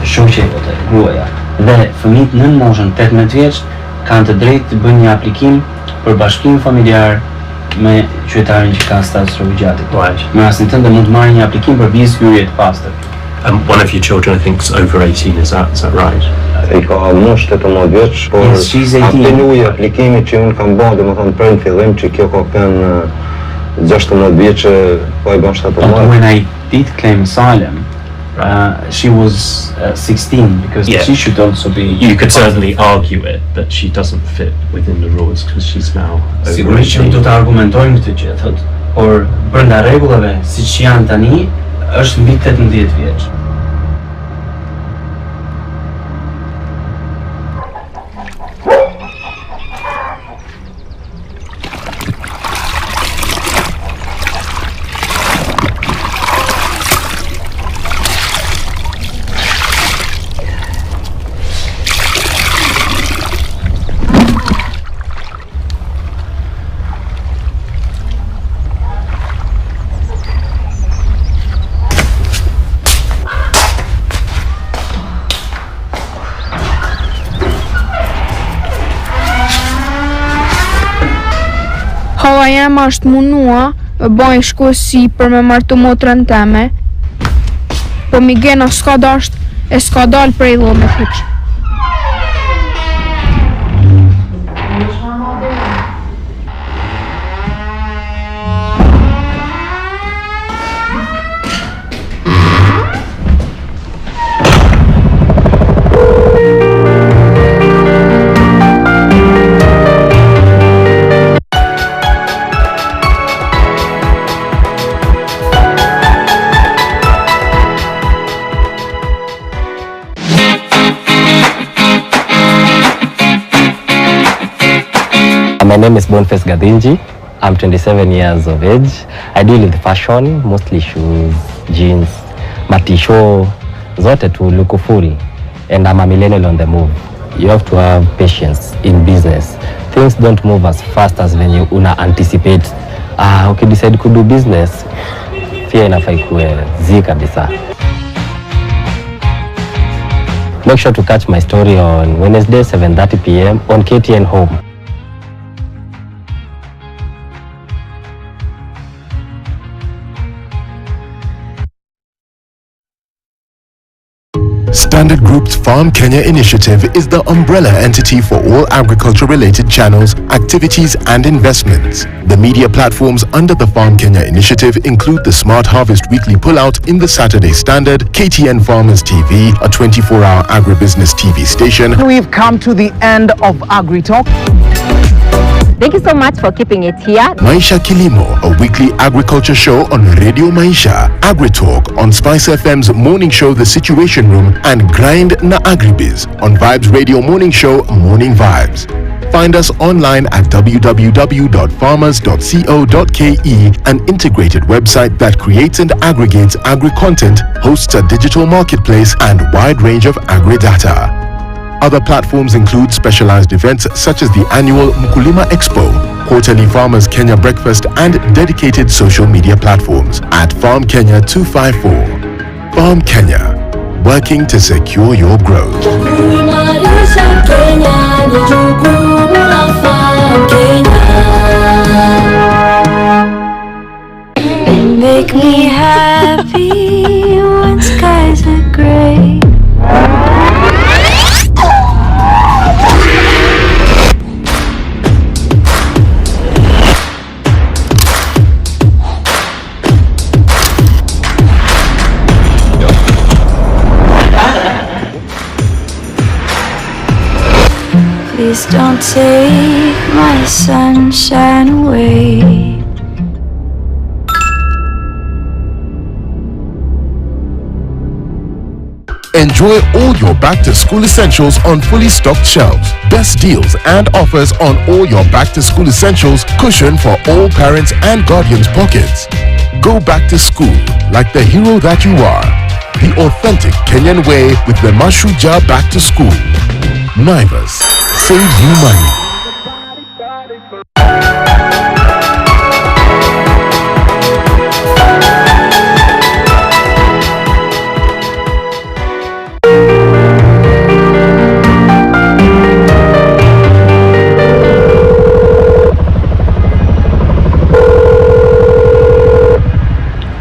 shoqja jote, gruaja dhe fëmijët nën moshën 18 vjeç kanë të drejtë të bëjnë një aplikim për bashkim familjar me qytetarin që ka status refugjati. Right. Në rastin tënd mund të marrë një aplikim për vizë hyrje të pastër. One of your children, I think, is over 18, is that right? I ka mosh 18 vjeç, por Yes, she's 18. atë lloj aplikimi që unë kam bërë, domethënë për në fillim që kjo ka qenë 16 vjeçë, po e bën 17. But when I did claim asylum, she was 16 because Yeah. she should also be. You could certainly argue it, but she doesn't fit within the rules because she's now over Sigurisht që 18. do të argumentojmë këtë gjë, thotë, por brenda rregullave siç janë tani, është mbi 18 vjeç. Halla jema është munua me bajnë shkuesi për me martu motrën teme, po Migena s'ka dasht e s'ka dal prej dhomit hiq. My name is Boniface Gadinji. I'm 27 years of age. I deal with fashion, mostly shoes, jeans, matisho, zote tu lukufuri. And I'm a millennial on the move. You have to have patience in business. Things don't move as fast as when you una anticipate. Ukidecide kudu business, fear inafaa ikuwe zi kabisa. Make sure to catch my story on Wednesday 7:30 p.m. on KTN Home. Standard Group's Farm Kenya initiative is the umbrella entity for all agriculture-related channels, activities and investments. The media platforms under the Farm Kenya initiative include the Smart Harvest Weekly Pullout in the Saturday Standard, KTN Farmers TV, a 24-hour agribusiness TV station. We've come to the end of Agri Talk. Thank you so much for keeping it here. Maisha Kilimo, a weekly agriculture show on Radio Maisha. AgriTalk on Spice FM's morning show The Situation Room, and Grind na Agribiz on Vibes Radio morning show Morning Vibes. Find us online at www.farmers.co.ke, an integrated website that creates and aggregates agri-content, hosts a digital marketplace and wide range of agri-data. Other platforms include specialized events such as the annual Mkulima Expo, quarterly Farmers Kenya Breakfast, and dedicated social media platforms at Farm Kenya 254. Farm Kenya, working to secure your growth. Make me happy when skies are gray. Please don't take my sunshine away. Enjoy all your back-to-school essentials on fully stocked shelves. Best deals and offers on all your back-to-school essentials cushion for all parents and guardians' pockets. Go back to school like the hero that you are. The authentic Kenyan way with the Mashuja Back to School. Naivas, save you money.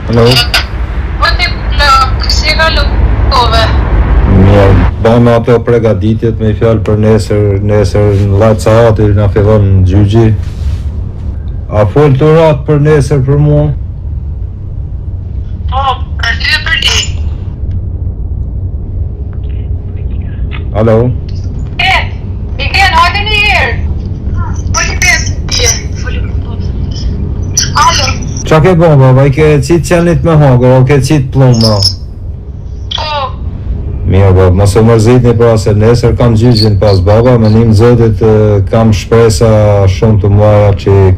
Hello? Bëjmë ato pregaditjet me fjalë për nesër në lajtë sahati na fillon gjyqi. A fol të ratë për nesër për mua? Po, për ty e për ti. Alo? Miguel, hajde një herë. Po një pesë. Alo? Qa ke bo, baba? I ke qitë qenit me hangër, o ke qitë plumba? Mirë, baba, mos e mërzitni pra se nesër kam gjyqin pas baba, menim Zotit kam shpresa shumë të mlaja që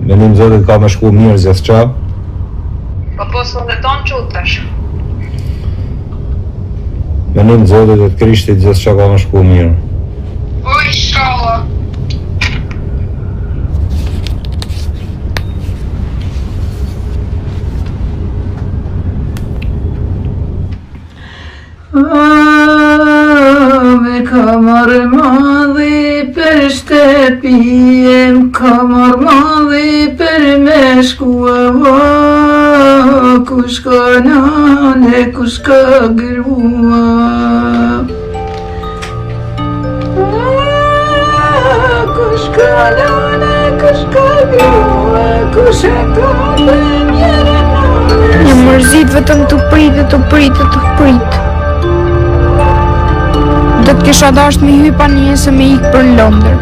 menim Zotit ka me shku mirë zjes qa. Po së dhe tonë qutash. Menim Zotit e të Krishtit zjes qa ka me shku mirë. O, inshallah. Me kamar madhi për shtepiem, kamar madhi për me shkua, kush ka nane, kush ka grua. Kush ka nane, kush ka grua, kush e ka premjere nane. Një mërzit vetëm të pritë. Do të kisha dasht me hypa njëse me ikë për Londër.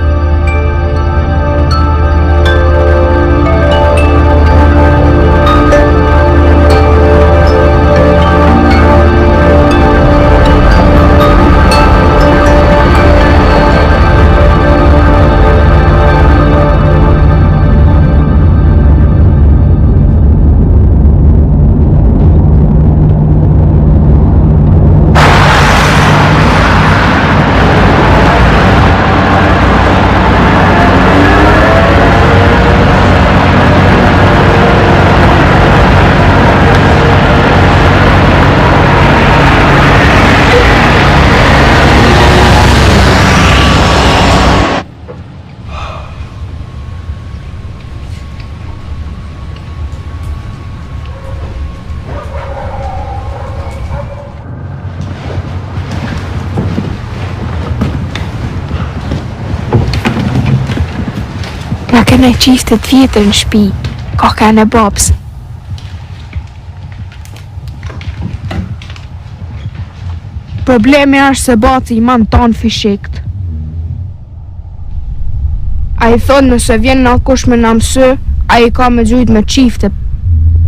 kena qifte tjetër në shtëpi. Ka kanë babs. Problemi është se baci i man ton fishikt. A i thonë nëse vjen në kush me në mësë, a i ka me gjujt me qifte,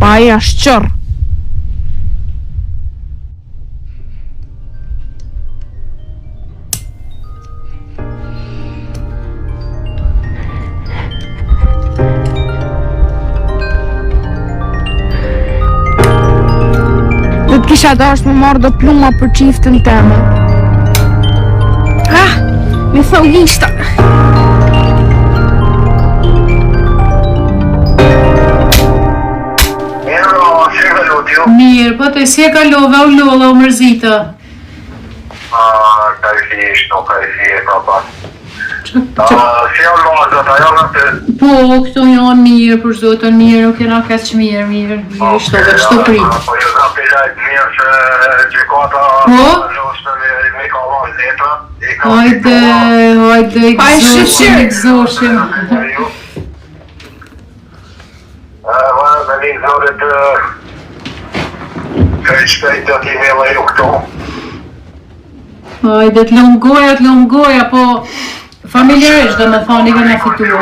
pa a i është qërë. Dhe të kisha dash me marrë do pluma për qiftën teme. Mi thau lishta. Mirë, po të si e kalove, u lolla, u mërzita. Ka i fisht, nuk ka i fisht, papa. Si janë lozët, a janë atë? Po, këto janë mirë, për zotën mirë, nuk jena kësë që mirë, shto prit. Po, ju ka pëllajt mirë që gjykata lusë me ka vanë letrat. Hajde, egzoshim. Me një zorit kërë shpejt të t'i mele ju këto. Hajde, të lëmë po familjerisht dhe me thani këna fitua.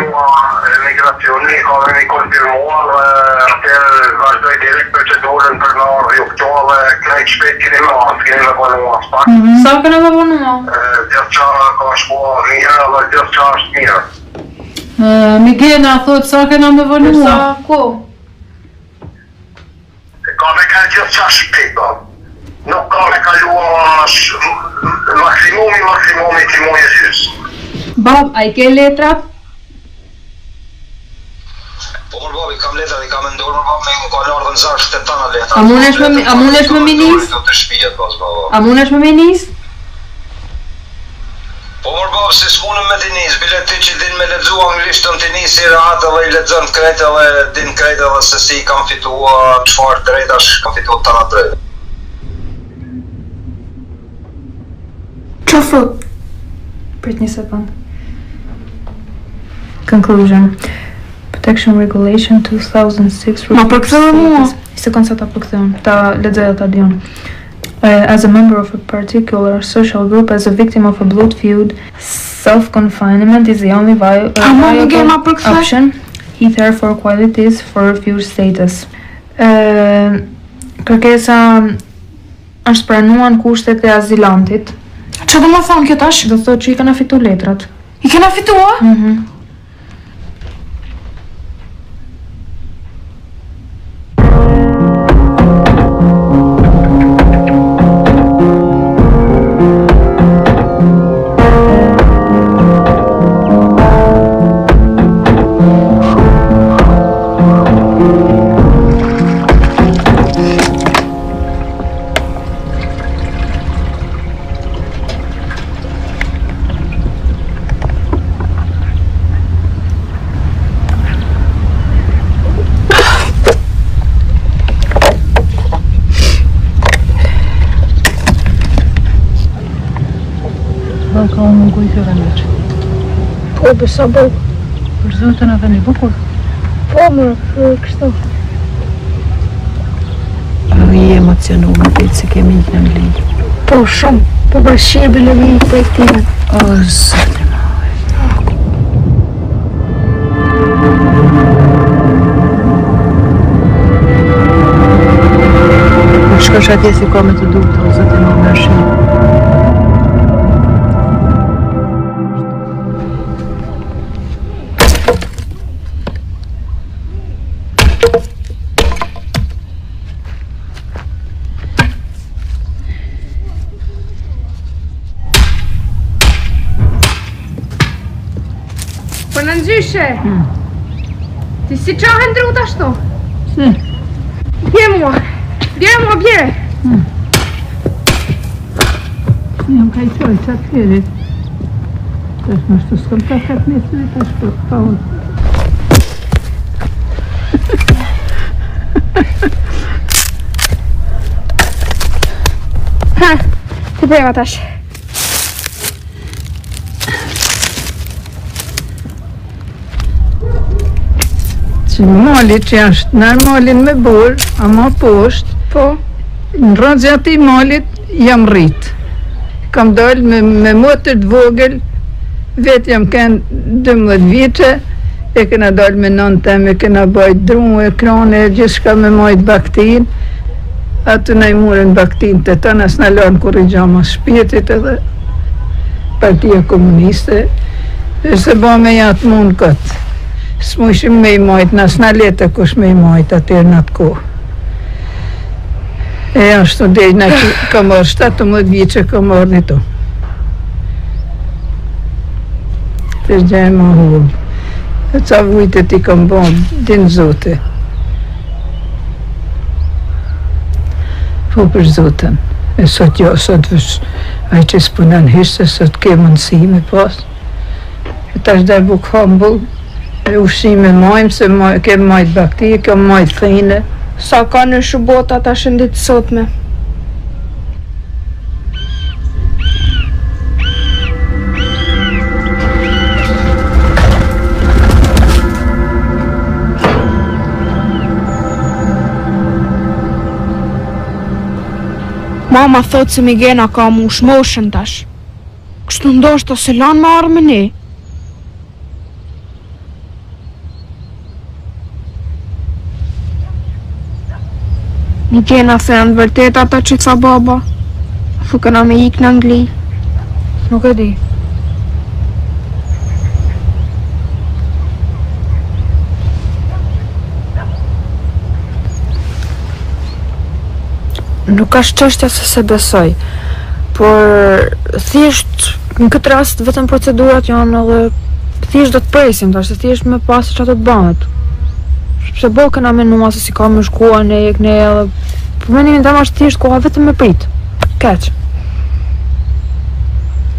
Emigracioni ka dhe një konfirmuar dhe atër vazhdoj direkt procedurën për në ardhë ju këto dhe krejt shpejt kini me asë, kini me bënu asë pak. Sa këna me bënu? Gjithë qa ka shkua mirë dhe gjithë qa është mirë. Migena thot sa këna me bënu? Sa ko? Ka me ka gjithë qa shpejt, nuk ka me kalua maksimumi ti muje gjysë. Bab, a i ke letrat? Po mërë bab, i kam letrat, i kam ndorë, mërë bab, me në ka nërë dhe në zarë të tana letrat. A munesh me minis? A munesh me minis? Po mërë bab, si s'munëm me t'nis, bile ti që din me ledzu anglisht të t'nis i rahat dhe i ledzën krejt dhe din krejt dhe se si kam fitua qfar drejtash, kam fitua tana drejt. Qa thot? Prit një sekund. Conclusion. Protection Regulation 2006 Ma përkëtheve mua. Sekund sa ta përkëtheve. Ta lexoj ta dion. As a member of a particular social group, as a victim of a blood feud, self-confinement is the only viable option. He therefore qualities for refuge status. Kërkesa është pranuar në kushtet e azilantit. Që do më thonë kjo tash? Do thotë që i kena fitu letrat. I kena fitua? Ka unë mungu i fjore në që. Po, besa bërë. Për zotën edhe një bukur? Po, mërë, kështu. I emocionu më pëjtë se kemi një në lidhë. Po, shumë. Po, bërë shirë bëllë një projektive. O, zëtë më ojë. Shkosh atje si ka me të dukë të zëtë më më shumë. Po në nëgjyshe, ti si qa hëndru të ashtu? Si? Bje mua, bje! Jam ka i qoj qatë kjerit. Tash më shtu s'kom ta katë nesër, tash për këpahur. Ha, ti prema tash. Që malit që është normalin me borë, ama poshtë, po, në rrëndë ati malit jam rritë. Kam dalë me motër të vogël, vetë jam kënë 12 vite, e këna dalë me nënë teme, këna bajt drunë, ekrane, gjithë shka me majtë baktin, atë në i murën baktin të të nësë në lanë kur i gjama shpjetit edhe Partia Komuniste, e se ba me jatë mund këtë. Së mu ishim me i majtë, nësë në letë kush me i majtë atër në atë kohë. E ashtu dhejnë që kam marrë 17 vjetë që kam marrë një to. Për gjë e ma hullë. E ca vujtet i kam bënë, dinë zote. Po për zotën. E sot jo, sot vësh, aj që s'punan hishtë, sot ke mundësi me pas. E tash dhe buk humble, e ushime majmë, se ke majtë bakti, ke majtë thine. Sa ka në shubota ta shëndit sotme. Mama thot se Migena ka mu shmoshën tash. Kështu ndoshta se lanë me arë me ne. Migena thënë vërtet ata që ca baba. Thu këna me ik në Angli. Nuk e di. Nuk është çështja se besoj, por thjesht në këtë rast vetëm procedurat janë edhe thjesht do të presim tash, se thjesht me pas çfarë do të bëhet. Sepse bo këna menua se si ka më shkua ne edhe për mendimin tim është thjesht koha vetëm me prit. Keq.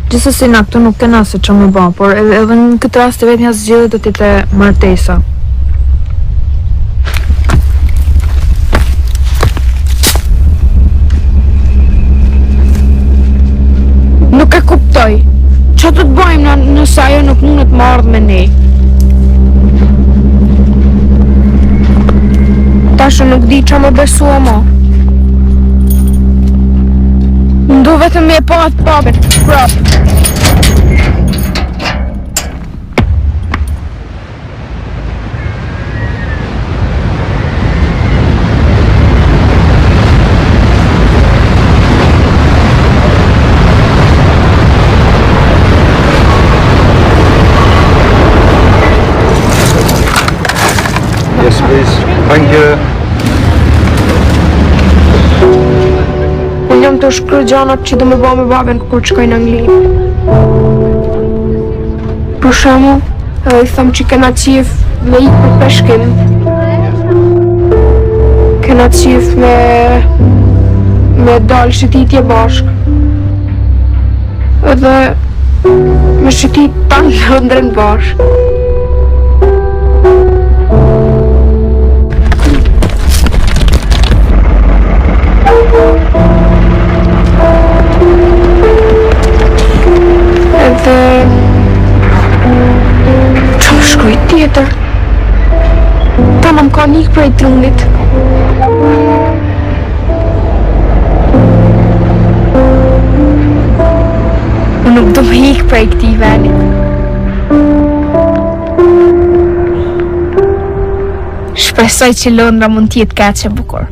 Gjithsesi na këtu nuk kena se ç'më bë, por edhe në këtë rast vetëm ja zgjedhë do të jetë martesa. Nuk e kuptoj. Që të bëjmë nëse ajo nuk mundet më ardhë me ne? Tashu nuk di që më besua ma. Ndu vetëm me e pa atë papën, prapë. Yes, please. Thank you. Unë jam të shkry gjanat që do me ba me baben kur që kajnë Angli. Për shemu, edhe i thëmë që kena qif me i për peshkim. Kena qif me dalë shëtitje bashk. Edhe me shëtit tanë Londrën bashk. Që shkruj tjetër? Ta më ka njëk prej trunit. Më nuk do më hik prej këti venit. Shpresoj që Londra mund t'jetë kaq e bukur.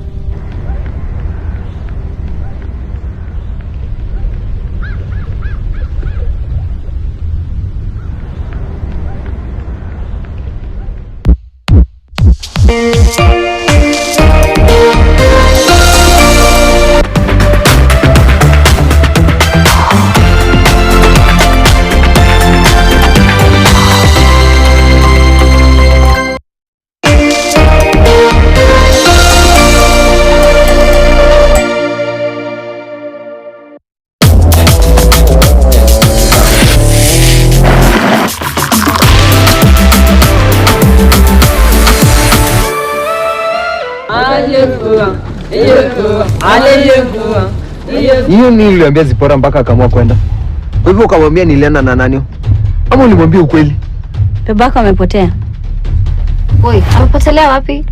Hiyo nini uliambia Zipora mpaka akaamua kwenda? Kwa hivyo ukamwambia nilienda na nani? Ama ulimwambia ukweli? Babako amepotea. Oi, amepotelea wapi?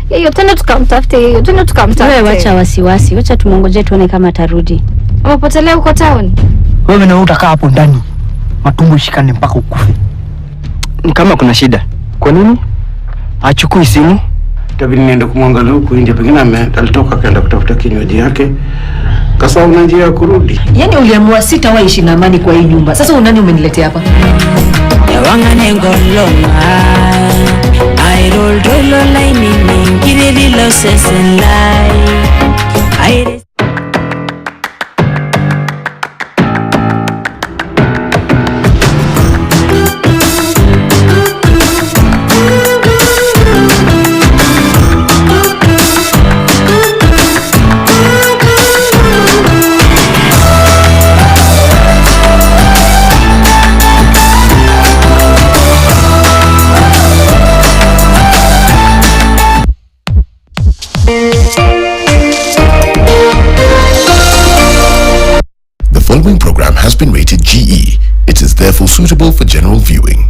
Yeye twende tukamtafute yeye. Twende tukamtafute. Wewe wacha wasiwasi. Wacha tumongoje tuone kama atarudi. Amepotelea huko town. Wewe na utakaa hapo ndani. Matumbo shikane mpaka ukufe. Ni kama kuna shida. Kwa nini? Achukui simu. Tabidi niende kumwangalia huko nje, pengine alitoka kaenda kutafuta kinywaji yake. Kasa una njia ya kurudi. Yaani uliamua sitawaishi na amani kwa hii nyumba. Sasa unani umeniletea hapa? Yawangane ngoloma. I roll line kile dilo sesen lai. The following program has been rated GE. It is therefore suitable for general viewing.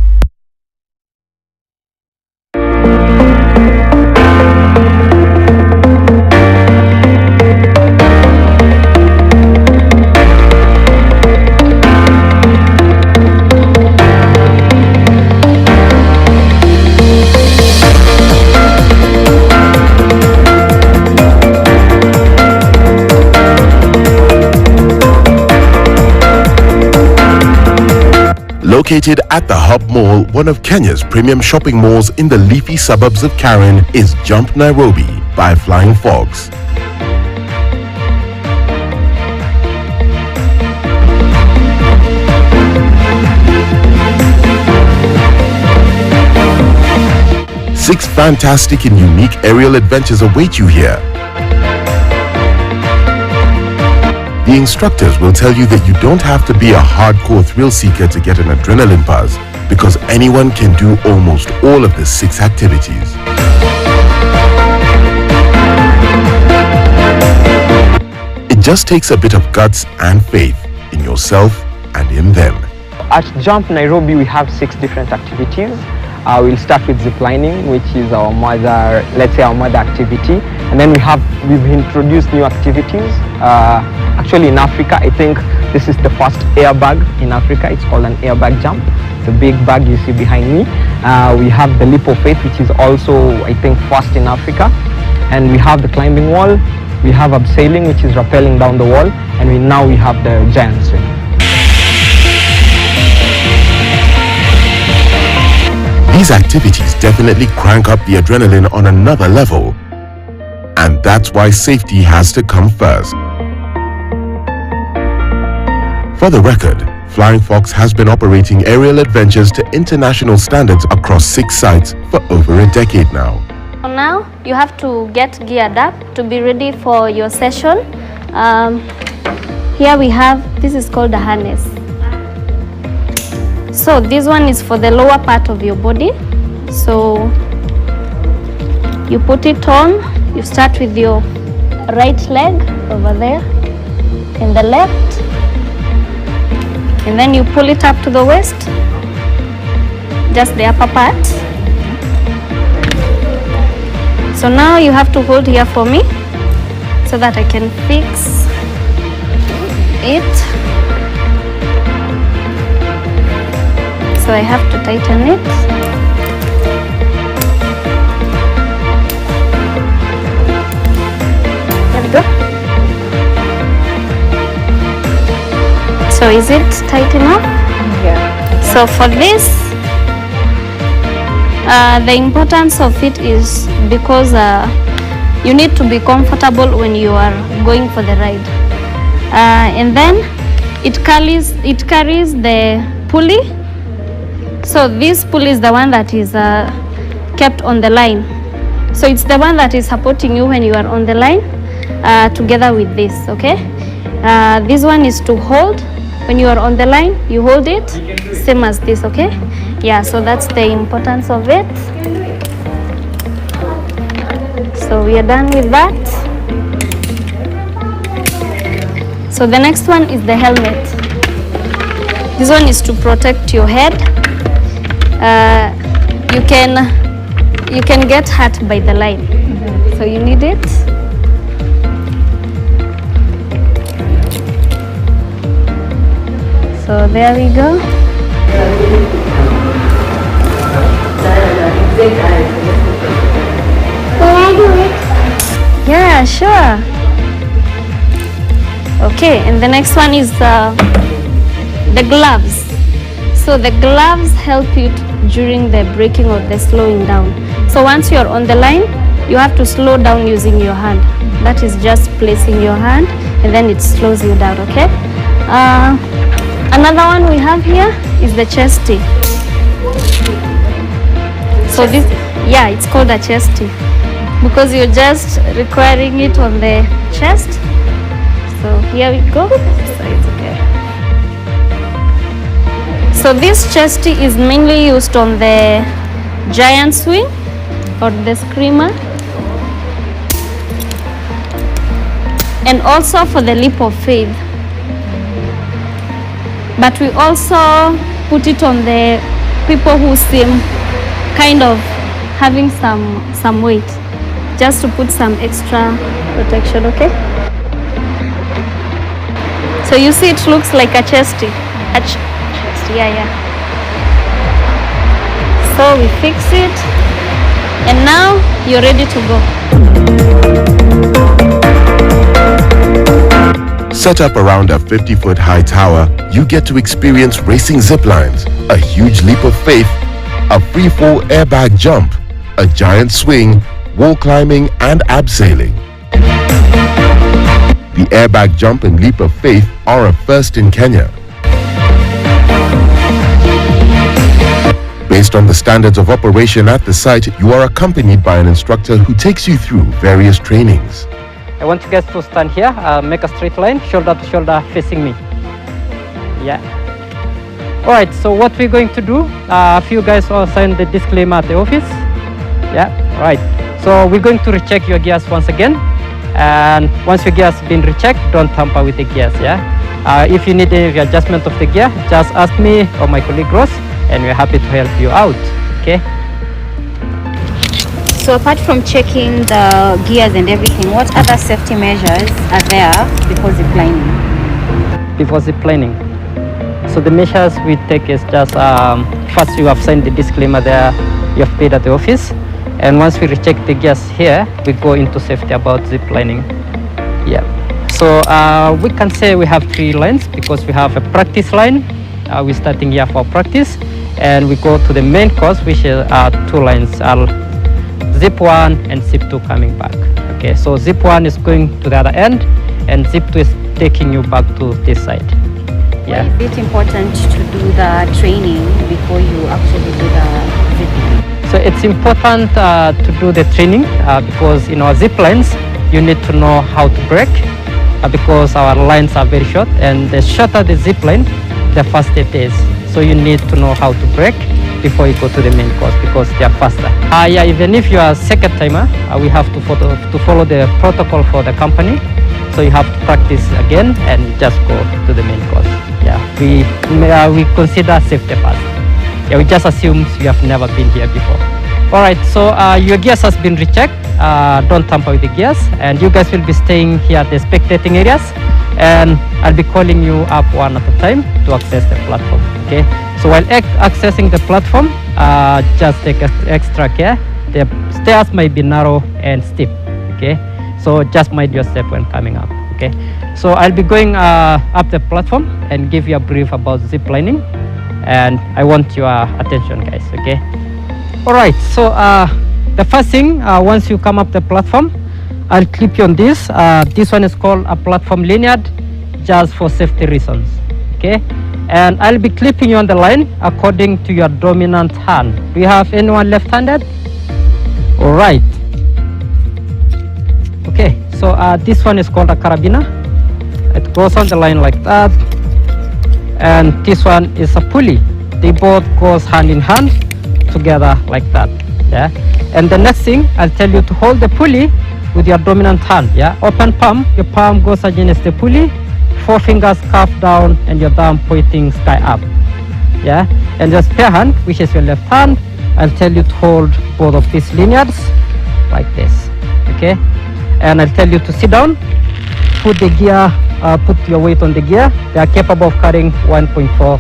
Located at the Hub Mall, one of Kenya's premium shopping malls in the leafy suburbs of Karen, is Jump Nairobi by Flying Fox. Six fantastic and unique aerial adventures await you here. The instructors will tell you that you don't have to be a hardcore thrill seeker to get an adrenaline buzz, because anyone can do almost all of the 6 activities. It just takes a bit of guts and faith in yourself and in them. At Jump Nairobi, we have 6 different activities. We'll start with ziplining, which is our mother activity. And then we've introduced new activities. Actually in Africa, I think this is the first airbag in Africa. It's called an airbag jump. It's a big bag you see behind me. We have the leap of faith, which is also, I think, first in Africa. And we have the climbing wall. We have abseiling, which is rappelling down the wall. And now we have the giant swing. These activities definitely crank up the adrenaline on another level. And that's why safety has to come first. For the record, Flying Fox has been operating aerial adventures to international standards across 6 sites for over a decade now. Now you have to get geared up to be ready for your session. Here we have, this is called a harness. So this one is for the lower part of your body. So you put it on, you start with your right leg over there and the left, and then you pull it up to the waist, just the upper part. So now you have to hold here for me so that I can fix it. So I have to tighten it. There we go. So is it tight enough? Yeah. So for this, the importance of it is because you need to be comfortable when you are going for the ride. And then it carries the pulley. So this pulley is the one that is kept on the line. So it's the one that is supporting you when you are on the line together with this, okay? This one is to hold. When you are on the line, you hold it, same as this, okay? Yeah, so that's the importance of it. So we are done with that. So the next one is the helmet. This one is to protect your head. you can get hurt by the line. So you need it. So there we go. Can I do it? Yeah, sure. Okay, and the next one is the gloves. So the gloves help you during the braking or the slowing down. So once you're on the line, you have to slow down using your hand. That is just placing your hand and then it slows you down, okay? Another one we have here is the chesty. So this, yeah, it's called a chesty because you're just requiring it on the chest. So here we go. So it's okay. So this chesty is mainly used on the giant swing or the screamer, and also for the leap of faith. But we also put it on the people who seem kind of having some weight, just to put some extra protection, okay? So you see it looks like a chesty. Yeah. So we fix it and now you're ready to go. Set up around a 50-foot high tower, you get to experience racing zip lines, a huge leap of faith, a free-fall airbag jump, a giant swing, wall climbing and abseiling. The airbag jump and leap of faith are a first in Kenya. Based on the standards of operation at the site, you are accompanied by an instructor who takes you through various trainings. I want you guys to stand here, make a straight line, shoulder to shoulder facing me. Yeah. Alright, so what we're going to do, a few guys will sign the disclaimer at the office. Yeah, right. So we're going to recheck your gears once again. And once your gears been rechecked, don't tamper with the gears, yeah? If you need any adjustment of the gear, just ask me or my colleague Ross, and we're happy to help you out, okay? So apart from checking the gears and everything, what other safety measures are there before ziplining? Before ziplining. So the measures we take is just, first you have signed the disclaimer there, you have paid at the office. And once we recheck the gears here, we go into safety about ziplining. Yeah. So we can say we have 3 lines because we have a practice line. We're starting here for practice. And we go to the main course, which are 2 lines, zip 1 and zip 2 coming back. Okay, so zip 1 is going to the other end and zip 2 is taking you back to this side. Yeah. Why is it important to do the training before you actually do the zipping? So it's important to do the training because in our zip lines, you need to know how to brake because our lines are very short, and the shorter the zip line, the faster it is. So you need to know how to brake before you go to the main course because they are faster. Yeah, even if you are a second timer, we have to follow the protocol for the company. So you have to practice again and just go to the main course. Yeah, we consider safety first. Yeah, we just assume you have never been here before. All right, so your gears has been rechecked. Don't tamper with the gears, and you guys will be staying here at the spectating areas, and I'll be calling you up one at a time to access the platform. Okay, so while accessing the platform, just take extra care. The stairs might be narrow and steep. Okay, so just mind your step when coming up. Okay, so I'll be going up the platform and give you a brief about zip lining, and I want your attention, guys. Okay, all right, so the first thing, once you come up the platform, I'll clip you on this. This one is called a platform lanyard, just for safety reasons. Okay, and I'll be clipping you on the line according to your dominant hand. Do you have anyone left-handed? All right. Okay, so this one is called a carabiner. It goes on the line like that, and this one is a pulley. They both goes hand in hand together like that. Yeah, and the next thing, I'll tell you to hold the pulley with your dominant hand. Yeah, open palm, your palm goes against the pulley, 4 fingers cuff down, and your thumb pointing sky up. Yeah, and your spare hand, which is your left hand, I'll tell you to hold both of these lanyards like this, okay? And I'll tell you to sit down, put the gear, put your weight on the gear. They are capable of carrying 1.4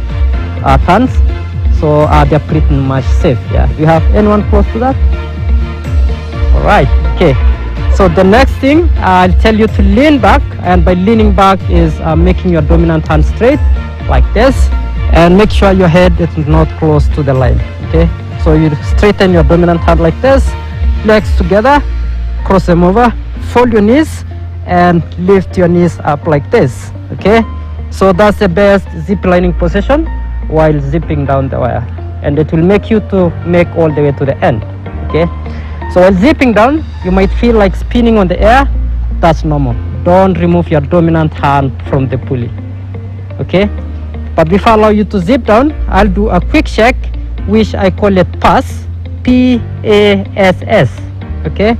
tons, so they're pretty much safe. Yeah, do you have anyone close to that? All right, okay. So the next thing, I'll tell you to lean back, and by leaning back is making your dominant hand straight like this, and make sure your head is not close to the line, okay? So you straighten your dominant hand like this, legs together, cross them over, fold your knees, and lift your knees up like this, okay? So that's the best zip lining position while zipping down the wire, and it will make you to make all the way to the end, okay? So while zipping down, you might feel like spinning on the air. That's normal. Don't remove your dominant hand from the pulley, okay? But before I allow you to zip down, I'll do a quick check, which I call it PASS, P-A-S-S, okay?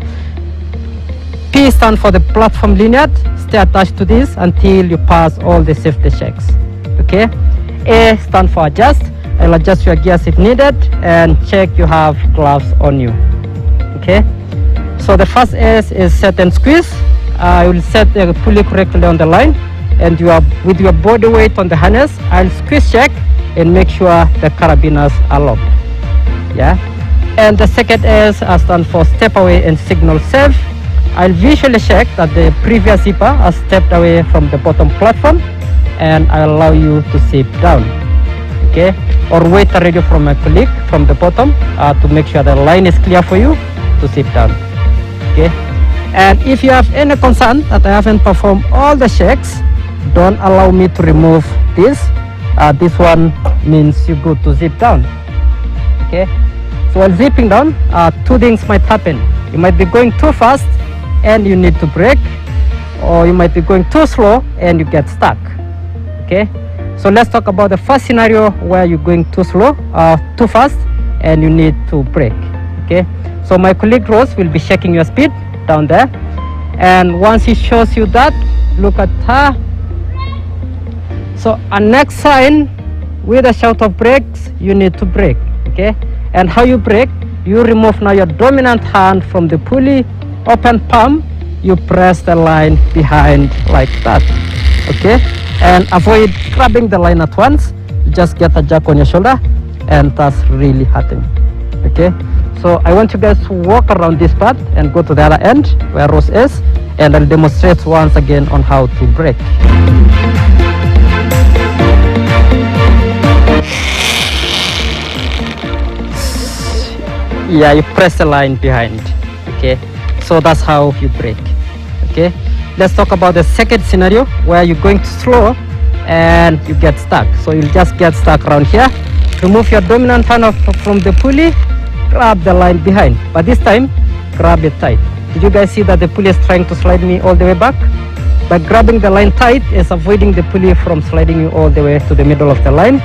P stands for the platform lanyard. Stay attached to this until you pass all the safety checks, okay? A stands for adjust. I'll adjust your gears if needed, and check you have gloves on you, okay? So the first S is set and squeeze. I will set the pulley correctly on the line, and you are with your body weight on the harness. I'll squeeze check and make sure the carabiners are locked, yeah? And the second S stands for step away and signal safe. I'll visually check that the previous zipper has stepped away from the bottom platform, and I'll allow you to zip down, okay? Or wait a radio from my colleague from the bottom to make sure the line is clear for you to zip down, okay? And if you have any concern that I haven't performed all the checks, don't allow me to remove this. This one means you're good to zip down, okay? So while zipping down, two things might happen. You might be going too fast and you need to brake, or you might be going too slow and you get stuck, okay? So let's talk about the first scenario where you're going too slow, too fast, and you need to brake, okay? So my colleague Rose will be checking your speed down there, and once he shows you that, look at her. So a next sign with a shout of brakes, you need to brake, okay? And how you brake, you remove now your dominant hand from the pulley, open palm, you press the line behind like that, okay? And avoid grabbing the line at once. Just get a jerk on your shoulder, and that's really hurting, okay? So I want you guys to walk around this part and go to the other end where Rose is, and I'll demonstrate once again on how to brake. Yeah, you press the line behind, okay? So that's how you brake, okay? Let's talk about the second scenario where you're going too slow and you get stuck. So you'll just get stuck around here. Remove your dominant hand from the pulley, grab the line behind, but this time grab it tight. Did you guys see that the pulley is trying to slide me all the way back? By grabbing the line tight is avoiding the pulley from sliding you all the way to the middle of the line.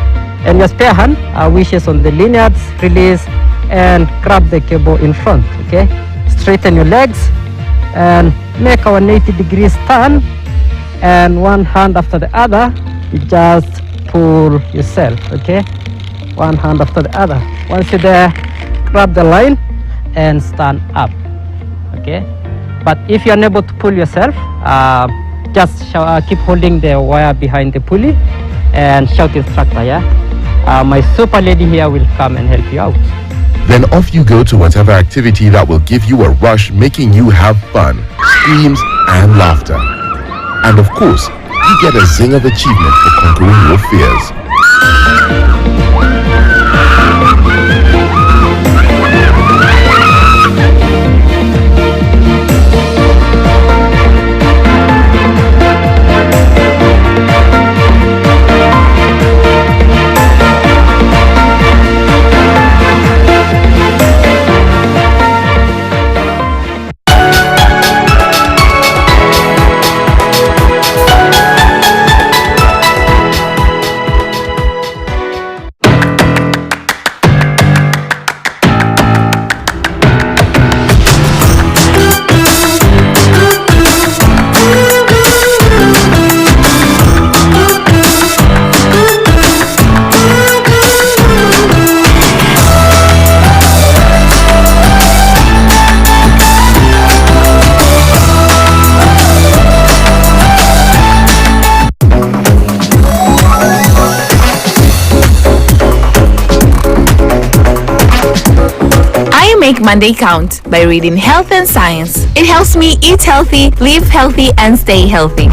And your spare hand wishes on the lanyards, release, and grab the cable in front, okay? Straighten your legs and make our 90 degrees turn, and one hand after the other, you just pull yourself, okay? One hand after the other. Once you're there, grab the line and stand up, okay? But if you're unable to pull yourself, just keep holding the wire behind the pulley and shout instructor, yeah? My super lady here will come and help you out. Then off you go to whatever activity that will give you a rush, making you have fun, screams and laughter. And of course, you get a zing of achievement for conquering your fears. make Monday count by reading Health and Science. It helps me eat healthy, live healthy, and stay healthy.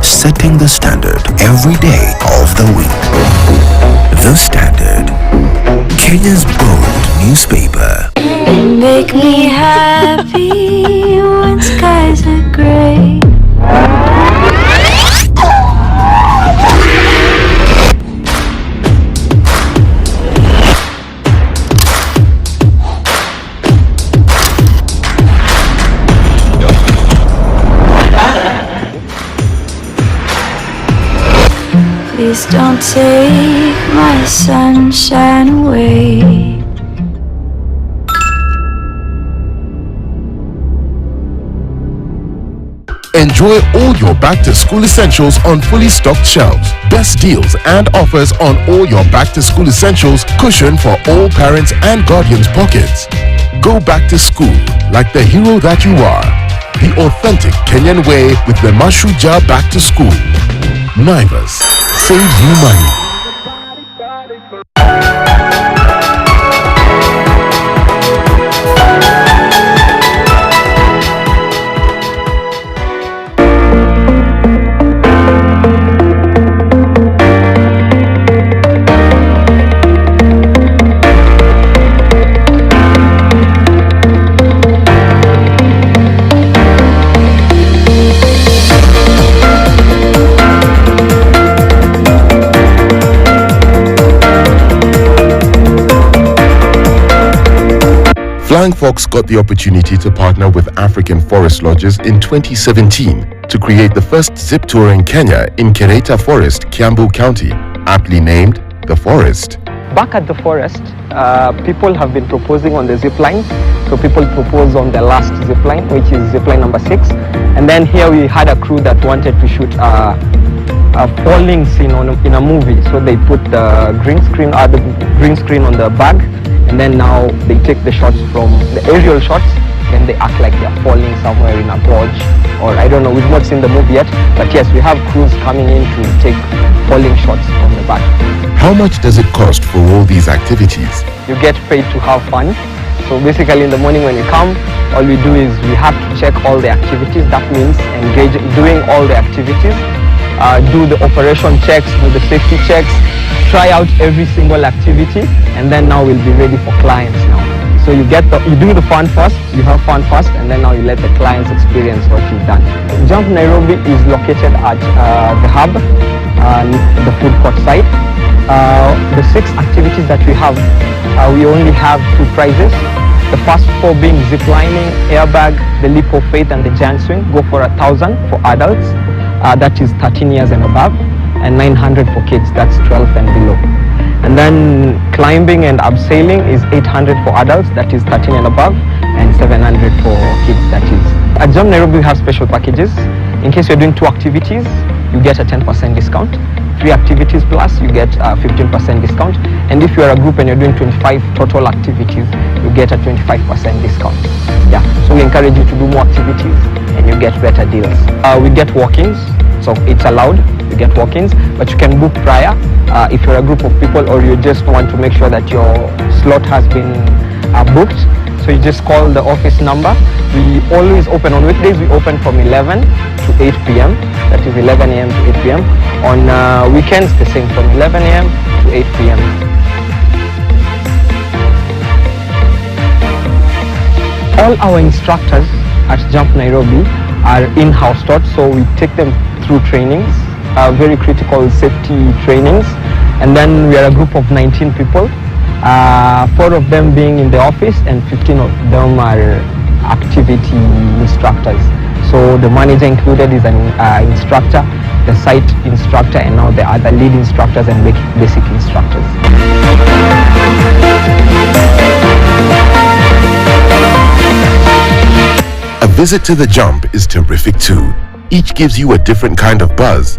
Setting the standard every day of the week. The Standard, Kenya's bold newspaper. They make me happy when skies are gray. Please don't take my sunshine away. Enjoy all your back-to-school essentials on fully stocked shelves. Best deals and offers on all your back-to-school essentials cushion for all parents and guardians' pockets. Go back to school like the hero that you are. The authentic Kenyan way with the Mashujaa Back to School. Naivas, save you money. Flying Fox got the opportunity to partner with African Forest Lodges in 2017 to create the first zip tour in Kenya in Kereta Forest, Kiambu County, aptly named The Forest. Back at the forest, people have been proposing on the zip line. So people proposed on the last zip line, which is zip line number 6. And then here we had a crew that wanted to shoot a falling scene in a movie. So they put the green screen on the bag. And then now they take the shots from the aerial shots and they act like they're falling somewhere in a gorge, or I don't know, we've not seen the movie yet, but yes, we have crews coming in to take falling shots from the back. How much does it cost for all these activities? You get paid to have fun. So basically in the morning when we come, all we do is we have to check all the activities. That means doing all the activities, do the operation checks, do the safety checks, try out every single activity, and then now we'll be ready for clients now. So you do the fun first, you have fun first, and then now you let the clients experience what you've done. Jump Nairobi is located at the hub, the food court site. The 6 activities that we have, we only have 2 prizes. The first 4 being zip lining, airbag, the leap of faith, and the giant swing go for 1,000 for adults, that is 13 years and above, and 900 for kids, that's 12 and below. And then climbing and abseiling is 800 for adults, that is 13 and above, and 700 for kids, that is. At Jump Nairobi we have special packages. In case you're doing 2 activities, you get a 10% discount. 3 activities plus, you get a 15% discount. And if you're a group and you're doing 25 total activities, you get a 25% discount. Yeah, so we encourage you to do more activities and you get better deals. We get walk-ins, so it's allowed. You get walk-ins, but you can book prior if you're a group of people or you just want to make sure that your slot has been booked. So you just call the office number. We always open on weekdays. We open from 11 to 8 p.m. That is 11 a.m. to 8 p.m. On weekends, the same, from 11 a.m. to 8 p.m. All our instructors at Jump Nairobi are in-house taught, so we take them through trainings, very critical safety trainings, and then we are a group of 19 people, 4 of them being in the office and 15 of them are activity instructors. So the manager included is an instructor, the site instructor, and now the other lead instructors and basic instructors. A visit to the Jump is terrific too. Each gives you a different kind of buzz.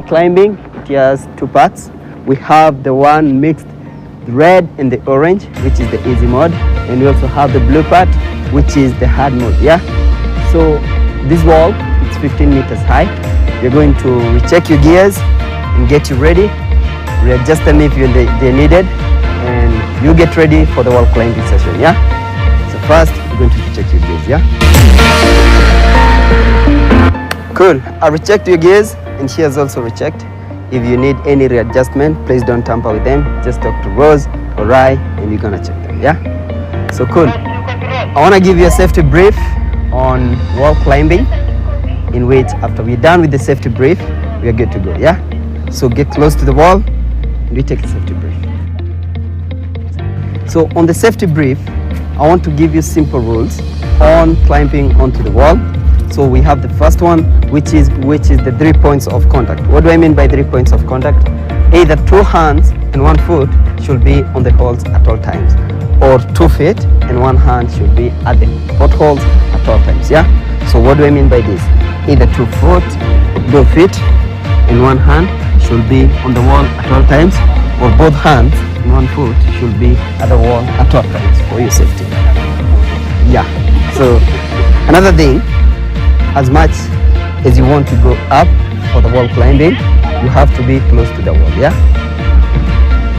Climbing, it has 2 parts. We have the one mixed, the red and the orange, which is the easy mode, and we also have the blue part, which is the hard mode. Yeah. So this wall, it's 15 meters high. We're going to recheck your gears and get you ready. Readjust them if they're needed, and you get ready for the wall climbing session, yeah? So first, we're going to recheck your gears, yeah? Cool, I rechecked your gears, and she has also rechecked. If you need any readjustment, please don't tamper with them. Just talk to Rose or Rai, and we're gonna check them, yeah? So cool. I wanna give you a safety brief on wall climbing, in which after we're done with the safety brief, we are good to go, yeah? So get close to the wall, and we take the safety brief. So on the safety brief, I want to give you simple rules on climbing onto the wall. So we have the first one, which is the 3 points of contact. What do I mean by 3 points of contact? Either 2 hands and 1 foot should be on the holes at all times, or 2 feet and 1 hand should be at the potholes at all times, yeah? So what do I mean by this? Either 2 feet and 1 hand should be on the wall at all times, or both hands and 1 foot should be at the wall at all times for your safety. Yeah, so another thing, as much as you want to go up for the wall climbing, you have to be close to the wall, yeah?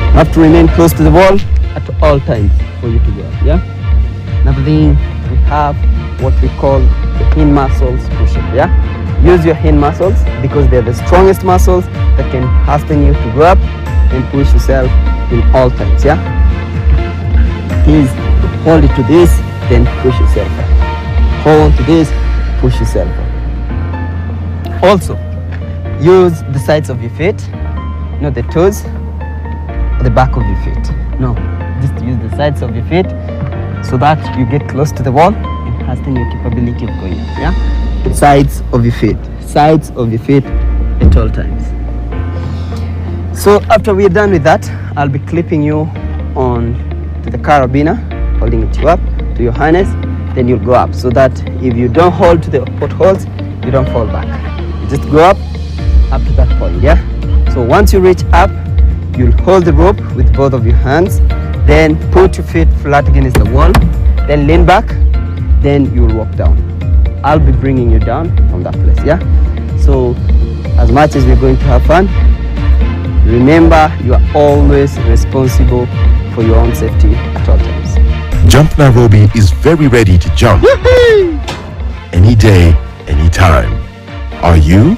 You have to remain close to the wall at all times for you to go up, yeah? Another thing, we have what we call the hind muscles push-up, yeah? Use your hind muscles because they're the strongest muscles that can hasten you to go up and push yourself in all times, yeah? Please hold it to this, then push yourself up. Hold on to this, push yourself up. Also, use the sides of your feet, not the toes or the back of your feet. No, just use the sides of your feet so that you get close to the wall and hasten your capability of going up, yeah? Sides of your feet at all times. So after we're done with that, I'll be clipping you on to the carabiner, holding it up to your harness, then you'll go up so that if you don't hold to the potholes, you don't fall back. You just go up to that point, yeah? So once you reach up, you'll hold the rope with both of your hands, then put your feet flat against the wall, then lean back, then you'll walk down. I'll be bringing you down from that place, yeah? So as much as we're going to have fun, remember you are always responsible for your own safety at all times. Jump Nairobi is very ready to jump. Any day, any time. Are you?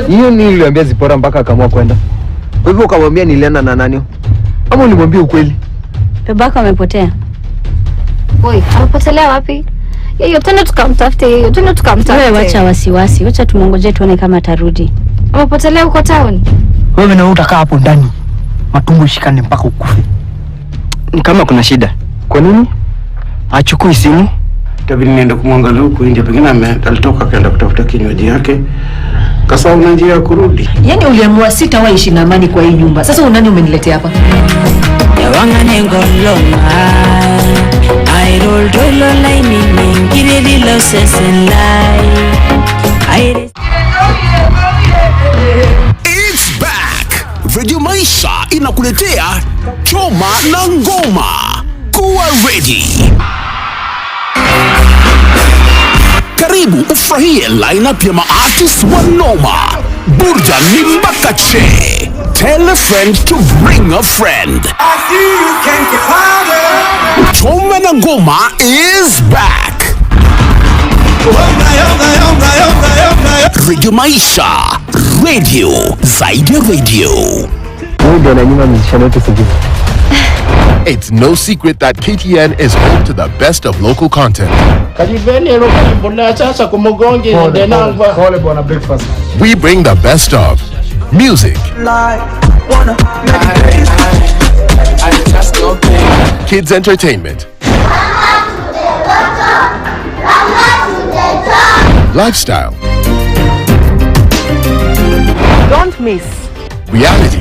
Hiyo nini niliambia Zipora mpaka akaamua kwenda? Kwa hivyo ukamwambia nilienda na nani? Ama ulimwambia ukweli? Babako amepotea. Oi, amepotelea wapi? Yeye twende tukamtafute yeye. Twende tukamtafute. Wewe wacha wasiwasi. Wacha tumongoje tuone kama atarudi. Amepotelea huko town. Wewe na utakaa hapo ndani. Matumbo shikane mpaka ukufe. Ni kama kuna shida. Kwa nini? Achukui simu. Itabidi niende kumwangalia huko nje, pengine alitoka kaenda kutafuta kinywaji yake. Kasa una njia ya kurudi. Yaani uliamua sitawaishi na amani kwa hii nyumba. Sasa unani umeniletea hapa? Yawangane ngoloma I roll dolo lightning Kiredi losses in life It's back! Radio Maisha inakuletea Choma na Ngoma. Kuwa ready. Karibu ufurahie lineup ya maartists wa noma. Burja ni Mbakache. Tell a friend to bring a friend. Chome na Ngoma is back. Radio Maisha, radio zaidi ya radio. It's no secret that KTN is home to the best of local content. We bring the best of music, kids entertainment, lifestyle, don't miss reality,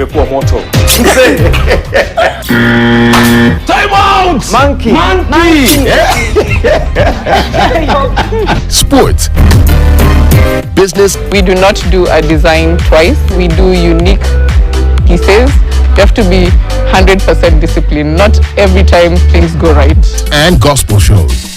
time out, monkey. sports, business. We do not do a design twice. We do unique pieces. You have to be 100% disciplined. Not every time things go right. And gospel shows.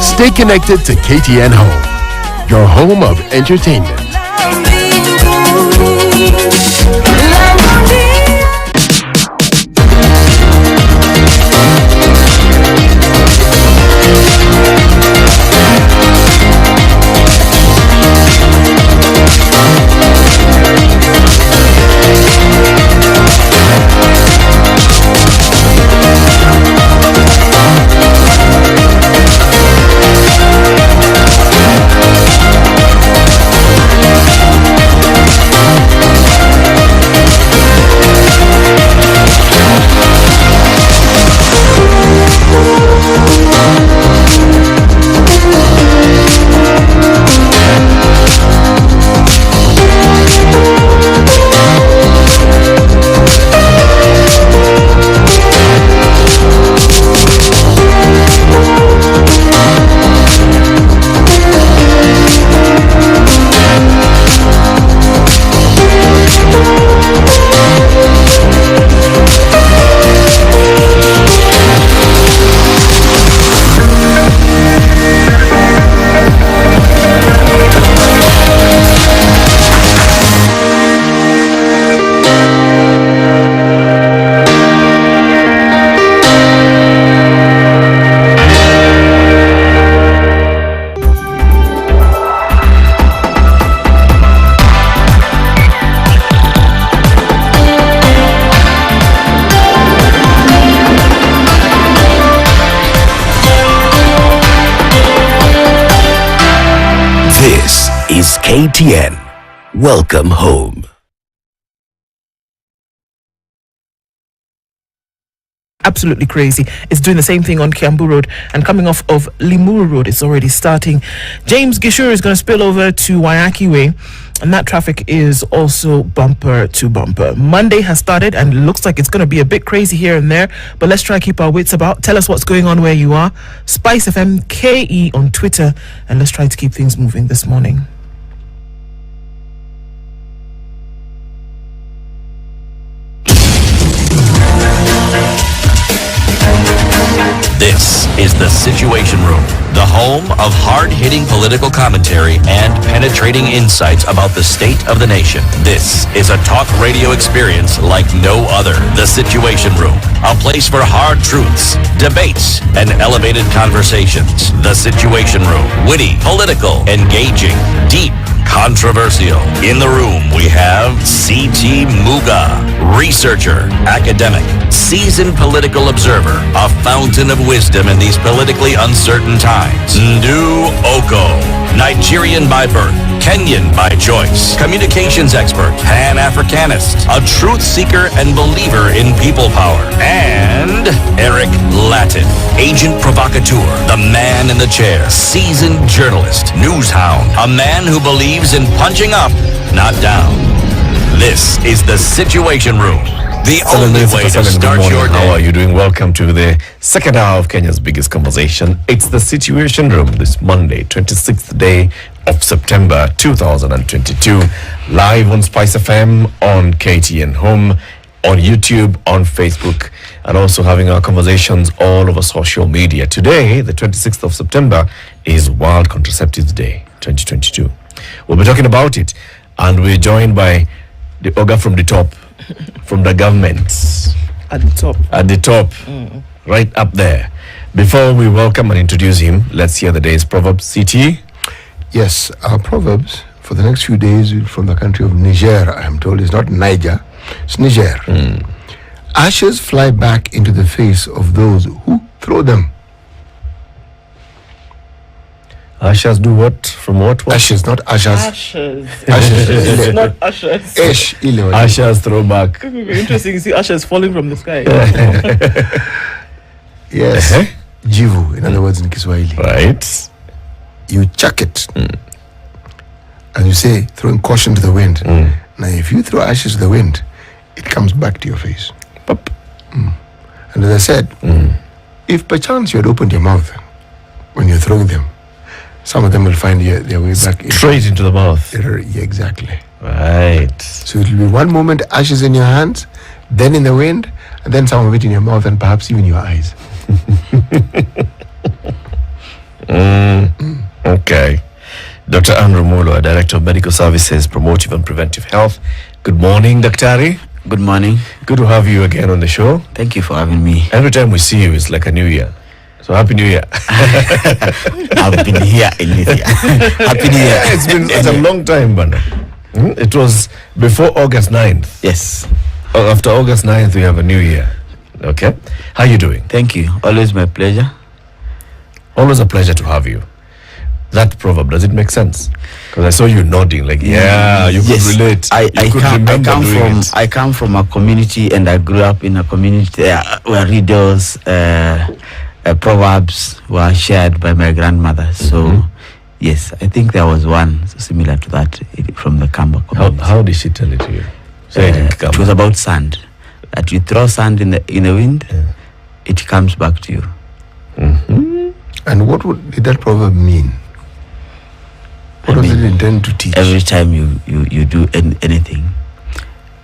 Stay connected to KTN Home, your home of entertainment. is KTN. Welcome home. Absolutely crazy. It's doing the same thing on Kiambu Road, and coming off of Limuru Road, it's already starting. James Gishuru is going to spill over to Wayaki Way, and that traffic is also bumper to bumper. Monday has started and it looks like it's going to be a bit crazy here and there, but let's try to keep our wits about. Tell us what's going on where you are. Spice FM KE on Twitter, and let's try to keep things moving this morning. This is The Situation Room, the home of hard-hitting political commentary and penetrating insights about the state of the nation. This is a talk radio experience like no other. The Situation Room, a place for hard truths, debates, and elevated conversations. The Situation Room, witty, political, engaging, deep, controversial. In the room, we have C.T. Muga, researcher, academic, seasoned political observer, a fountain of wisdom in these politically uncertain times. Ndu Oko, Nigerian by birth, Kenyan by choice, communications expert, Pan-Africanist, a truth seeker and believer in people power, and Eric Latin, agent provocateur, the man in the chair, seasoned journalist, news hound, a man who believes in punching up, not down. This is The Situation Room. The only way to start your day. How are you doing? Welcome to the second hour of Kenya's biggest conversation. It's The Situation Room this Monday, 26th day, of September 2022. Live on Spice FM, on KTN Home, on YouTube, on Facebook, and also having our conversations all over social media. Today, the 26th of September, is World Contraceptives Day 2022. We'll be talking about it, and we're joined by the Oga from the top, from the government. At the top. At the top, right up there. Before we welcome and introduce him, let's hear the day's Proverbs. CT? Yes, our Proverbs for the next few days from the country of Niger, I am told. It's not Niger, it's Niger. Ashes fly back into the face of those who throw them. Ashes do what? From what? Ashes, not ashes. Ashes. Ashes. It's not ashes. Ashes throw back. It would be interesting to see ashes falling from the sky. Yes. Jivu, in other words, in Kiswahili. Right. You chuck it. As you say, throwing caution to the wind. Now, if you throw ashes to the wind, it comes back to your face. And as I said, if perchance you had opened your mouth when you're throwing them, some of them will find their way back straight into the mouth. Yeah, exactly. Right. So it will be one moment ashes in your hands, then in the wind, and then some of it in your mouth and perhaps even your eyes. Okay. Dr. Andrew Mulo, Director of Medical Services, Promotive and Preventive Health. Good morning, Daktari. Good morning. Good to have you again on the show. Thank you for having me. Every time we see you, it's like a new year. So Happy New Year. I've been here in this year. Happy New Year. It's a long time, Bana. It was before August 9th. Yes. After August 9th, we have a new year. Okay. How are you doing? Thank you. Always my pleasure. Always a pleasure to have you. That proverb, does it make sense? Because I saw you nodding like, yeah, you could relate. I come from a community, and I grew up in a community where riddles, proverbs were shared by my grandmother. So, yes, I think there was one similar to that from the Kamba community. How did she tell it to you? It was about sand. That you throw sand in the wind, it comes back to you. And what did that proverb mean? What does it intend to teach? Every time you do anything,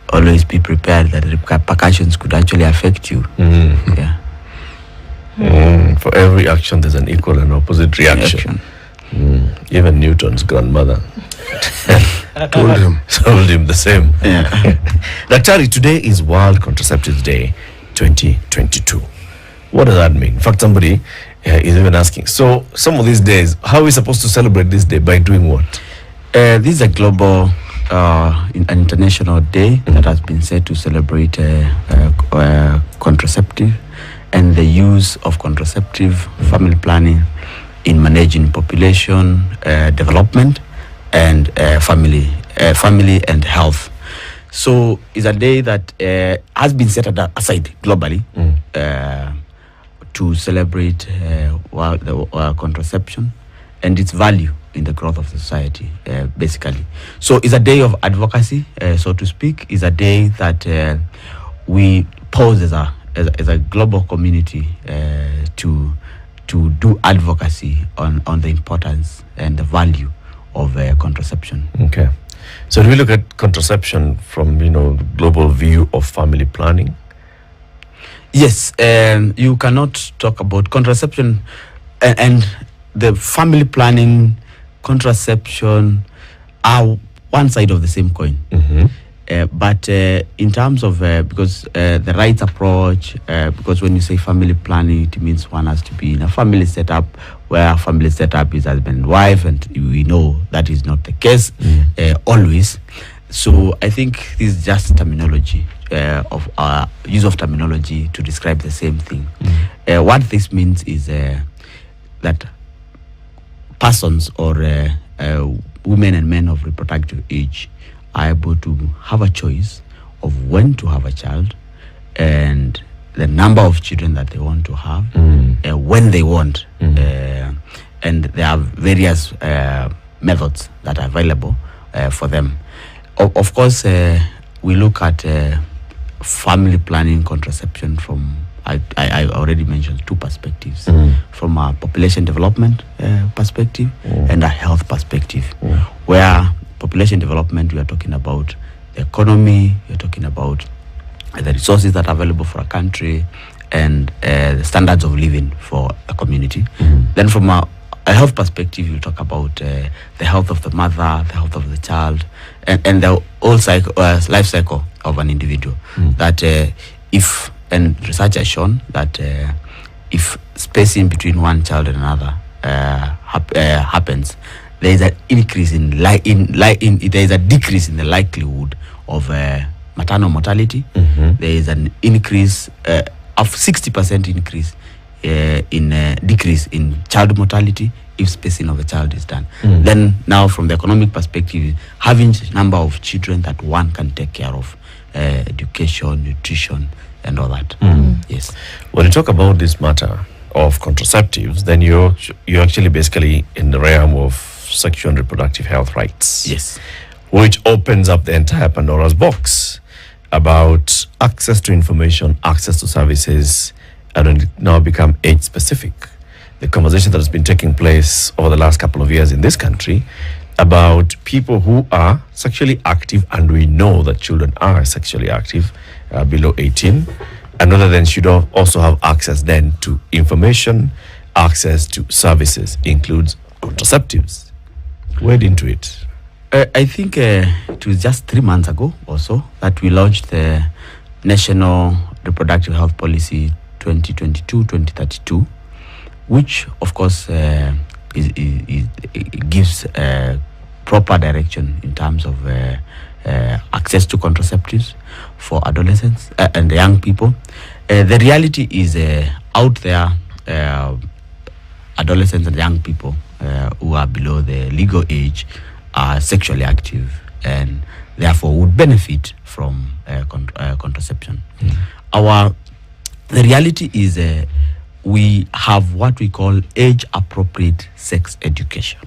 always be prepared that repercussions could actually affect you. Yeah. For every action, there's an equal and opposite reaction. Even Newton's grandmother told him the same. Yeah. Daktari, today is World Contraceptives Day 2022. What does that mean? In fact, somebody is even asking, so some of these days, how are we supposed to celebrate this day? By doing what? This is a global, an international day that has been set to celebrate contraceptive and the use of contraceptive family planning in managing population development and family and health. So it's a day that has been set aside globally to celebrate contraception and its value in the growth of society, basically. So it's a day of advocacy, so to speak. It's a day that we pose as a global community to do advocacy on the importance and the value of contraception. Okay. So do we look at contraception from global view of family planning? Yes, you cannot talk about contraception and the family planning, contraception are one side of the same coin. But in terms of, because the rights approach, because when you say family planning, it means one has to be in a family setup where family setup is husband and wife, and we know that is not the case always. So I think this is just terminology of use of terminology to describe the same thing. What this means is that persons or women and men of reproductive age are able to have a choice of when to have a child and the number of children that they want to have, when they want. And there are various methods that are available for them. Of course, we look at family planning contraception from I already mentioned two perspectives, from a population development perspective and a health perspective. Where population development, we are talking about the economy, we are talking about the resources that are available for a country, and the standards of living for a community. Then from a health perspective, you talk about the health of the mother, the health of the child, and the whole life cycle of an individual. That if, and research has shown that if spacing between one child and another happens, there is an increase there is a decrease in the likelihood of maternal mortality. There is an increase of 60% increase in decrease in child mortality if spacing of a child is done. Then now from the economic perspective, having number of children that one can take care of, education, nutrition, and all that. Yes. When you talk about this matter of contraceptives, then you're actually basically in the realm of sexual and reproductive health rights. Yes. Which opens up the entire Pandora's box about access to information, access to services, and it now become age specific. The conversation that has been taking place over the last couple of years in this country about people who are sexually active, and we know that children are sexually active below 18, and rather than should also have access then to information, access to services, includes contraceptives. Wade into it. I think it was just 3 months ago or so that we launched the National Reproductive Health Policy 2022-2032, which of course gives proper direction in terms of access to contraceptives for adolescents and young people. The reality is out there, adolescents and young people who are below the legal age are sexually active and therefore would benefit from contraception. The reality is we have what we call age-appropriate sex education.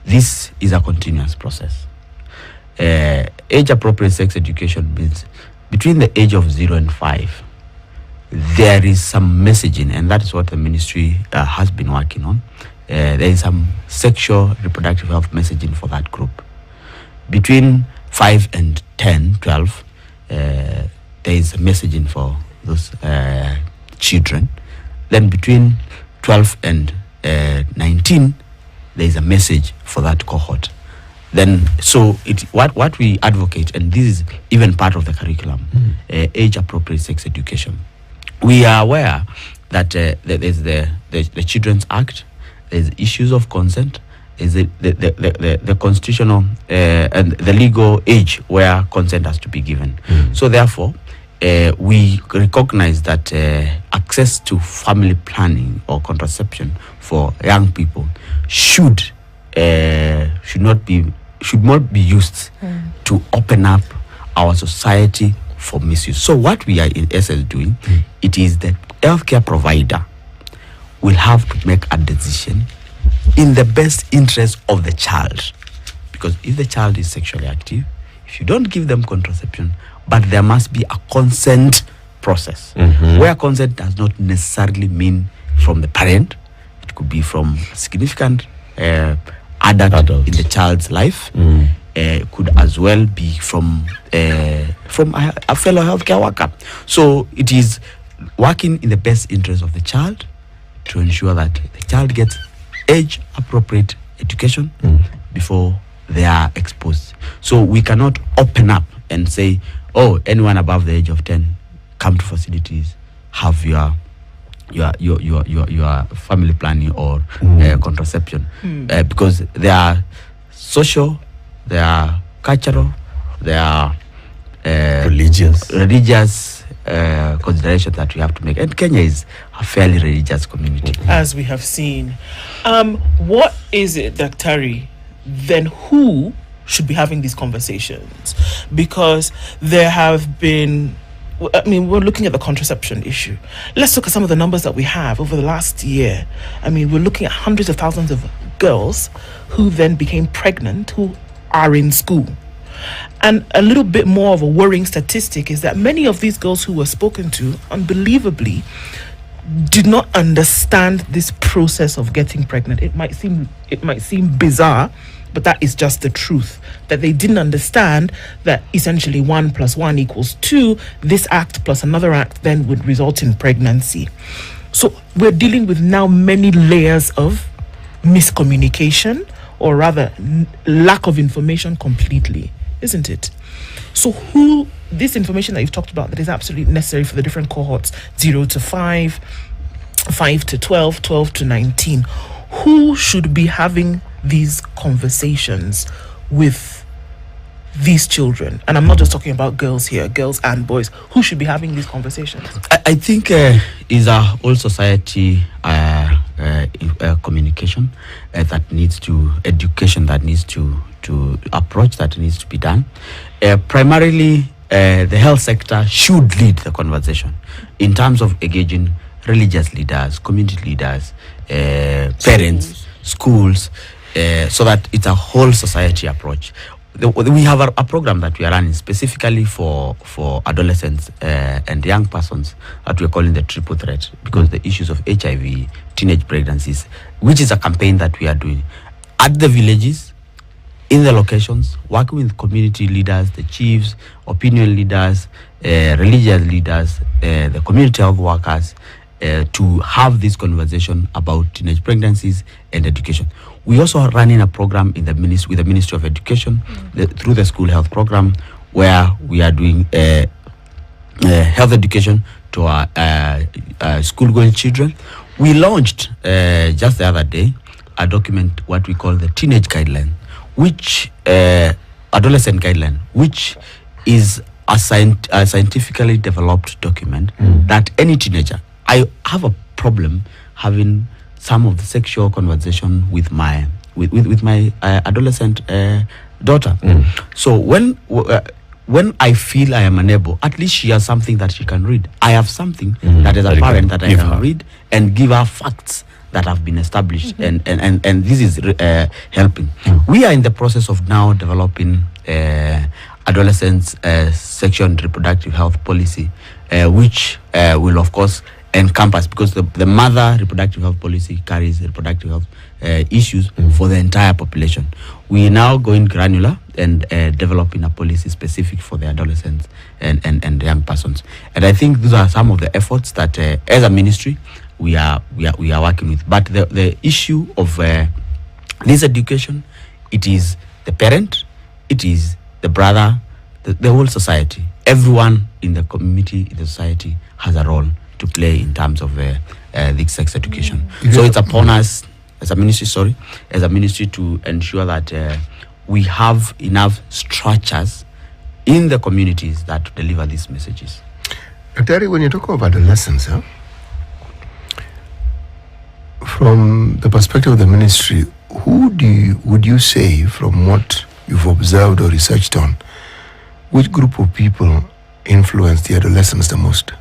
This is a continuous process. Age-appropriate sex education means between the age of 0 and 5, there is some messaging, and that is what the ministry has been working on. There is some sexual reproductive health messaging for that group. Between 5 and 10, 12, there is messaging for those children. Then between 12 and 19, there is a message for that cohort. Then, so what we advocate, and this is even part of the curriculum, age-appropriate sex education. We are aware that there's the Children's Act, there's issues of consent, there's the constitutional and the legal age where consent has to be given. So therefore, we recognize that access to family planning or contraception for young people should not be used to open up our society for misuse. So what we are in essence doing, it is the healthcare provider will have to make a decision in the best interest of the child. Because if the child is sexually active, if you don't give them contraception, but there must be a consent process, where consent does not necessarily mean from the parent. It could be from a significant adult in the child's life. It could as well be from a fellow healthcare worker. So it is working in the best interest of the child to ensure that the child gets age-appropriate education before they are exposed. So we cannot open up and say, oh, anyone above the age of 10, come to facilities, have your family planning or contraception, because they are social, they are cultural, they are religious considerations that we have to make. And Kenya is a fairly religious community, as we have seen. What is it, Daktari, then who should be having these conversations? Because there have been, I mean, we're looking at the contraception issue. Let's look at some of the numbers that we have over the last year. I mean, we're looking at hundreds of thousands of girls who then became pregnant, who are in school. And a little bit more of a worrying statistic is that many of these girls who were spoken to, unbelievably, did not understand this process of getting pregnant. It might seem bizarre, but that is just the truth. That they didn't understand that essentially 1 + 1 = 2. This act plus another act then would result in pregnancy. So we're dealing with now many layers of miscommunication, or rather lack of information completely, isn't it? So this information that you've talked about that is absolutely necessary for the different cohorts, 0 to 5, 5 to 12, 12 to 19, who should be having these conversations with these children? And I'm not just talking about girls here, girls and boys. Who should be having these conversations? I think is a whole society communication that needs to, education that needs to approach, that needs to be done. Primarily, the health sector should lead the conversation in terms of engaging religious leaders, community leaders, parents, schools, so that it's a whole society approach. We have a program that we are running specifically for adolescents and young persons that we're calling the triple threat, because the issues of HIV, teenage pregnancies, which is a campaign that we are doing at the villages, in the locations, working with community leaders, the chiefs, opinion leaders, religious leaders, the community health workers, to have this conversation about teenage pregnancies and education. We also are running a program in the with the Ministry of Education through the school health program, where we are doing health education to our school-going children. We launched just the other day a document, what we call the teenage guideline, which adolescent guideline, which is a scientifically developed document that any teenager. I have a problem having some of the sexual conversation with my adolescent daughter. So when I feel I am unable, at least she has something that she can read. I have something that is a parent that I can read and give her facts that have been established, and this is helping. We are in the process of now developing adolescents' sexual and reproductive health policy, which will of course encompass, because the mother reproductive health policy carries reproductive health issues for the entire population. We are now going granular and developing a policy specific for the adolescents and young persons. And I think these are some of the efforts that as a ministry we are working with. But the issue of this education, it is the parent, it is the brother, the whole society. Everyone in the community, in the society, has a role to play in terms of this sex education. So it's upon us as a ministry to ensure that we have enough structures in the communities that deliver these messages. Dr. when you talk about adolescents, from the perspective of the ministry, would you say, from what you've observed or researched on, which group of people influence the adolescents the most?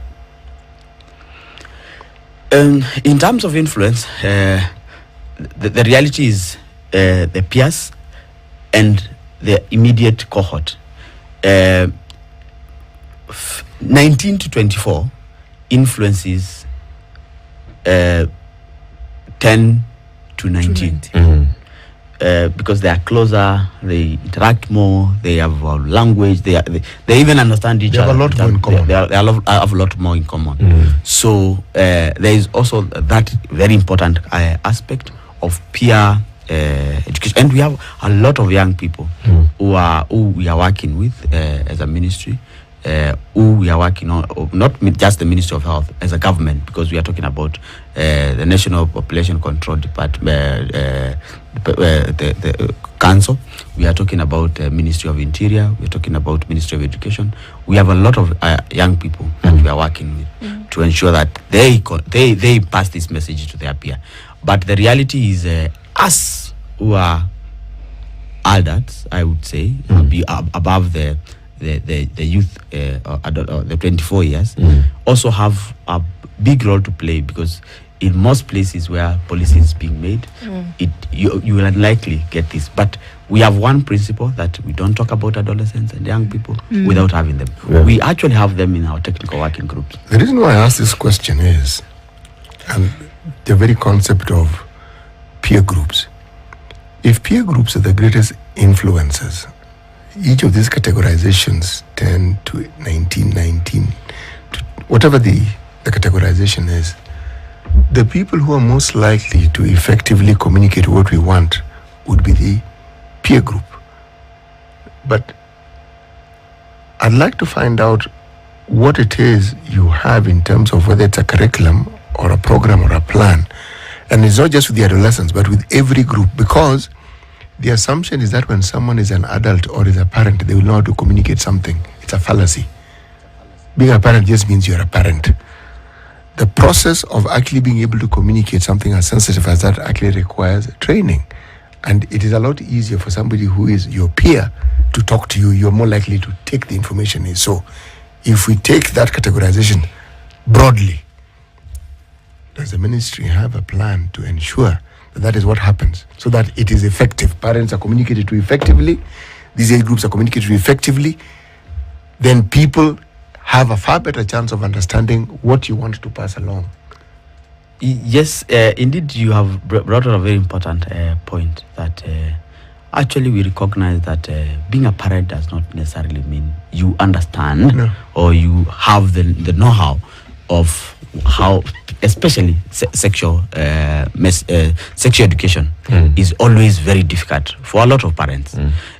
In terms of influence, the reality is the peers and the immediate cohort. 19 to 24 influences 10 to 19. Because they are closer, they interact more, they have a language, they even understand each other. They have a lot more in common. They have a lot more in common. So there is also that very important aspect of peer education. And we have a lot of young people who we are working with as a ministry, who we are working on, not just the Ministry of Health, as a government, because we are talking about the National Population Control Department, the Council. We are talking about Ministry of Interior. We are talking about Ministry of Education. We have a lot of young people that we are working with to ensure that they pass this message to their peer. But the reality is, us who are adults, I would say, be above the youth, the 24 years, also have a big role to play, because in most places where policy is being made, you will unlikely get this. But we have one principle that we don't talk about adolescents and young people without having them. Yeah. We actually have them in our technical working groups. The reason why I ask this question is, and the very concept of peer groups. If peer groups are the greatest influencers, each of these categorizations 10 to 19, to whatever the categorization is, the people who are most likely to effectively communicate what we want would be the peer group. But I'd like to find out what it is you have in terms of whether it's a curriculum or a program or a plan. And it's not just with the adolescents, but with every group, because the assumption is that when someone is an adult or is a parent, they will know how to communicate something. It's a fallacy. Being a parent just means you're a parent. The process of actually being able to communicate something as sensitive as that actually requires training. And it is a lot easier for somebody who is your peer to talk to you. You're more likely to take the information in. So if we take that categorization broadly, does the ministry have a plan to ensure that that is what happens so that it is effective? Parents are communicated to effectively, these age groups are communicated to effectively, then people have a far better chance of understanding what you want to pass along. Yes, indeed, you have brought up a very important point that actually we recognize that being a parent does not necessarily mean you understand or you have the know-how of how, especially sexual education is always very difficult for a lot of parents.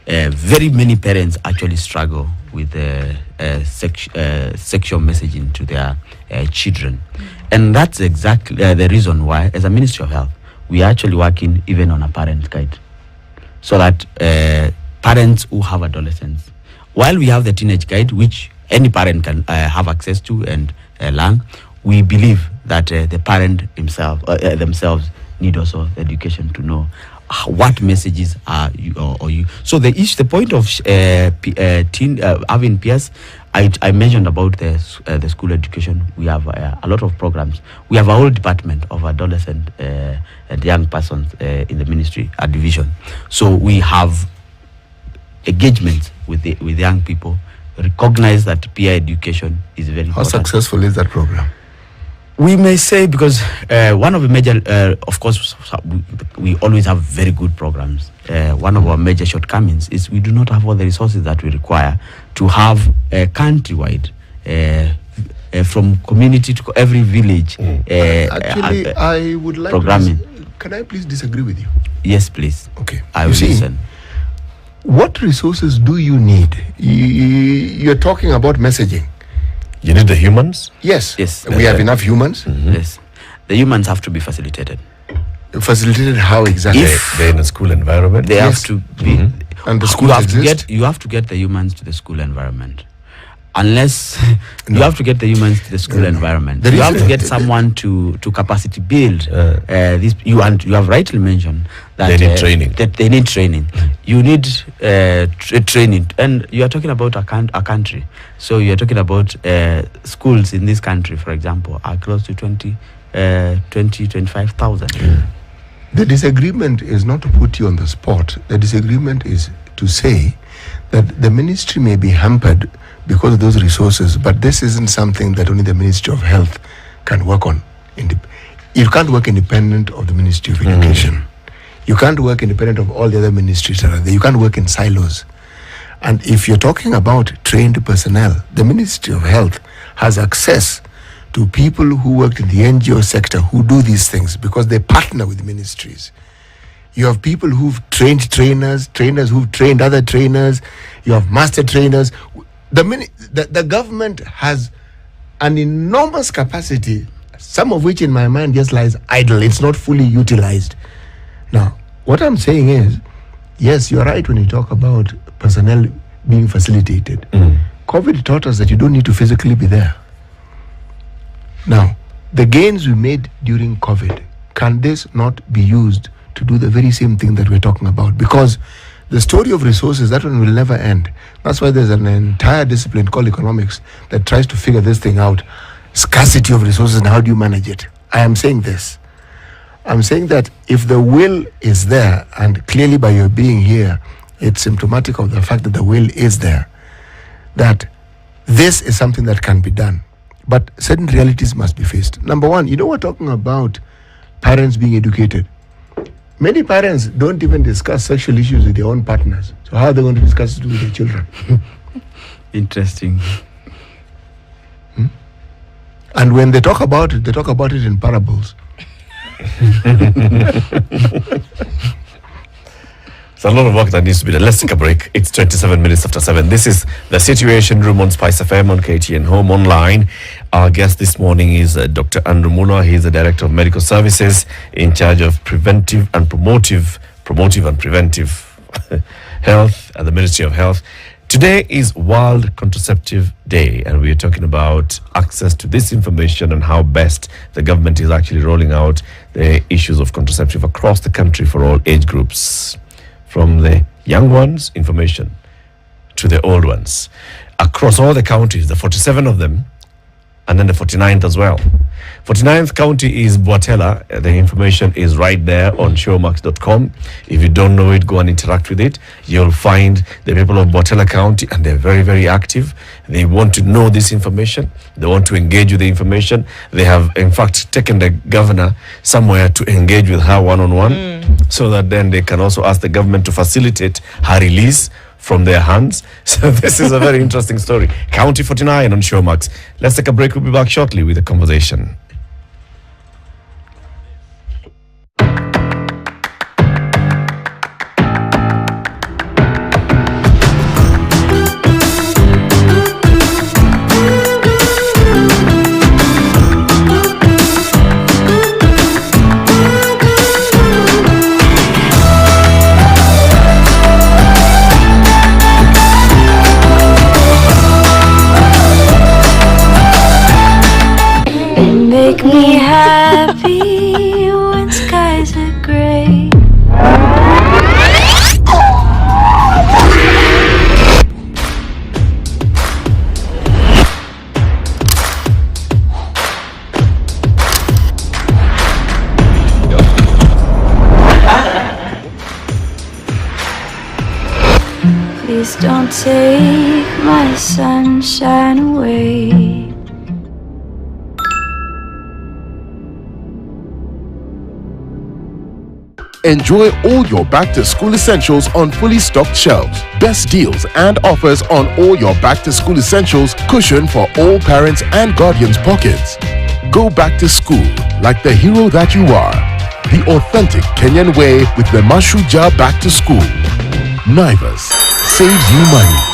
Very many parents actually struggle with sexual messaging to their children. And that's exactly the reason why, as a Ministry of Health, we are actually working even on a parent guide. So that parents who have adolescents, while we have the teenage guide, which any parent can have access to and learn, we believe that the parent themselves need also education to know what messages are you or you. So the point of having peers, I mentioned about the school education. We have a lot of programs. We have a whole department of adolescent and young persons in the ministry, a division. So we have engagement with young people. Recognize that peer education is very important. How successful is that program? We may say, because one of the major, of course, we always have very good programs. One of our major shortcomings is we do not have all the resources that we require to have countrywide, from community to every village. Actually, I would like programming. Can I please disagree with you? Yes, please. Okay. I will listen. What resources do you need? You're talking about messaging. You need the humans? Yes. Yes. We have enough humans? Yes. The humans have to be facilitated. Facilitated how exactly? They're in a school environment. They have to be. And the schools exist? You have to get the humans to the school environment. Unless you have to get the humans to the school environment. You have to get someone to capacity build. You have rightly mentioned that they need training. That they need training. You need training, and you are talking about a country. So you are talking about schools in this country, for example, are close to 25,000. The disagreement is not to put you on the spot. The disagreement is to say that the ministry may be hampered because of those resources, but this isn't something that only the Ministry of Health can work on. You can't work independent of the Ministry of Education. You can't work independent of all the other ministries that are there. You can't work in silos. And if you're talking about trained personnel, the Ministry of Health has access to people who work in the NGO sector who do these things because they partner with ministries. You have people who've trained trainers who've trained other trainers. You have master trainers. The government has an enormous capacity, some of which in my mind just lies idle. It's not fully utilized. Now, what I'm saying is, yes, you're right when you talk about personnel being facilitated. COVID taught us that you don't need to physically be there. Now, the gains we made during COVID, can this not be used to do the very same thing that we're talking about? Because the story of resources, that one will never end. That's why there's an entire discipline called economics that tries to figure this thing out. Scarcity of resources and how do you manage it? I am saying this. I'm saying that if the will is there, and clearly by your being here, it's symptomatic of the fact that the will is there, that this is something that can be done. But certain realities must be faced. Number one, we're talking about parents being educated. Many parents don't even discuss sexual issues with their own partners. So how are they going to discuss it with their children? Interesting. And when they talk about it in parables. There's a lot of work that needs to be done. Let's take a break. It's 27 minutes after 7. This is the Situation Room on Spice FM on KTN Home Online. Our guest this morning is Dr. Andrew Muller. He's the Director of Medical Services in charge of preventive and promotive health at the Ministry of Health. Today is World Contraceptive Day, and we are talking about access to this information and how best the government is actually rolling out the issues of contraceptive across the country for all age groups. From the young ones, information, to the old ones. Across all the counties, the 47 of them, and then the 49th as well. 49th county is Boatella. The information is right there on showmax.com. If you don't know it, go and interact with it. You'll find the people of Boatella County, and they're very, very active. They want to know this information. They want to engage with the information. They have, in fact, taken the governor somewhere to engage with her one-on-one, so that then they can also ask the government to facilitate her release from their hands. So this is a very interesting story. County 49 on Showmax. Let's take a break. We'll be back shortly with the conversation. Make me happy when skies are gray. Please don't take my sunshine away. Enjoy all your back-to-school essentials on fully stocked shelves. Best deals and offers on all your back-to-school essentials cushion for all parents and guardians' pockets. Go back to school like the hero that you are. The authentic Kenyan way with the Mashujaa Back to School. Naivas saves you money.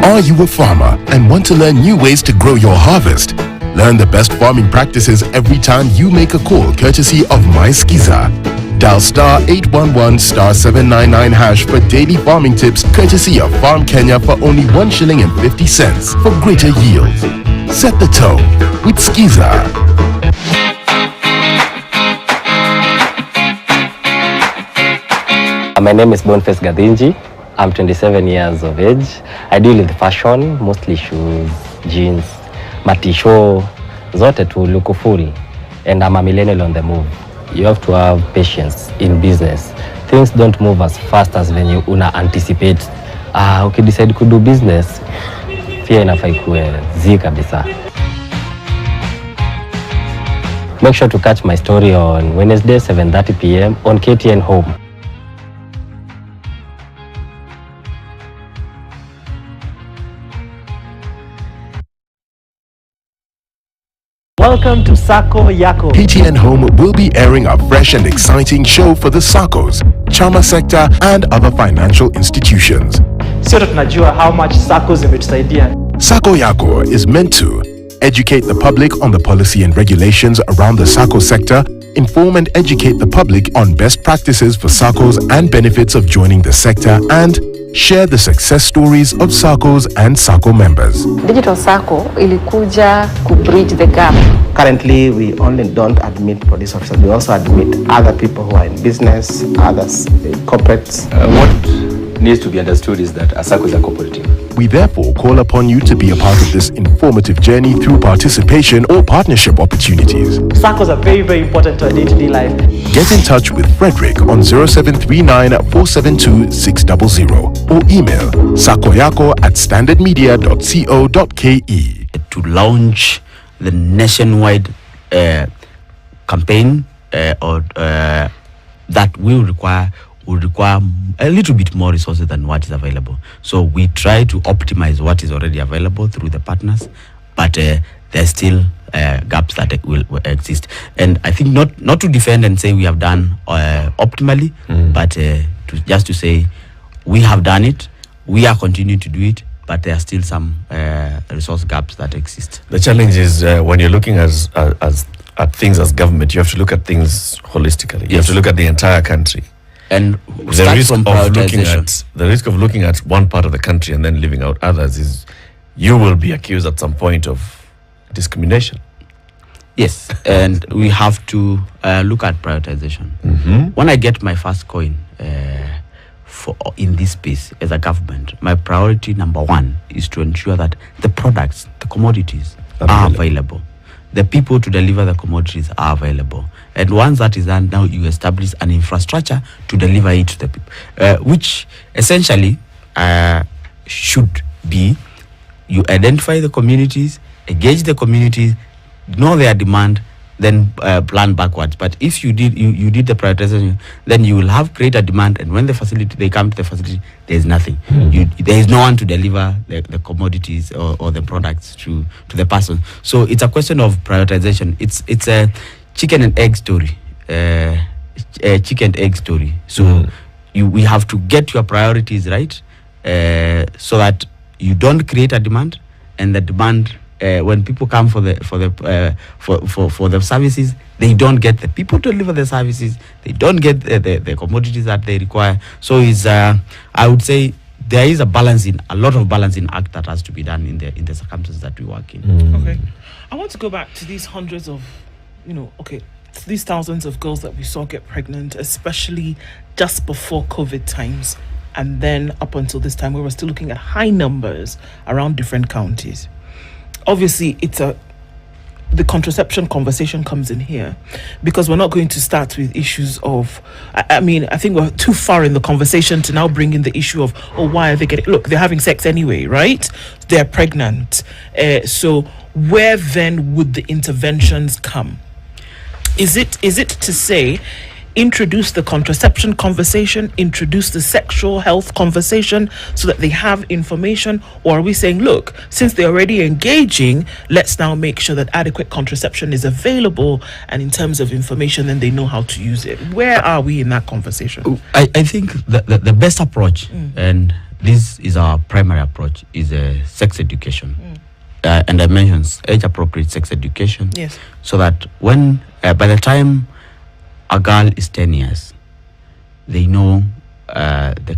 Are you a farmer and want to learn new ways to grow your harvest? Learn the best farming practices every time you make a call courtesy of MySkiza. Dial star 811 star 799 hash for daily farming tips courtesy of Farm Kenya for only 1 shilling and 50 cents for greater yield. Set the tone with Skiza. My name is Boniface Gadinji. I'm 27 years of age. I deal with fashion, mostly shoes, jeans, matisho, zote tu look full. And I'm a millennial on the move. You have to have patience in business. Things don't move as fast as when you anticipate. Decide to do business, fear inafaa ikuwe zi kabisa. Make sure to catch my story on Wednesday 7:30 p.m. on KTN Home. Welcome to Sako Yako. KTN Home will be airing a fresh and exciting show for the SACCOs, Chama sector, and other financial institutions. Sote tunajua how much SACCOs zimetusaidia. Sako Yako is meant to educate the public on the policy and regulations around the SACCO sector, inform and educate the public on best practices for SACCOs and benefits of joining the sector, and share the success stories of SACCOs and SACCO members. Digital SACCO ilikuja to bridge the gap. Currently, we only don't admit police officers. We also admit other people who are in business, others, corporates. What needs to be understood is that a SACCO is a cooperative. We therefore call upon you to be a part of this informative journey through participation or partnership opportunities. SACCOs are very, very important to our day-to-day life. Get in touch with Frederick on 0739 472 600 or email sakoyako@standardmedia.co.ke. To launch the nationwide campaign that will require a little bit more resources than what is available. So we try to optimize what is already available through the partners, but there's still gaps that will exist. And I think not to defend and say we have done optimally, but just to say we have done it, we are continuing to do it, but there are still some resource gaps that exist. The challenge is when you're looking at things as government, you have to look at things holistically. You have to look at the entire country. And the risk of looking at one part of the country and then leaving out others is you will be accused at some point of discrimination. Yes, and we have to look at prioritization. When I get my first coin in this space as a government, my priority number one is to ensure that the products, the commodities are available. The people to deliver the commodities are available. And once that is done, now you establish an infrastructure to deliver it to the people, which essentially should be you identify the communities, engage the communities, know their demand, then plan backwards. But if you did the prioritization, then you will have greater demand, and when they come to the facility, there is nothing. There is no one to deliver the commodities or the products to the person. So it's a question of prioritization. It's a chicken and egg story. Chicken and egg story. So we have to get your priorities right, so that you don't create a demand, and the demand. When people come for the services, they don't get the people to deliver the services. They don't get the commodities that they require. So it's I would say there is a lot of balancing act that has to be done in the circumstances that we work in. Okay, I want to go back to these hundreds of, these thousands of girls that we saw get pregnant, especially just before COVID times, and then up until this time, where we're still looking at high numbers around different counties. Obviously, the contraception conversation comes in here, because we're not going to start with issues of, I think we're too far in the conversation to now bring in the issue of, why are they they're having sex anyway, right? They're pregnant. So where then would the interventions come? Is it to say, introduce the contraception conversation, introduce the sexual health conversation so that they have information? Or are we saying, look, since they're already engaging, let's now make sure that adequate contraception is available, and in terms of information, then they know how to use it? Where are we in that conversation? I think the best approach, and this is our primary approach, is sex education. And I mentioned age-appropriate sex education. Yes. So that when, by the time a girl is 10 years, they know the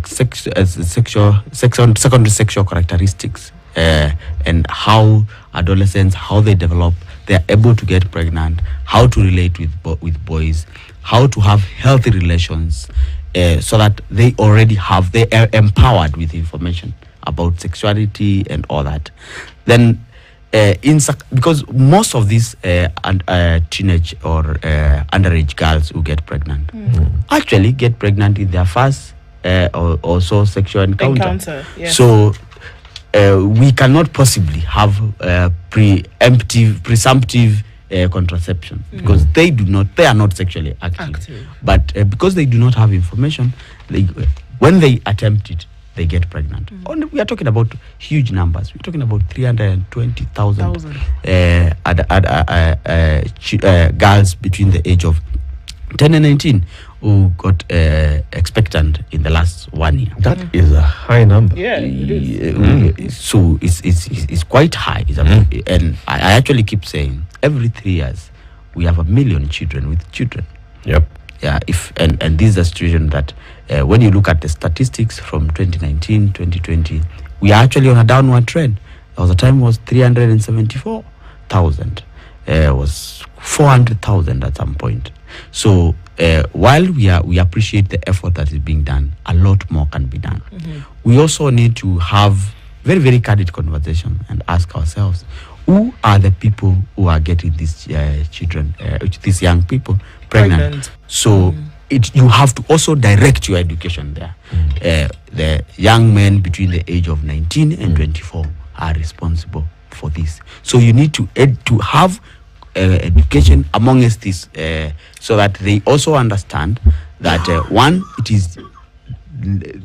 secondary sexual characteristics and how adolescents, how they develop, they are able to get pregnant, how to relate with boys, how to have healthy relations, so that they are empowered with information about sexuality and all that. Then because most of these teenage or underage girls who get pregnant actually get pregnant in their first or so sexual encounter. Yes. So we cannot possibly have presumptive contraception because they are not sexually active. But because they do not have information, when they attempt it, they get pregnant. We are talking about huge numbers. We're talking about 320,000 girls between the age of 10 and 19 who got expectant in the last 1 year. That is a high number. Yeah, it is. So it's quite high. And I actually keep saying every 3 years we have 1 million children with children. Yep. Yeah. And this is a situation that when you look at the statistics from 2019, 2020, we are actually on a downward trend. There was a time it was 374,000. Was 400,000 at some point. So while we appreciate the effort that is being done, a lot more can be done. We also need to have very, very candid conversation and ask ourselves, who are the people who are getting these children, these young people pregnant? So you have to also direct your education there. The young men between the age of 19 and 24 are responsible for this. So you need to have education amongst this, so that they also understand that one, it is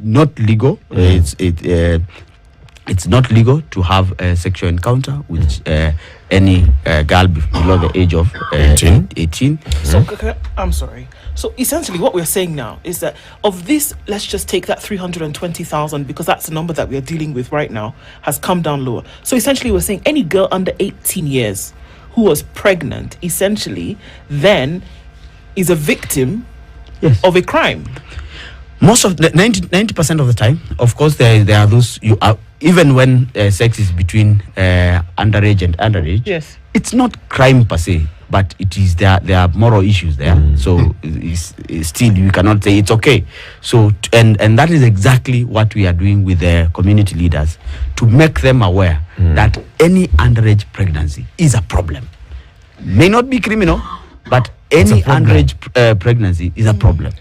not legal. It's not legal to have a sexual encounter with any girl below the age of 18. So I'm sorry. So essentially what we're saying now is that of this, let's just take that 320,000 because that's the number that we're dealing with right now, has come down lower. So essentially we're saying any girl under 18 years who was pregnant essentially then is a victim of a crime. Most of the 90% of the time, of course, there are those even when sex is between underage and underage. Yes, it's not crime per se, but it is there are moral issues there. So it's still you cannot say it's okay. So and that is exactly what we are doing with the community leaders to make them aware that any underage pregnancy is a problem. May not be criminal, but any underage pregnancy is a problem.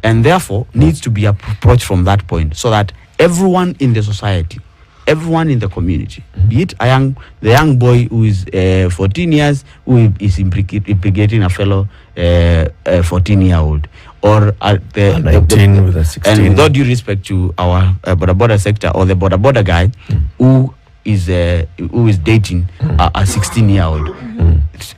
And therefore needs to be approached from that point, so that everyone in the society, everyone in the community, be it the young boy who is 14 years, who is implicating a fellow 14-year-old, or 19 with a 16. And with all due respect to our border sector, or the border guy who is dating a 16-year-old,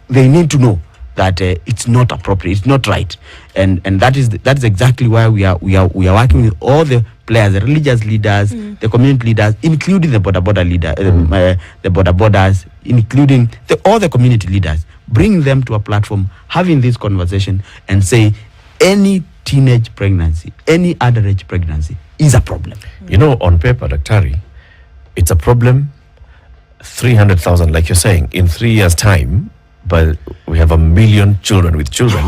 they need to know that it's not appropriate, it's not right, and that's exactly why we are working with all the players, the religious leaders, the community leaders, including the border leader, the borders, including all the community leaders, bring them to a platform, having this conversation, and say any teenage pregnancy, any underage pregnancy is a problem. You know, on paper, Daktari, it's a problem. 300,000, like you're saying, in 3 years' time. But we have 1 million children with children.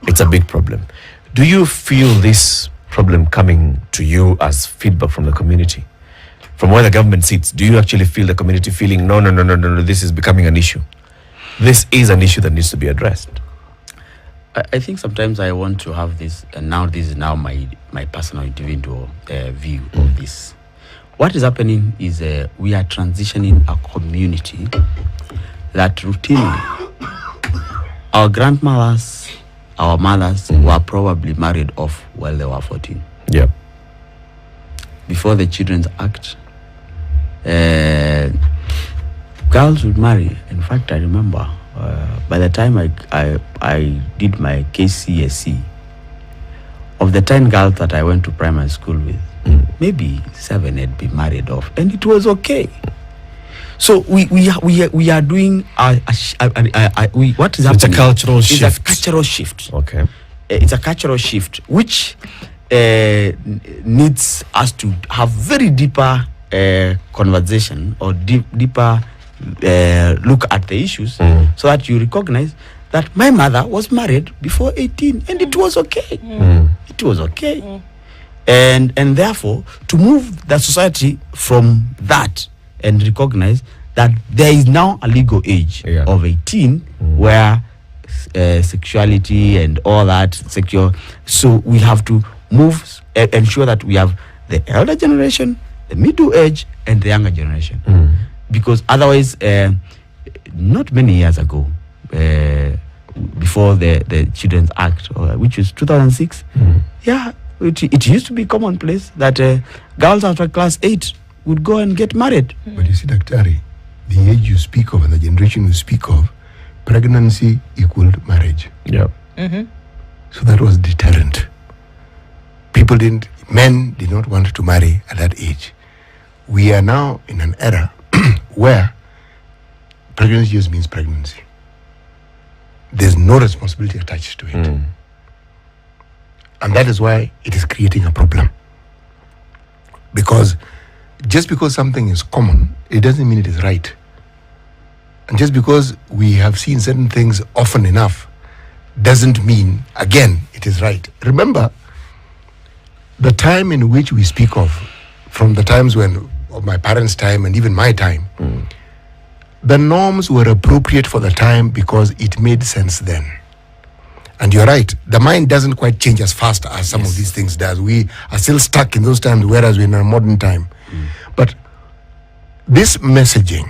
It's a big problem. Do you feel this problem coming to you as feedback from the community? From where the government sits, do you actually feel the community feeling, no, this is becoming an issue? This is an issue that needs to be addressed. I think sometimes I want to have this, and now this is now my personal individual view of this. What is happening is we are transitioning a community that routinely our grandmothers, our mothers were probably married off while they were 14. Yep. Before the Children's Act, girls would marry. In fact, I remember by the time I did my KCSE, of the 10 girls that I went to primary school with, maybe 7 had been married off, and it was okay. So we are doing what is happening? It's a cultural shift. It's a cultural shift. Okay. It's a cultural shift which needs us to have very deeper conversation or deeper look at the issues, so that you recognize that my mother was married before 18 and it was okay. It was okay. And therefore, to move the society from that and recognize that there is now a legal age of 18 where sexuality and all that secure. So we have to move, ensure that we have the elder generation, the middle age, and the younger generation. Because otherwise, not many years ago, before the Children's Act, which was 2006, it used to be commonplace that girls after class 8 would go and get married. But you see, Daktari, the age you speak of and the generation you speak of, pregnancy equaled marriage. Yeah. So that was deterrent. Men did not want to marry at that age. We are now in an era where pregnancy just means pregnancy. There's no responsibility attached to it. And that is why it is creating a problem. Because just because something is common, it doesn't mean it is right. And just because we have seen certain things often enough, doesn't mean, again, it is right. Remember, the time in which we speak of, from the times of my parents' time and even my time, the norms were appropriate for the time because it made sense then. And you're right, the mind doesn't quite change as fast as some of these things does. We are still stuck in those times, whereas we're in a modern time. But this messaging,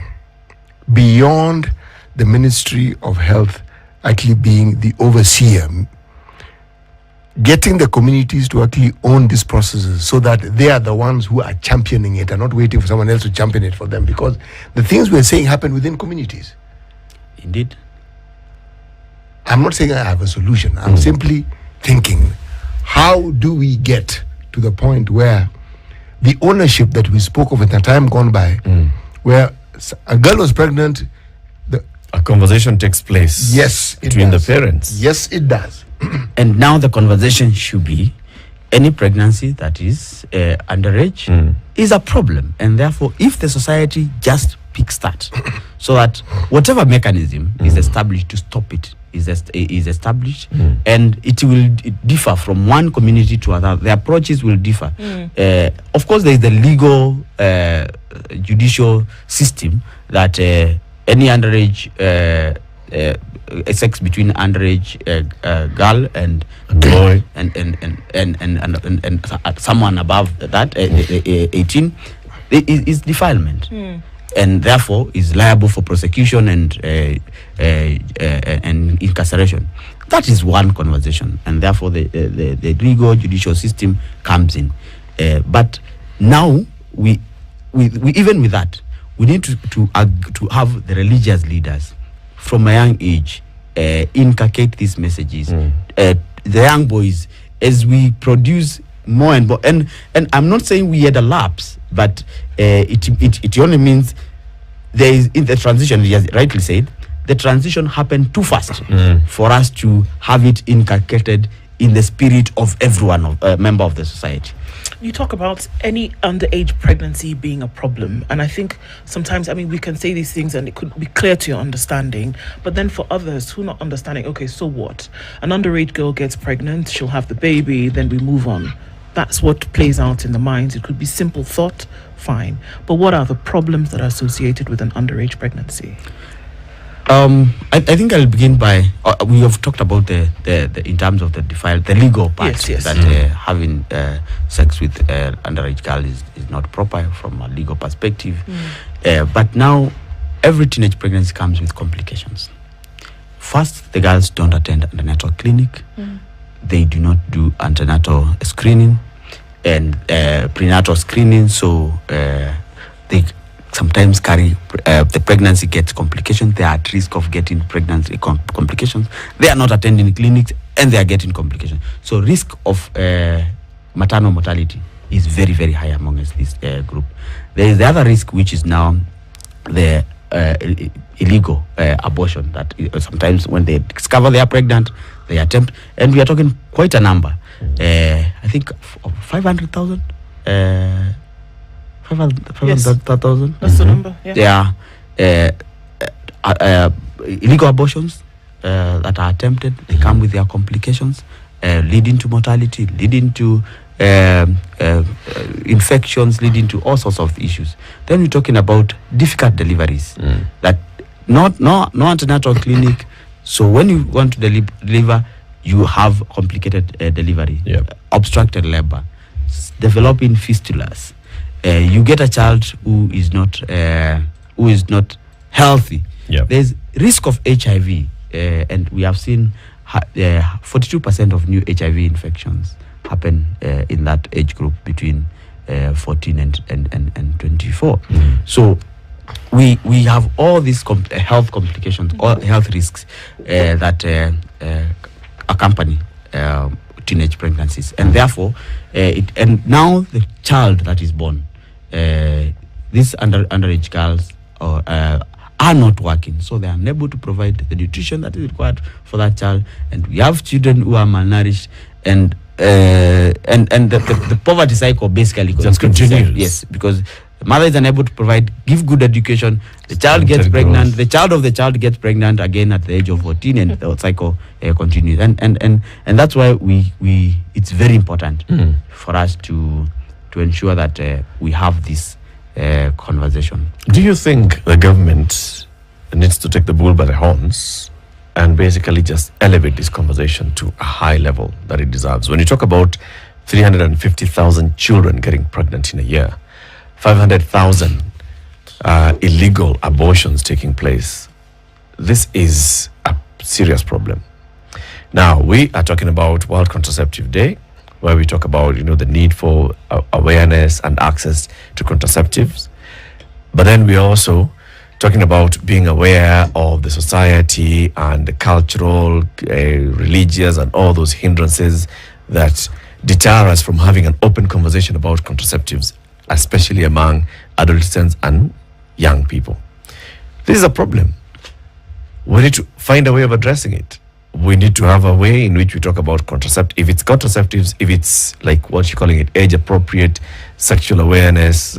beyond the Ministry of Health actually being the overseer, getting the communities to actually own these processes so that they are the ones who are championing it and not waiting for someone else to champion it for them, because the things we're saying happen within communities. Indeed. I'm not saying I have a solution. I'm simply thinking, how do we get to the point where the ownership that we spoke of in the time gone by, where a girl was pregnant, a conversation takes place. Yes, between the parents. Yes, it does. And now the conversation should be, any pregnancy that is underage is a problem, and therefore, if the society just picks that, so that whatever mechanism is established to stop it is established, and it will differ from one community to another. The approaches will differ. Of course, there is the legal judicial system that any underage sex between underage girl and boy and someone above that 18 is defilement, and therefore is liable for prosecution and incarceration. That is one conversation, and therefore the legal judicial system comes in. But now we even with that, we need to have the religious leaders from a young age inculcate these messages. The young boys, as we produce more and more, and I'm not saying we had a lapse, but it only means there is, in the transition, he has rightly said, the transition happened too fast for us to have it inculcated in the spirit of everyone, member of the society. You talk about any underage pregnancy being a problem, and I think sometimes, I mean, we can say these things and it could be clear to your understanding, but then for others who are not understanding, okay, so what? An underage girl gets pregnant, she'll have the baby, then we move on. That's what plays out in the minds. It could be simple thought, fine. But what are the problems that are associated with an underage pregnancy? I think I'll begin by we have talked about the in terms of the legal part, that having sex with underage girl is not proper from a legal perspective. But now every teenage pregnancy comes with complications. First, the girls don't attend antenatal clinic. They do not do antenatal screening and prenatal screening, so they sometimes carry the pregnancy gets complications. They are at risk of getting pregnancy complications. They are not attending clinics and they are getting complications. So risk of maternal mortality is very, very high amongst this group. There is the other risk, which is now the illegal abortion, that sometimes when they discover they are pregnant, they attempt, and we are talking quite a number. I think 500,000. 500,000. That's the number. Yeah. Illegal abortions that are attempted. They come with their complications, leading to mortality, leading to infections leading to all sorts of issues. Then we're talking about difficult deliveries. That no antenatal clinic. So when you want to deliver, you have complicated delivery, obstructed labor, developing fistulas. You get a child who is not healthy. There's risk of HIV, and we have seen 42% of new HIV infections happen in that age group between 14 and 24. So we have all these health complications, all health risks that accompany teenage pregnancies, and therefore and now the child that is born, these underage girls are not working, so they are unable to provide the nutrition that is required for that child, and we have children who are malnourished, and the poverty cycle basically just continues. Yes, because the mother is unable to give good education, the child gets pregnant, the child of the child gets pregnant again at the age of 14, and the cycle continues, and that's why we it's very important for us to ensure that we have this conversation. Do you think the government needs to take the bull by the horns and basically just elevate this conversation to a high level that it deserves? When you talk about 350,000 children getting pregnant in a year, 500,000 illegal abortions taking place, this is a serious problem. Now, we are talking about World Contraceptive Day, where we talk about, the need for awareness and access to contraceptives. But then we're also talking about being aware of the society and the cultural, religious, and all those hindrances that deter us from having an open conversation about contraceptives, especially among adolescents and young people. This is a problem. We need to find a way of addressing it. We need to have a way in which we talk about if it's contraceptives, if it's like what you're calling it, age-appropriate sexual awareness,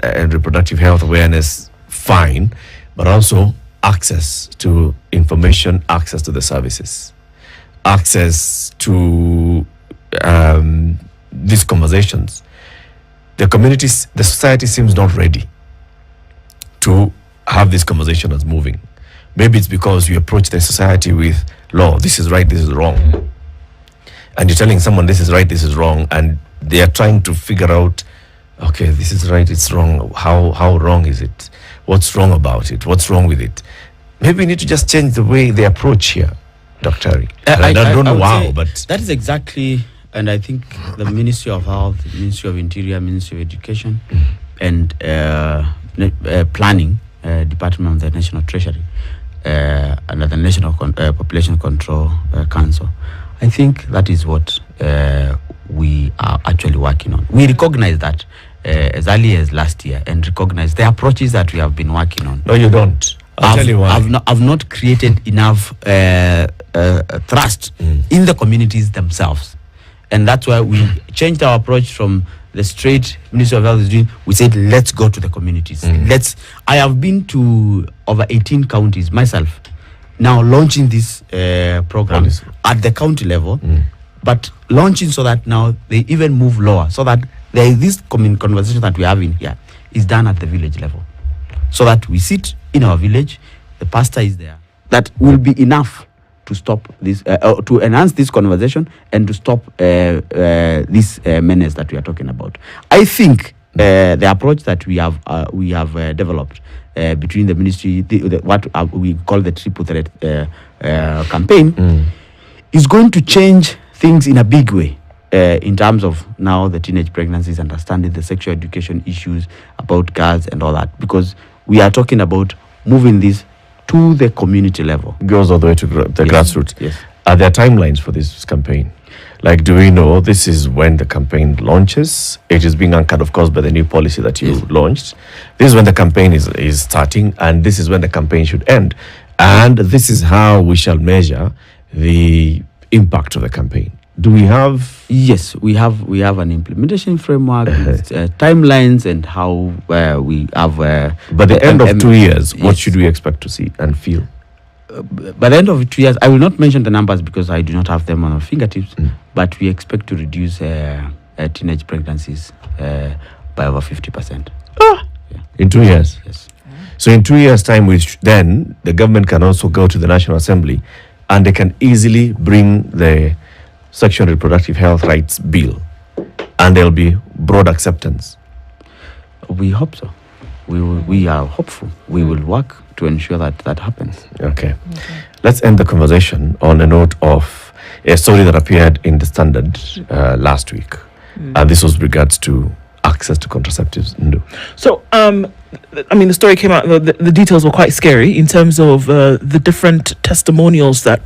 and reproductive health awareness, fine, but also access to information, access to the services, access to these conversations. The communities, the society seems not ready to have this conversation as moving. Maybe it's because you approach the society with law, this is right, this is wrong. And you're telling someone this is right, this is wrong, and they are trying to figure out, okay, this is right, it's wrong. How wrong is it? What's wrong about it? What's wrong with it? Maybe we need to just change the way they approach here, Dr. Ari. I don't know how, but that is exactly, and I think the Ministry of Health, Ministry of Interior, Ministry of Education, and Planning, Department of the National Treasury, under the National Population Control Council. I think that is what we are actually working on. We recognize that as early as last year, and recognize the approaches that we have been working on. No, you don't. I'll tell you why. I've not created enough trust in the communities themselves, and that's why we changed our approach from the straight Ministry of Health is doing. We said, let's go to the communities. I have been to over 18 counties myself, now launching this program at the county level, but launching so that now they even move lower, so that there is this conversation that we're having here is done at the village level, so that we sit in our village, the pastor is there. That will be enough to stop this, to enhance this conversation and to stop this menace that we are talking about. I think the approach that we have developed between the ministry, what we call the triple threat campaign, is going to change things in a big way in terms of now the teenage pregnancies, understanding the sexual education issues about girls and all that, because we are talking about moving this to the community level. Goes all the way to the grassroots. Yes. Are there timelines for this campaign? Like, do we know this is when the campaign launches? It is being anchored, of course, by the new policy that you launched. This is when the campaign is starting, and this is when the campaign should end. And this is how we shall measure the impact of the campaign. Do we have? Yes, we have an implementation framework, with, timelines, and how we have. By the end of 2 years, what should we expect to see and feel? By the end of 2 years, I will not mention the numbers because I do not have them on our fingertips. But we expect to reduce teenage pregnancies by over 50%. In 2 years. Yes. So in 2 years' time, which then the government can also go to the National Assembly, and they can easily bring the Sexual and Reproductive Health Rights Bill, and there'll be broad acceptance. We hope so. We are hopeful. We will work to ensure that that happens. Okay. Let's end the conversation on a note of a story that appeared in the Standard last week. And this was regards to access to contraceptives. Ndu. So, I mean, the story came out, the details were quite scary in terms of the different testimonials that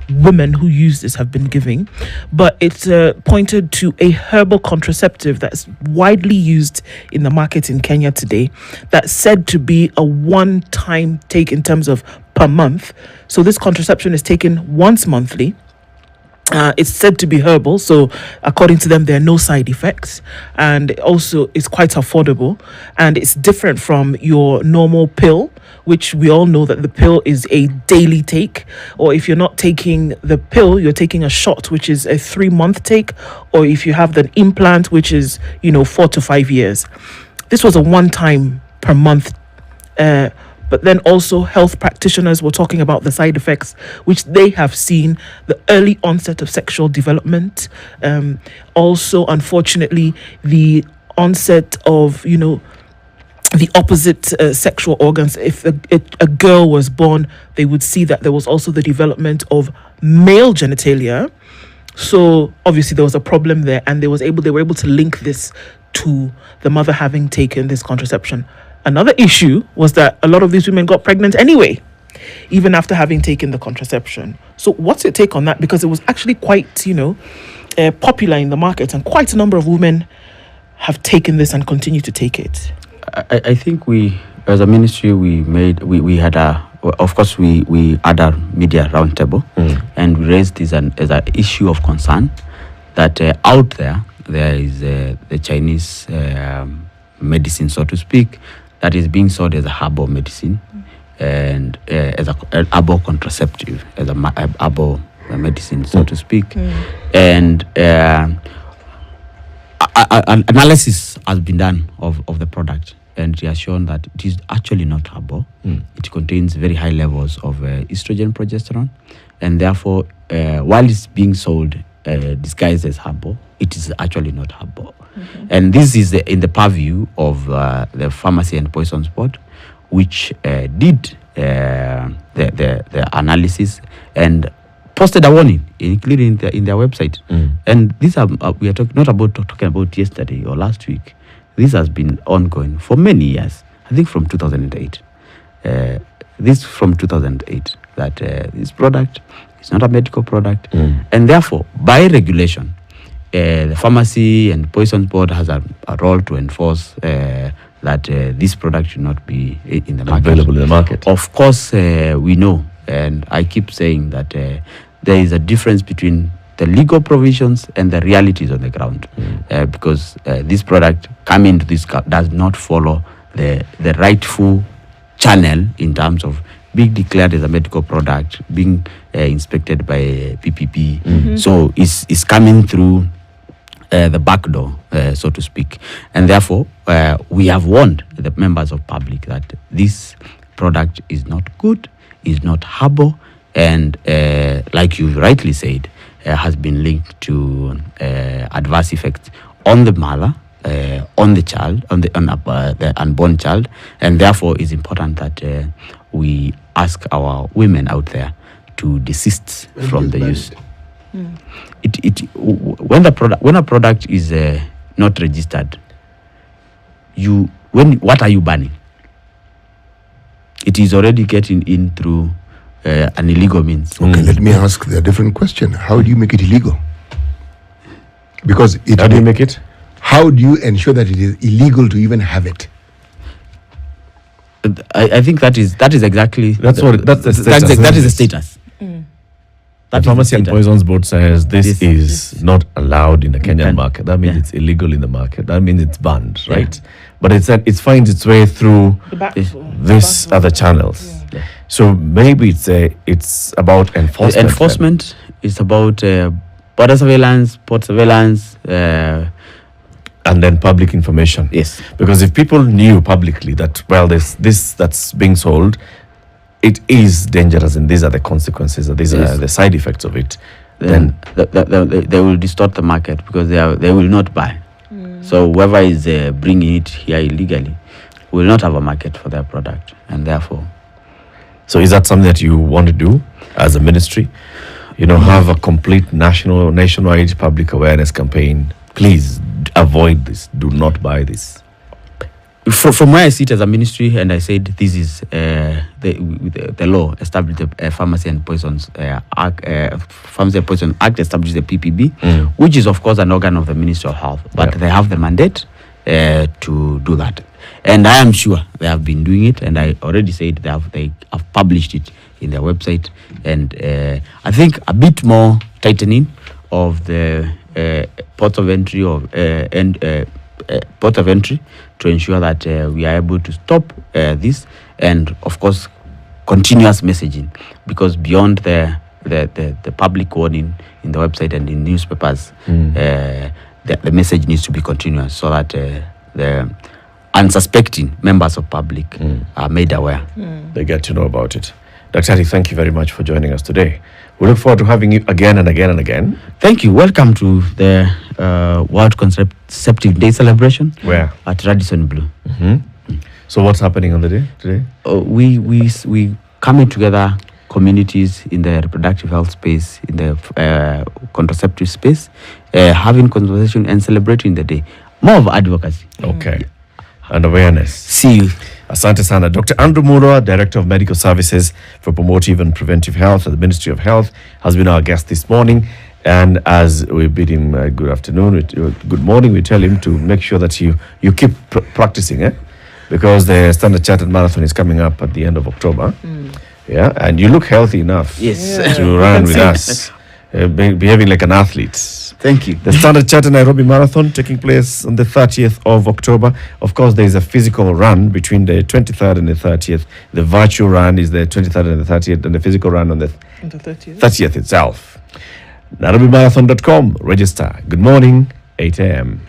women who use this have been giving. But it pointed to a herbal contraceptive that's widely used in the market in Kenya today, that's said to be a one-time take in terms of per month. So this contraception is taken once monthly. It's said to be herbal, so according to them, there are no side effects, and also it's quite affordable, and it's different from your normal pill, which we all know that the pill is a daily take, or if you're not taking the pill, you're taking a shot, which is a 3-month take, or if you have the implant, which is 4 to 5 years. This was a one-time per month. But then also health practitioners were talking about the side effects, which they have seen, the early onset of sexual development. Also, unfortunately, the onset of, the opposite sexual organs. If a girl was born, they would see that there was also the development of male genitalia. So obviously there was a problem there, and they were able to link this to the mother having taken this contraception. Another issue was that a lot of these women got pregnant anyway, even after having taken the contraception. So what's your take on that? Because it was actually quite, popular in the market, and quite a number of women have taken this and continue to take it. I think we, as a ministry, we had we had a media roundtable, and we raised this as an issue of concern that out there is the Chinese medicine, so to speak, that is being sold as a herbal medicine and as an herbal contraceptive, as a herbal medicine, so to speak. And an analysis has been done of the product, and it has shown that it is actually not herbal. It contains very high levels of estrogen, progesterone, and therefore, while it's being sold disguised as herbal, it is actually not herbal. And this is in the purview of the Pharmacy and Poisons Board, which did the analysis and posted a warning, including in their website. And these are we are not talking about yesterday or last week. This has been ongoing for many years. I think from 2008. This from 2008 that this product is not a medical product, and therefore, by regulation, the Pharmacy and Poisons Board has a role to enforce that this product should not be in the market. Available in the market. Of course, we know, and I keep saying that there is a difference between the legal provisions and the realities on the ground, because this product coming to this does not follow the rightful channel in terms of being declared as a medical product, being inspected by PPP. So it's coming through the back door, so to speak. And therefore, we have warned the members of public that this product is not good, is not herbal, and like you rightly said, has been linked to adverse effects on the mother, on the child, on the unborn child, and therefore it's important that we ask our women out there to desist from the use. When a product is not registered, what are you banning? It is already getting in through an illegal means. Okay, let me ask the different question. How do you make it illegal? Because how do you make it? How do you ensure that it is illegal to even have it? I think that is exactly that's the status. The Pharmacy and Poisons Board says this is not allowed in the Kenyan market. That means it's illegal in the market. That means it's banned, right? But it finds its way through these other channels. So maybe it's about enforcement. Enforcement is about Border surveillance, port surveillance, and then public information. Yes. Because if people knew publicly that, well, there's this that's being sold, it is dangerous and these are the consequences, or these are the side effects of it, then they will distort the market because they will not buy. So whoever is bringing it here illegally will not have a market for their product, and therefore. So is that something that you want to do as a ministry? You know, have a complete nationwide public awareness campaign. Please avoid this. Do not buy this. From where I sit as a ministry, and I said this is the law established the Pharmacy and Poisons Act. Pharmacy and Poison Act established the PPB, which is of course an organ of the Ministry of Health, but they have the mandate to do that. And I am sure they have been doing it, and I already said they have published it in their website. And I think a bit more tightening of the port of entry port of entry to ensure that we are able to stop this, and of course continuous messaging, because beyond the public warning in the website and in newspapers, the message needs to be continuous so that the unsuspecting members of public are made aware. They get to know about it. Dr. Hari, thank you very much for joining us today. We look forward to having you again and again and again. Thank you. Welcome to the World Contraceptive Day celebration. Where? At Radisson Blue. So what's happening on the day today? We coming together communities in the reproductive health space, in the contraceptive space, having conversation and celebrating the day. More of advocacy. Okay. And awareness. See you. Asante sana. Dr. Andrew Mulwa, Director of Medical Services for Promotive and Preventive Health at the Ministry of Health, has been our guest this morning. And as we bid him good afternoon, good morning, we tell him to make sure that you keep practicing, because the Standard Chartered Marathon is coming up at the end of October. Yeah, and you look healthy enough to run with us, behaving like an athlete. Thank you. The Standard Chartered Nairobi Marathon taking place on the 30th of October. Of course, there is a physical run between the 23rd and the 30th. The virtual run is the 23rd and the 30th, and the physical run on the 30th itself. NairobiMarathon.com. Register. Good morning, 8 a.m.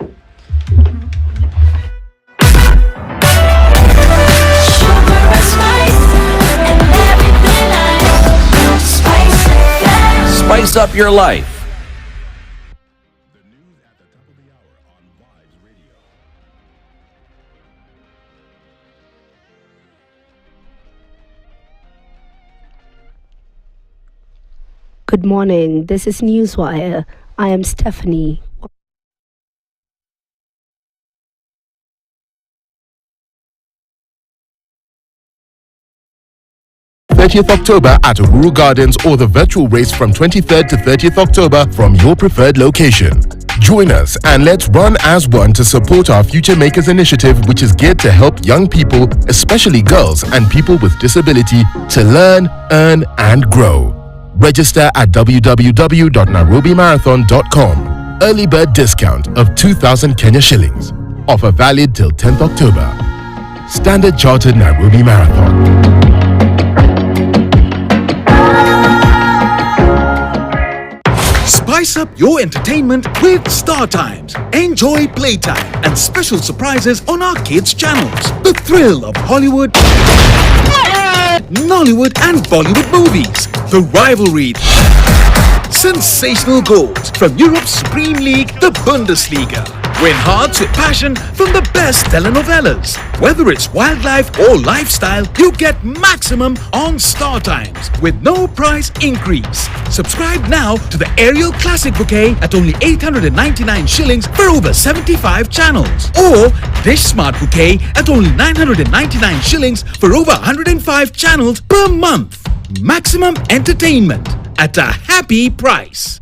Spice up your life. Good morning. This is Newswire. I am Stephanie. October at Uhuru Gardens, or the virtual race from 23rd to 30th October from your preferred location. Join us and let's run as one to support our Future Makers initiative, which is geared to help young people, especially girls and people with disability, to learn, earn and grow. Register at www.nairobimarathon.com. Early bird discount of 2,000 Kenya shillings. Offer valid till 10th October. Standard Chartered Nairobi Marathon. Spice up your entertainment with Star Times. Enjoy playtime and special surprises on our kids' channels. The thrill of Hollywood, Nollywood and Bollywood movies. The rivalry, sensational goals from Europe's Supreme League, the Bundesliga. Win hearts with passion from the best telenovelas. Whether it's wildlife or lifestyle, you get maximum on Star Times with no price increase. Subscribe now to the Aerial Classic Bouquet at only 899 shillings for over 75 channels. Or Dish Smart Bouquet at only 999 shillings for over 105 channels per month. Maximum entertainment at a happy price.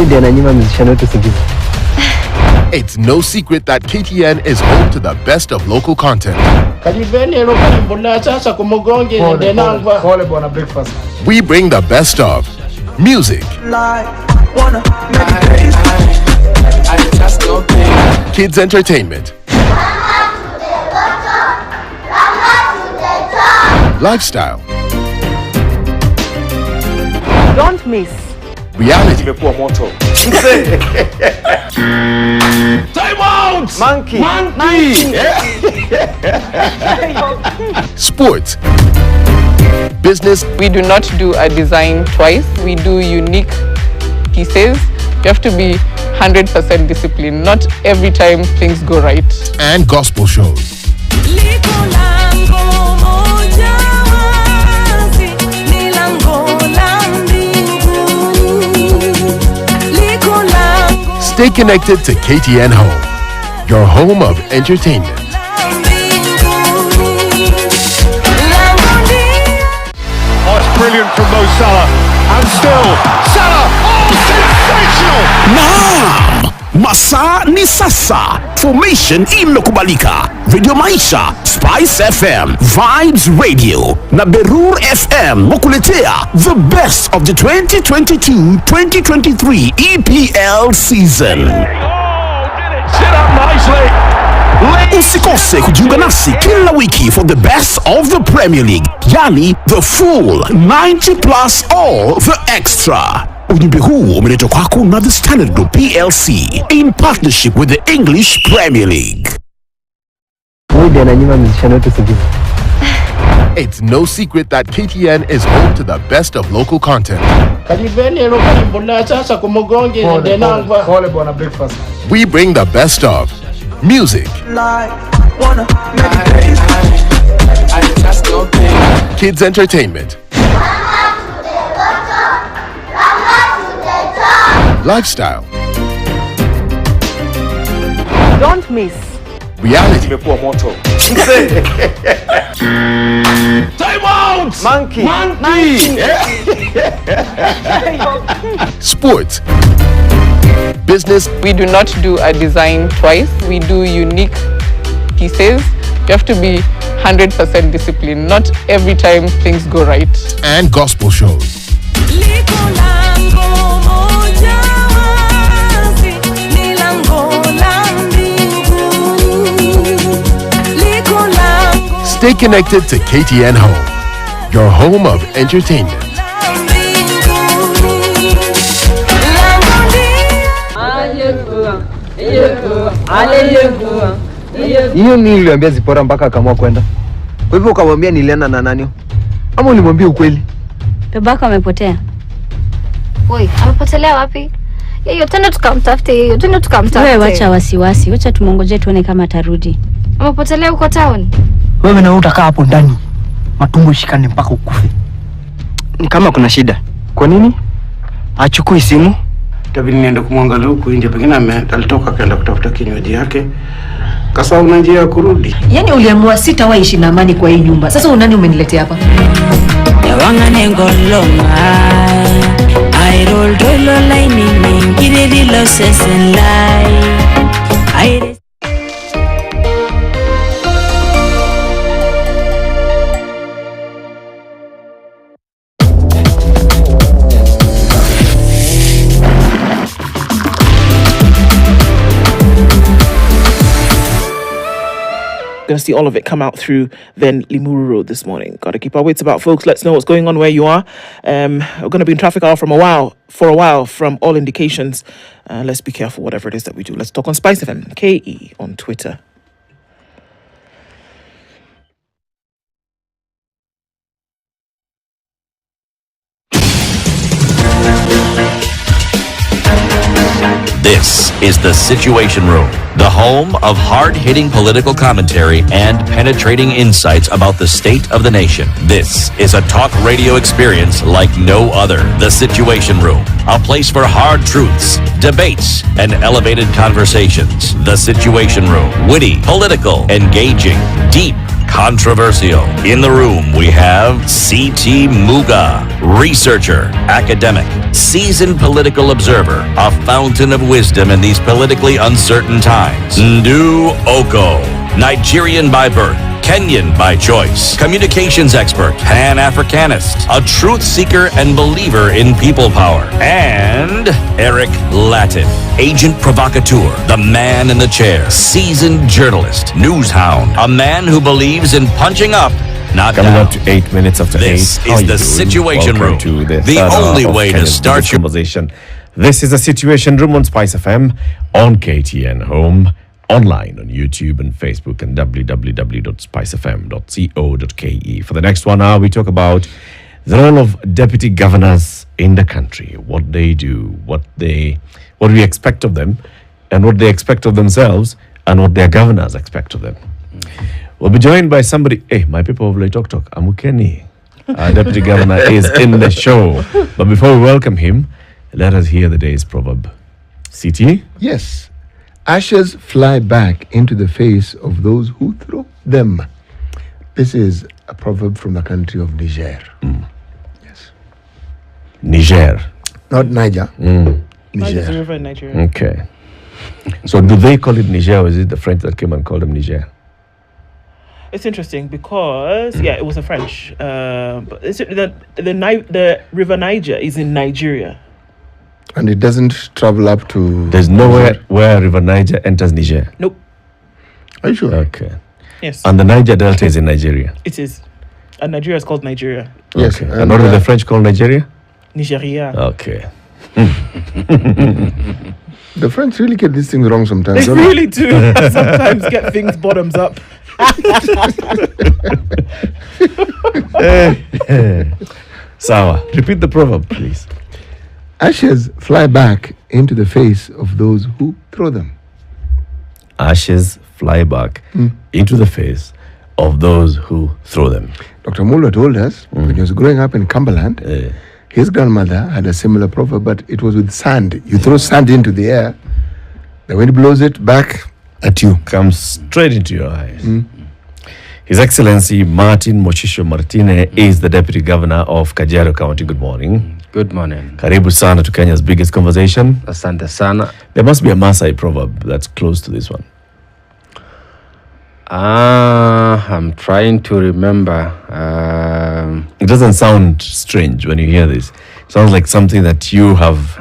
Ndio ananyima musician wetu sigiza. It's no secret that KTN is home to the best of local content. We bring the best of music, kids entertainment, lifestyle, Don't miss. reality, Time out! Monkey! sports, business, We do not do a design twice. We do unique pieces. You have to be 100% disciplined. Not every time things go right. and gospel shows. Stay connected to KTN Home, your home of entertainment. Oh, it's brilliant from Mo Salah. And still, Salah. Oh, sensational! Naam, masaa ni sasa. Formation imekubalika. Radio Maisha, Spice FM, Vibes Radio na Berur FM wakuletea the best of the 2022-2023 EPL season. Set up nicely. Usikose kujiunga nasi kila wiki for the best of the Premier League, yani the full 90 plus all the extra. Ujumbe huu umeletwa kwako na The Standard Group PLC in partnership with the English Premier League. It's no secret that KTN is home to the best of local content. We bring the best of music, kids entertainment, lifestyle, Don't miss. reality, Time out! Monkey! sports, business, We do not do a design twice. We do unique pieces. You have to be 100% disciplined. Not every time things go right. and gospel shows. Stay connected to KTN Home, your home of entertainment. Hiyo niliambia Zipora mpaka akaamua kwenda. Kwa hivyo ukamwambia nilienda na nani? Ama ulimwambia ukweli? Babako amepotea. Oi, amepotelea wapi? Yeye tena tukamtafute yeye. Tena tukamtafute. Wewe wacha wasiwasi. Wacha tumongoje tuone kama atarudi. Amepotelea huko town. Wewe na utakaa hapo ndani. Matumbo shikane mpaka ukufe. Ni kama kuna shida. Kwa nini? Achukui simu. Itabidi niende kumwangalia huku nje, pengine alitoka kaenda kutafuta kinywaji yake. Kasa una njia ya kurudi. Yaani uliamua sitawaishi na amani kwa hii nyumba. Sasa unani umeniletea hapa? Yawangane ngolonga I roll dolo lightning Kiredi losses and lie Going to see all of it come out through then Limuru Road this morning. Got to keep our wits about, folks. Let's know what's going on where you are. We're going to be in traffic hour for a while from all indications. Let's be careful whatever it is that we do. Let's talk on Spice FM, KE on Twitter. This is The Situation Room, the home of hard-hitting political commentary and penetrating insights about the state of the nation. This is a talk radio experience like no other. The Situation Room, a place for hard truths, debates, and elevated conversations. The Situation Room, witty, political, engaging, deep, controversial. In the room, we have C.T. Muga, researcher, academic, seasoned political observer, a fountain of wisdom in these politically uncertain times. Ndu Oko, Nigerian by birth, Kenyan by choice, communications expert, Pan-Africanist, a truth seeker and believer in people power, and Eric Latin, agent provocateur, the man in the chair, seasoned journalist, news hound, a man who believes in punching up, not Coming down. up to 8 minutes after 8. This How is you the doing? Situation Welcome Room, to the the third only hour of way to Kenya's start biggest your conversation. This is the Situation Room on Spice FM, on KTN Home, online on YouTube and Facebook, and www.spicefm.co.ke. For the next 1 hour, we talk about the role of deputy governors in the country, what they do, what we expect of them, and what they expect of themselves, and what their governors expect of them. We'll be joined by somebody. Hey, my people of Tok Tok, Amukeni, our deputy governor, is in the show. But before we welcome him, let us hear the day's proverb. CT? Yes. Ashes fly back into the face of those who throw them. This is a proverb from the country of Niger. Yes. Niger. Not Niger. Niger is a Niger. river in Nigeria. Okay. So do they call it Niger, or is it the French that came and called them Niger? It's interesting because it was the French. But it's, the river Niger is in Nigeria. And it doesn't travel up to... There's nowhere where River Niger enters Niger. Nope. Are you sure? Okay. Yes. And the Niger Delta is in Nigeria. It is. And Nigeria is called Nigeria. Yes. Okay. And what do the French call Nigeria? Nigeria. Okay. The French really get these things wrong sometimes. They don't really do. Sometimes get things bottoms up. Sawa, repeat the proverb, please. Ashes fly back into the face of those who throw them. Ashes fly back into the face of those who throw them. Dr. Muller told us when he was growing up in Cumberland, his grandmother had a similar proverb, but it was with sand. You throw sand into the air, the wind blows it back at you. Comes straight into your eyes. His Excellency Martin Moshisho Martine is the Deputy Governor of Kajiado County. Good morning. Good morning. Karibu sana to Kenya's biggest conversation. Asante sana. There must be a Maasai proverb that's close to this one. I'm trying to remember. It doesn't sound strange when you hear this. It sounds like something that you have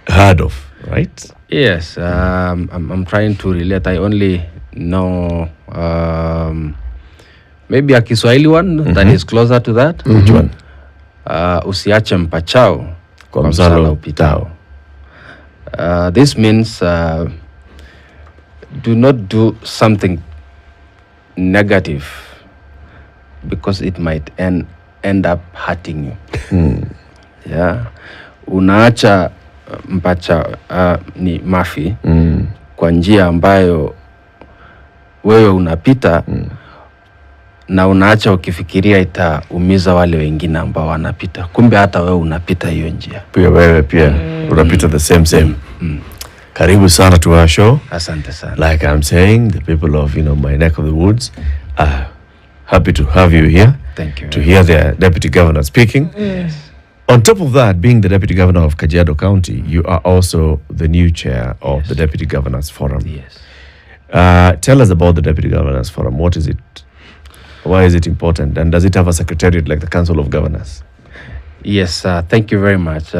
heard of, right? Yes, I'm trying to relate. I only know maybe a Kiswahili one that is closer to that. Which one? Usiache mpachao kwa msala upitao. This means do not do something negative because it might end up hurting you. Yeah. Unaacha mpacha ni mafi kwa njia ambayo wewe unapita na unaacha ukifikiria itaumiza wale wengine ambao wanapita. Kumbe hata wewe unapita hiyo njia. Pia wewe pia unapita the same. Karibu sana to our show. Asante sana. Like I'm saying, the people of my neck of the woods are happy to have you here. Thank you. To hear the Deputy Governor speaking. Yes. On top of that, being the Deputy Governor of Kajiado County, you are also the new chair of the Deputy Governors Forum. Yes. Tell us about the Deputy Governors Forum. What is it? Why is it important? And does it have a secretariat like the Council of Governors? Yes, thank you very much.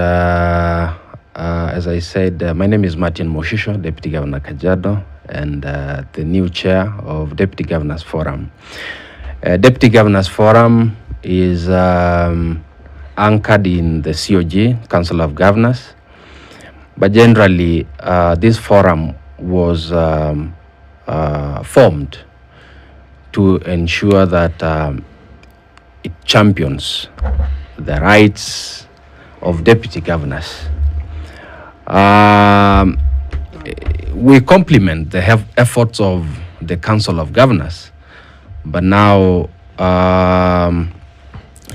As I said, my name is Martin Moshisho, Deputy Governor Kajiado, and the new chair of Deputy Governors Forum. Deputy Governors Forum is anchored in the COG, Council of Governors. But generally, this forum was formed to ensure that it champions the rights of deputy governors. We complement the efforts of the Council of Governors, but now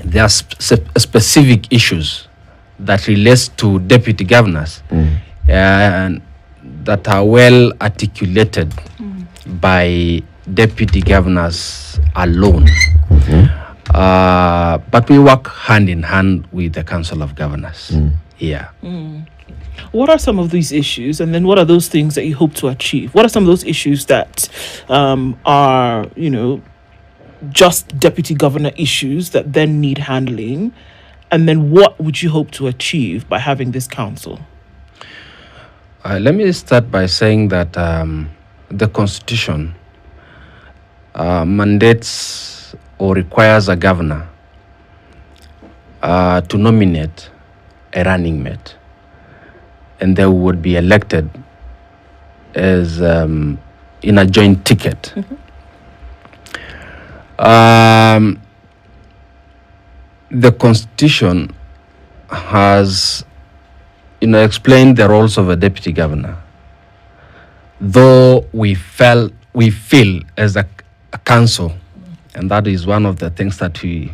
there are specific issues that relates to deputy governors and that are well articulated by deputy governors alone. But we work hand in hand with the Council of Governors. Yeah. What are some of these issues, and then what are those things that you hope to achieve? What are some of those issues that are, just deputy governor issues that then need handling? And then what would you hope to achieve by having this council? Let me start by saying that the Constitution mandates or requires a governor to nominate a running mate, and they would be elected as in a joint ticket. The Constitution has, explained the roles of a deputy governor. Though we feel as a council, and that is one of the things that we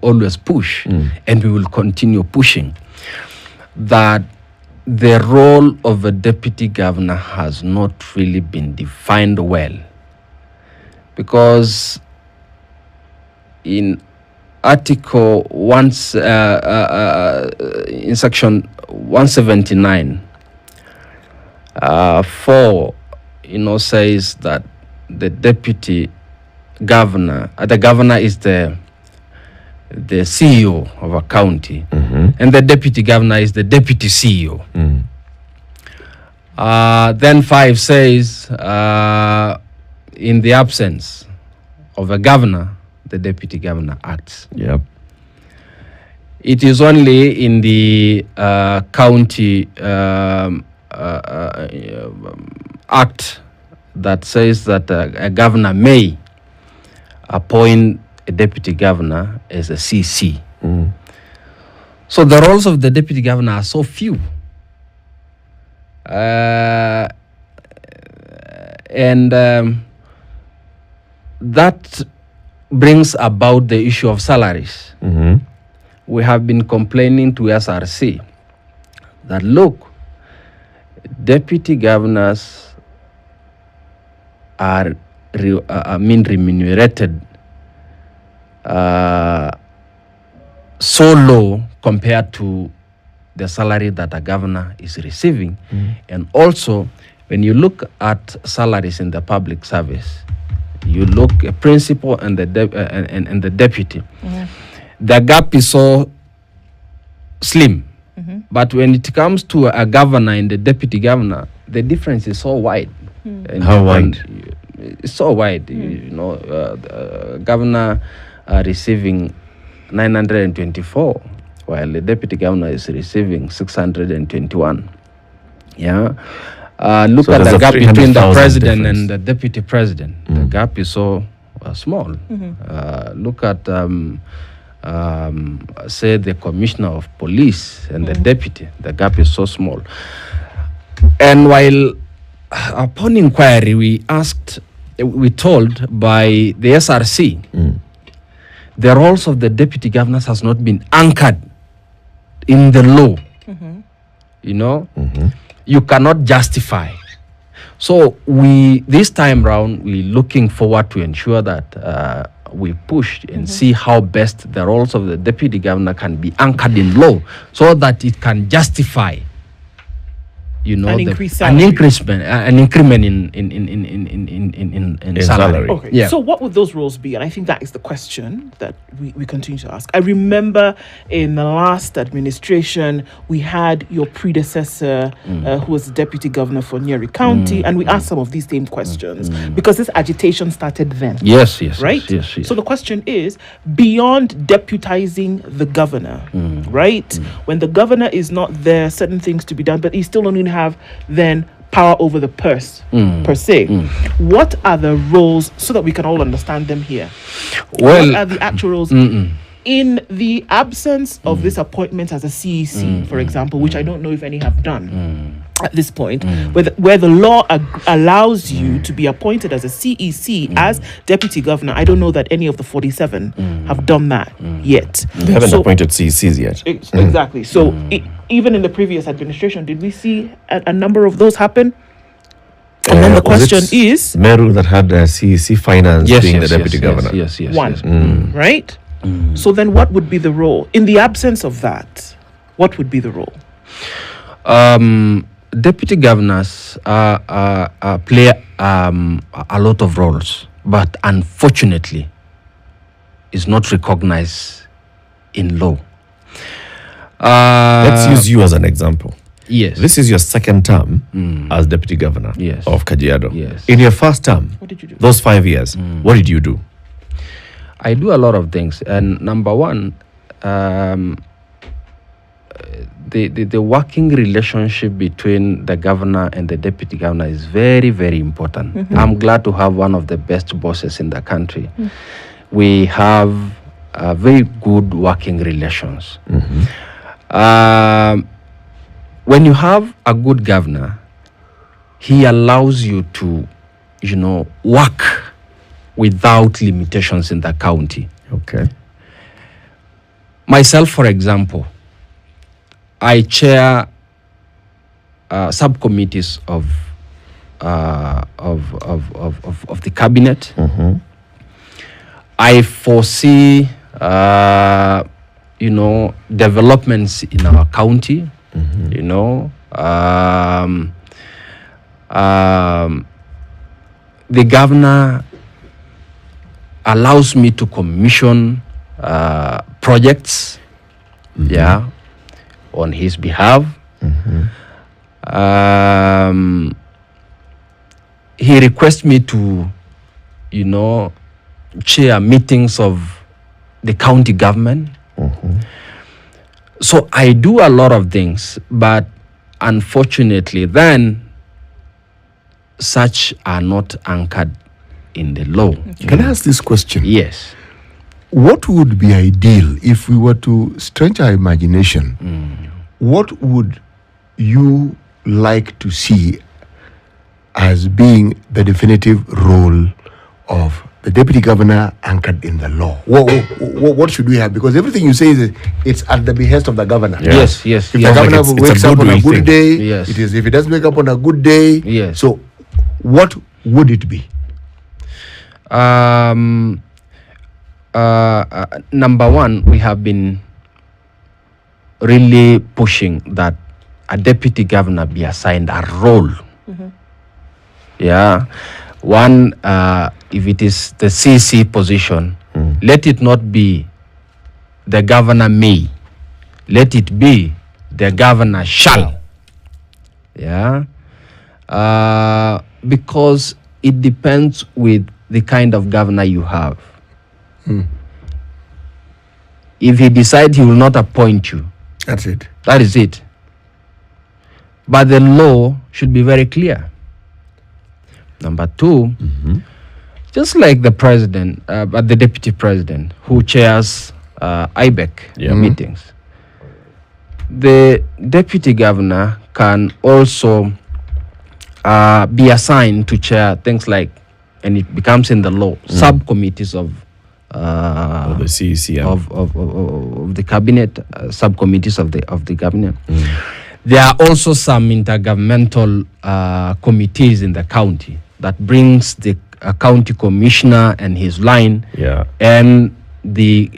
always push, and we will continue pushing, that the role of a deputy governor has not really been defined well, because in Article 1, in Section 179, 4, says that the deputy governor, the governor is the CEO of a county, and the deputy governor is the deputy CEO. Then 5 says, in the absence of a governor, the deputy governor acts. Yep. It is only in the county act that says that a governor may appoint a deputy governor as a CC. So the roles of the deputy governor are so few. And that brings about the issue of salaries. We have been complaining to SRC that, look, deputy governors are remunerated so low compared to the salary that a governor is receiving. And also, when you look at salaries in the public service, you look at principal and the deputy, the gap is so slim. But when it comes to a governor and the deputy governor, the difference is so wide. How wide? It's so wide. Governor receiving 924, while the deputy governor is receiving 621. Yeah. Look So at there's the a gap between the 300,000 president difference. and the deputy president. The gap is so small. Look at, say, the commissioner of police and the deputy. The gap is so small. And while upon inquiry, we told by the SRC, the roles of the deputy governors has not been anchored in the law. You cannot justify. So this time round, we're looking forward to ensure that we push and see how best the roles of the deputy governor can be anchored in law, so that it can justify, An increment in salary. Okay. Yeah. So what would those roles be? And I think that is the question that we continue to ask. I remember in the last administration, we had your predecessor, who was the deputy governor for Nyeri County, and we asked some of these same questions because this agitation started then. Yes. Right? Yes. So the question is, beyond deputizing the governor, right? When the governor is not there, certain things to be done, but he still only have then power over the purse per se. What are the roles, so that we can all understand them here? Well, what are the actual roles in the absence of this appointment as a CEC, for example, which I don't know if any have done at this point, where the law allows you to be appointed as a CEC as deputy governor? I don't know that any of the 47 have done that yet. They haven't appointed CECs yet. Exactly. So even in the previous administration, did we see a number of those happen? And then the Was it question is Meru that had CEC Finance being the deputy governor. Yes. one, right? So then what would be the role? In the absence of that, what would be the role? Deputy governors play a lot of roles, but unfortunately, is not recognized in law. Let's use you as an example. Yes. This is your second term as deputy governor of Kajiado. Yes. In your first term, What did you do? those 5 years, what did you do? I do a lot of things, and number one, the working relationship between the governor and the deputy governor is very, very important. I'm glad to have one of the best bosses in the country. We have very good working relations. When you have a good governor, he allows you to, work without limitations in the county. Okay. Myself, for example, I chair subcommittees of the cabinet. I foresee, developments in our county. The governor allows me to commission projects, on his behalf. He requests me to, chair meetings of the county government. So I do a lot of things, but unfortunately then such are not anchored in the law. Can I ask this question? Yes. What would be ideal if we were to stretch our imagination? What would you like to see as being the definitive role of the deputy governor anchored in the law? What should we have? Because everything you say is it's at the behest of the governor. Yes. If the governor wakes up on a good day, it is. If he doesn't wake up on a good day, yes. So what would it be? Number one, we have been really pushing that a deputy governor be assigned a role. One, if it is the CC position, let it not be the governor may, let it be the governor shall. Because it depends with the kind of governor you have. If he decides he will not appoint you, that's it. That is it. But the law should be very clear. Number two, just like the president, the deputy president who chairs IBEC meetings, the deputy governor can also be assigned to chair things like, and it becomes in the law, subcommittees of the CEC of the cabinet, subcommittees of the cabinet. There are also some intergovernmental committees in the county that brings the county commissioner and his line and the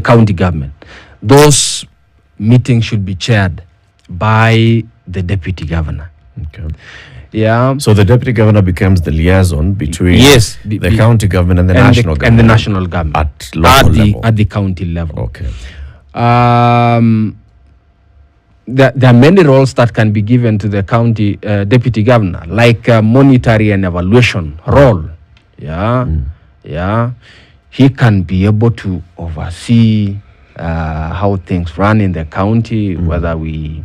county government. Those meetings should be chaired by the deputy governor. So the deputy governor becomes the liaison between the county government and the national government. And the national government at local level. At the county level. Okay. There are many roles that can be given to the county deputy governor, like monetary and evaluation role. He can be able to oversee how things run in the county, whether we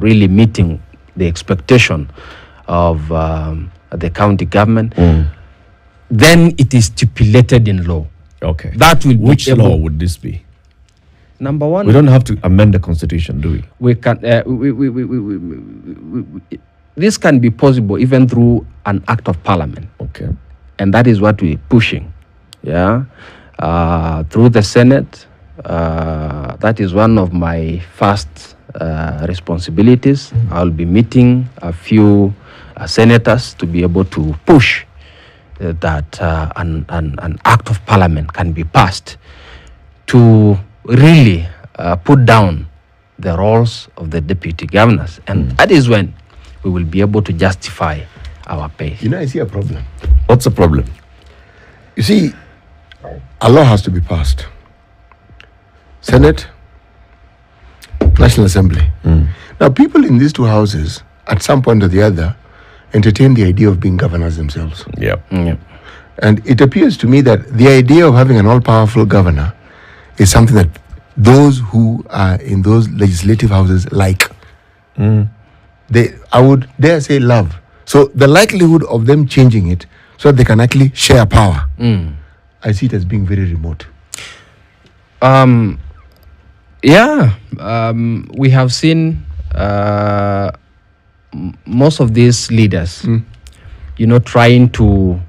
really meeting the expectation of the county government. Then it is stipulated in law. Okay. That will Which be law would this be? Number one, we don't have to amend the constitution, do we? We can. This can be possible even through an act of parliament. Okay. And that is what we're pushing. Through the Senate. That is one of my first responsibilities. I'll be meeting a few senators to be able to push that an act of parliament can be passed to really put down the roles of the deputy governors. And that is when we will be able to justify our pay. You know, I see a problem. What's the problem? You see, a law has to be passed. Senate, National Assembly. Now, people in these two houses, at some point or the other, entertain the idea of being governors themselves. And it appears to me that the idea of having an all-powerful governor is something that those who are in those legislative houses like. I would dare say love. So the likelihood of them changing it so that they can actually share power, I see it as being very remote. We have seen most of these leaders, trying to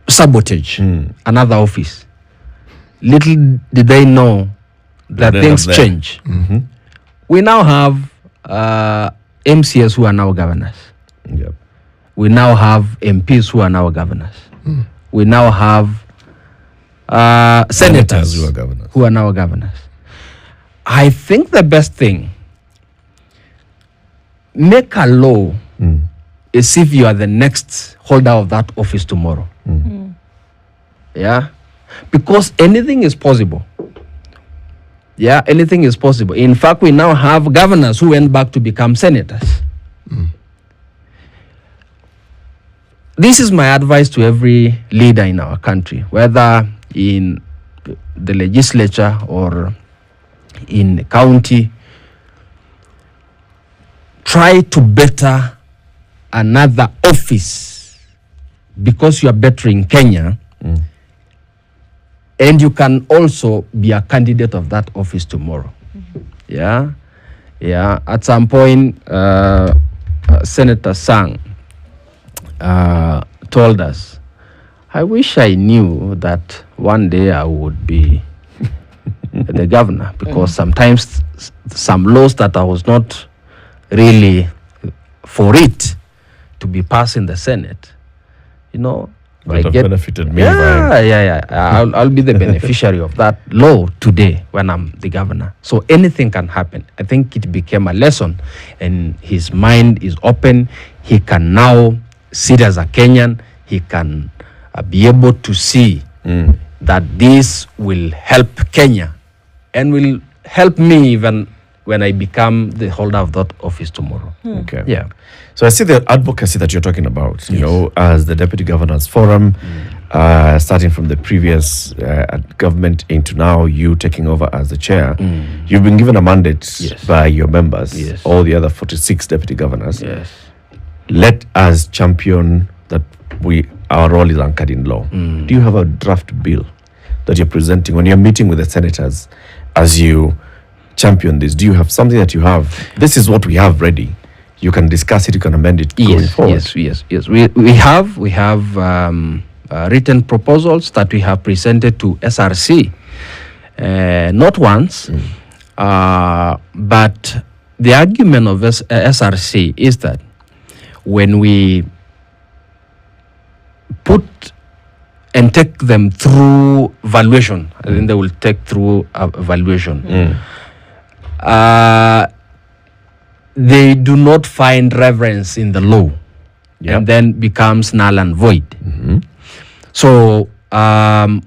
sabotage another office. Little did they know that things change. We now have MCS who are now governors. We now have MPs who are now governors. We now have senators who are now governors. I think the best thing, make a law as if you are the next holder of that office tomorrow. Yeah, because anything is possible. Yeah, anything is possible. In fact, we now have governors who went back to become senators. This is my advice to every leader in our country, whether in the legislature or in the county. Try to better another office because you are bettering Kenya, and you can also be a candidate of that office tomorrow. Yeah. At some point, Senator Sang told us, I wish I knew that one day I would be the governor, because sometimes some laws that I was not really for it to be passed in the Senate, Would have benefited me. I'll be the beneficiary of that law today when I'm the governor. So anything can happen. I think it became a lesson, and his mind is open. He can now sit as a Kenyan. He can be able to see that this will help Kenya and will help me even when I become the holder of that office tomorrow. Okay. Yeah. So I see the advocacy that you're talking about, as the Deputy Governors Forum, starting from the previous government into now you taking over as the chair. You've been given a mandate by your members, all the other 46 Deputy Governors. Let us champion that our role is anchored in law. Do you have a draft bill that you're presenting when you're meeting with the senators as you champion this? Do you have something that you have? This is what we have ready. You can discuss it. You can amend it going forward. Yes. We have written proposals that we have presented to SRC, not once, but the argument of SRC is that when we put and take them through valuation, and then they will take through valuation. They do not find reverence in the law, and then becomes null and void. So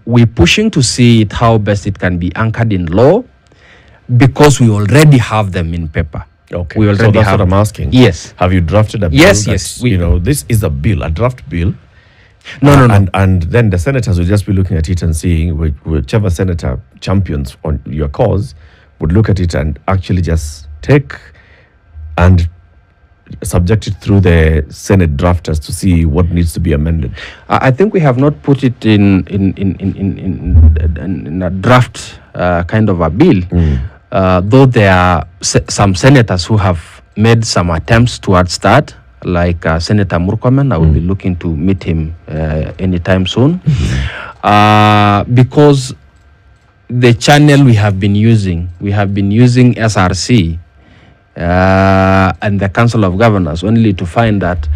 we're pushing to see it how best it can be anchored in law, because we already have them in paper. Okay, we already so that's have what I'm asking. Yes. Have you drafted a bill? Yes. This is a bill, a draft bill. No. And then the senators will just be looking at it and seeing whichever senator champions on your cause would look at it and actually just take and subject it through the Senate drafters to see what needs to be amended. I think we have not put it in a draft kind of a bill, though there are some senators who have made some attempts towards that, like Senator Murkomen. I will be looking to meet him anytime soon, because the channel we have been using SRC and the Council of Governors, only to find that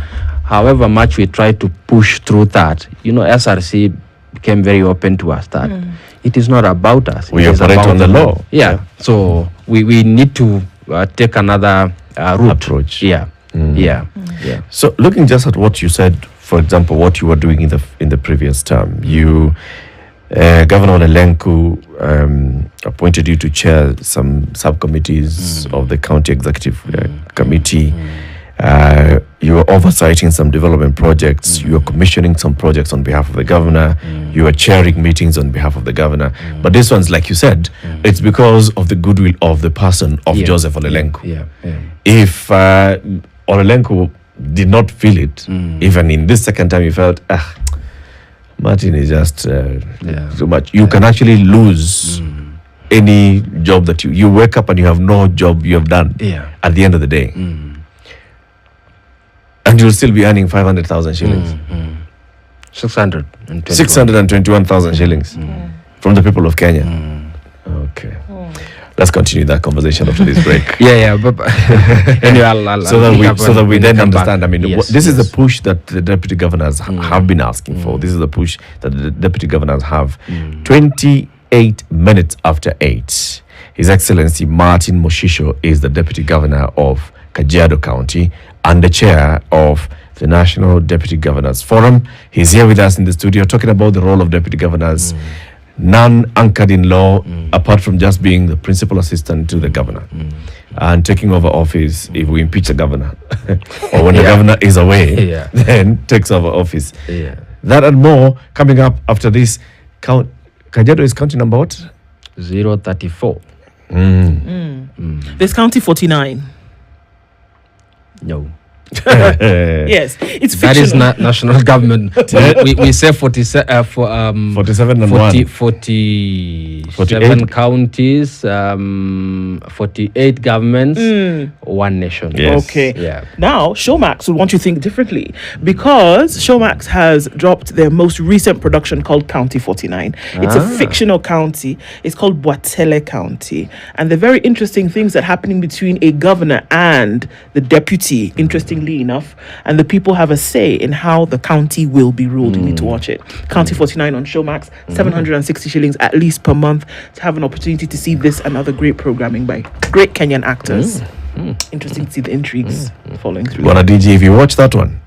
however much we try to push through that, SRC became very open to us that it is not about us. We it is operate about on the law. Yeah. So we need to take another route. Approach. Yeah. Yeah. So looking just at what you said, for example, what you were doing in the previous term, you Governor Lelenku appointed you to chair some subcommittees of the county executive committee. You were oversighting some development projects. You were commissioning some projects on behalf of the governor. You were chairing meetings on behalf of the governor. But this one's, like you said, it's because of the goodwill of the person of Joseph Olelenku. If Olelenku did not feel it, even in this second time, you felt, Martin is just too much. You can actually lose any job that you wake up and you have no job you have done at the end of the day. And you'll still be earning 500,000 shillings. 621,000 shillings from the people of Kenya. Okay. Let's continue that conversation after this break. But anyway, so that we then understand. I mean, this is the push that the deputy governors have been asking for. This is the push that the deputy governors have. 28 minutes after 8, His Excellency Martin Moshisho is the deputy governor of Kajiado County and the chair of the National Deputy Governors Forum. He's here with us in the studio talking about the role of deputy governors. None anchored in law, apart from just being the principal assistant to the governor and taking over office if we impeach the governor or when the governor is away, then takes over office. That and more coming up after this. Kajiado is county number what? 034. There's county 49. No. Yes, it's fictional. That is not national government. we say 47 and 47 counties, 48 governments, one nation. Okay. Now, Showmax would want you to think differently because Showmax has dropped their most recent production called County 49. It's a fictional county. It's called Boatele County. And the very interesting things that are happening between a governor and the deputy, interestingly enough, and the people have a say in how the county will be ruled. You need to watch it. County 49 on Showmax, 760 shillings at least per month to have an opportunity to see this and other great programming by great Kenyan actors. Interesting to see the intrigues following through. Well, DJ, if you watch that one,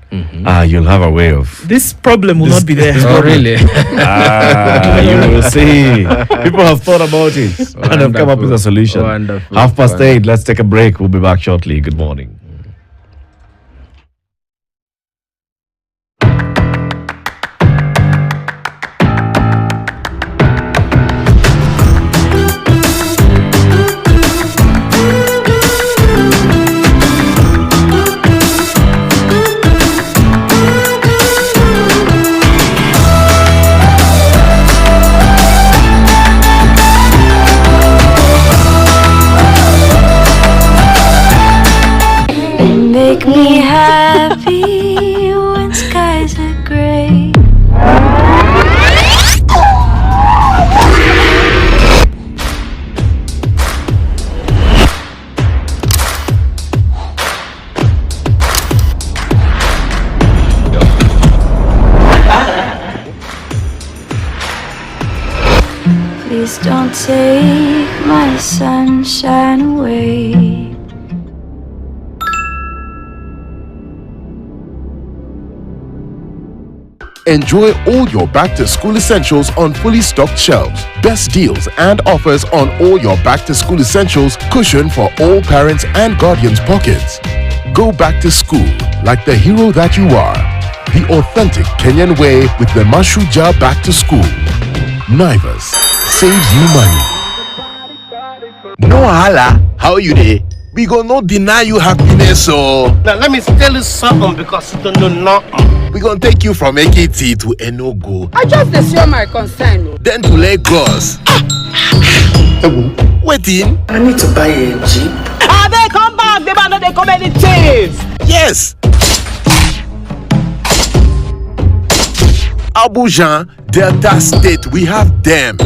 you'll have a way of... This problem will not be there. Oh, really? You will see. People have thought about it and have come up with a solution. 8:30, let's take a break. We'll be back shortly. Good morning. Make me happy when skies are gray. Please don't take my sunshine away. Enjoy all your back-to-school essentials on fully stocked shelves. Best deals and offers on all your back-to-school essentials cushion for all parents and guardians' pockets. Go back to school like the hero that you are. The authentic Kenyan way with the Mashuja Back to School. Naivas saves you money. No hala, how you dey? We go not deny you happiness, so now let me tell you something because you don't know nothing. We gonna take you from AKT to Enugu. I just show my concern. Then to Lagos. Waiting. I need to buy a Jeep. Ah, they come back. They might not come any thieves. Yes. Abuja, Delta State, we have them.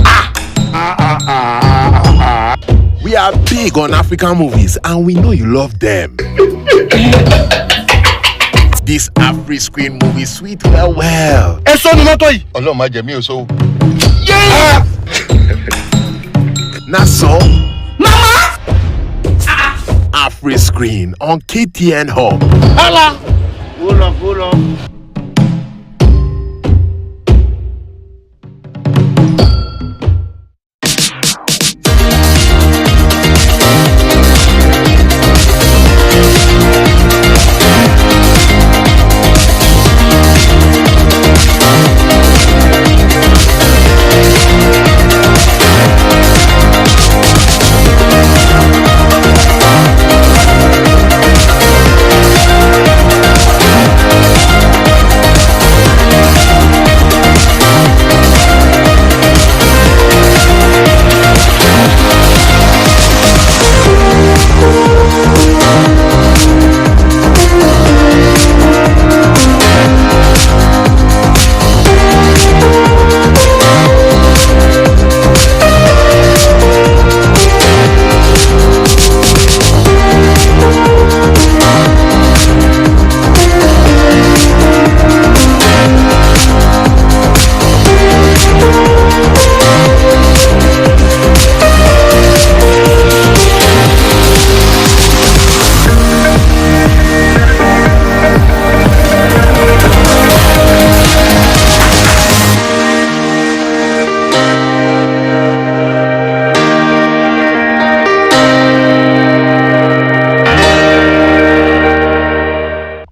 We are big on African movies and we know you love them. This Afri-Screen movie sweet well. Naso Mama Afri-Screen on KTN Home. Hala! Pull on.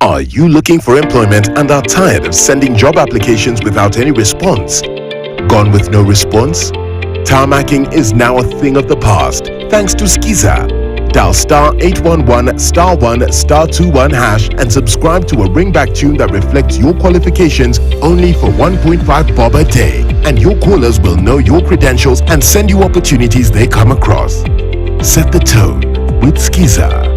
Are you looking for employment and are tired of sending job applications without any response? Gone with no response? Tarmacking is now a thing of the past thanks to Skiza. Dial star 811 star 1 star 21 hash and subscribe to a ringback tune that reflects your qualifications only for 1.5 bob a day. And your callers will know your credentials and send you opportunities they come across. Set the tone with Skiza.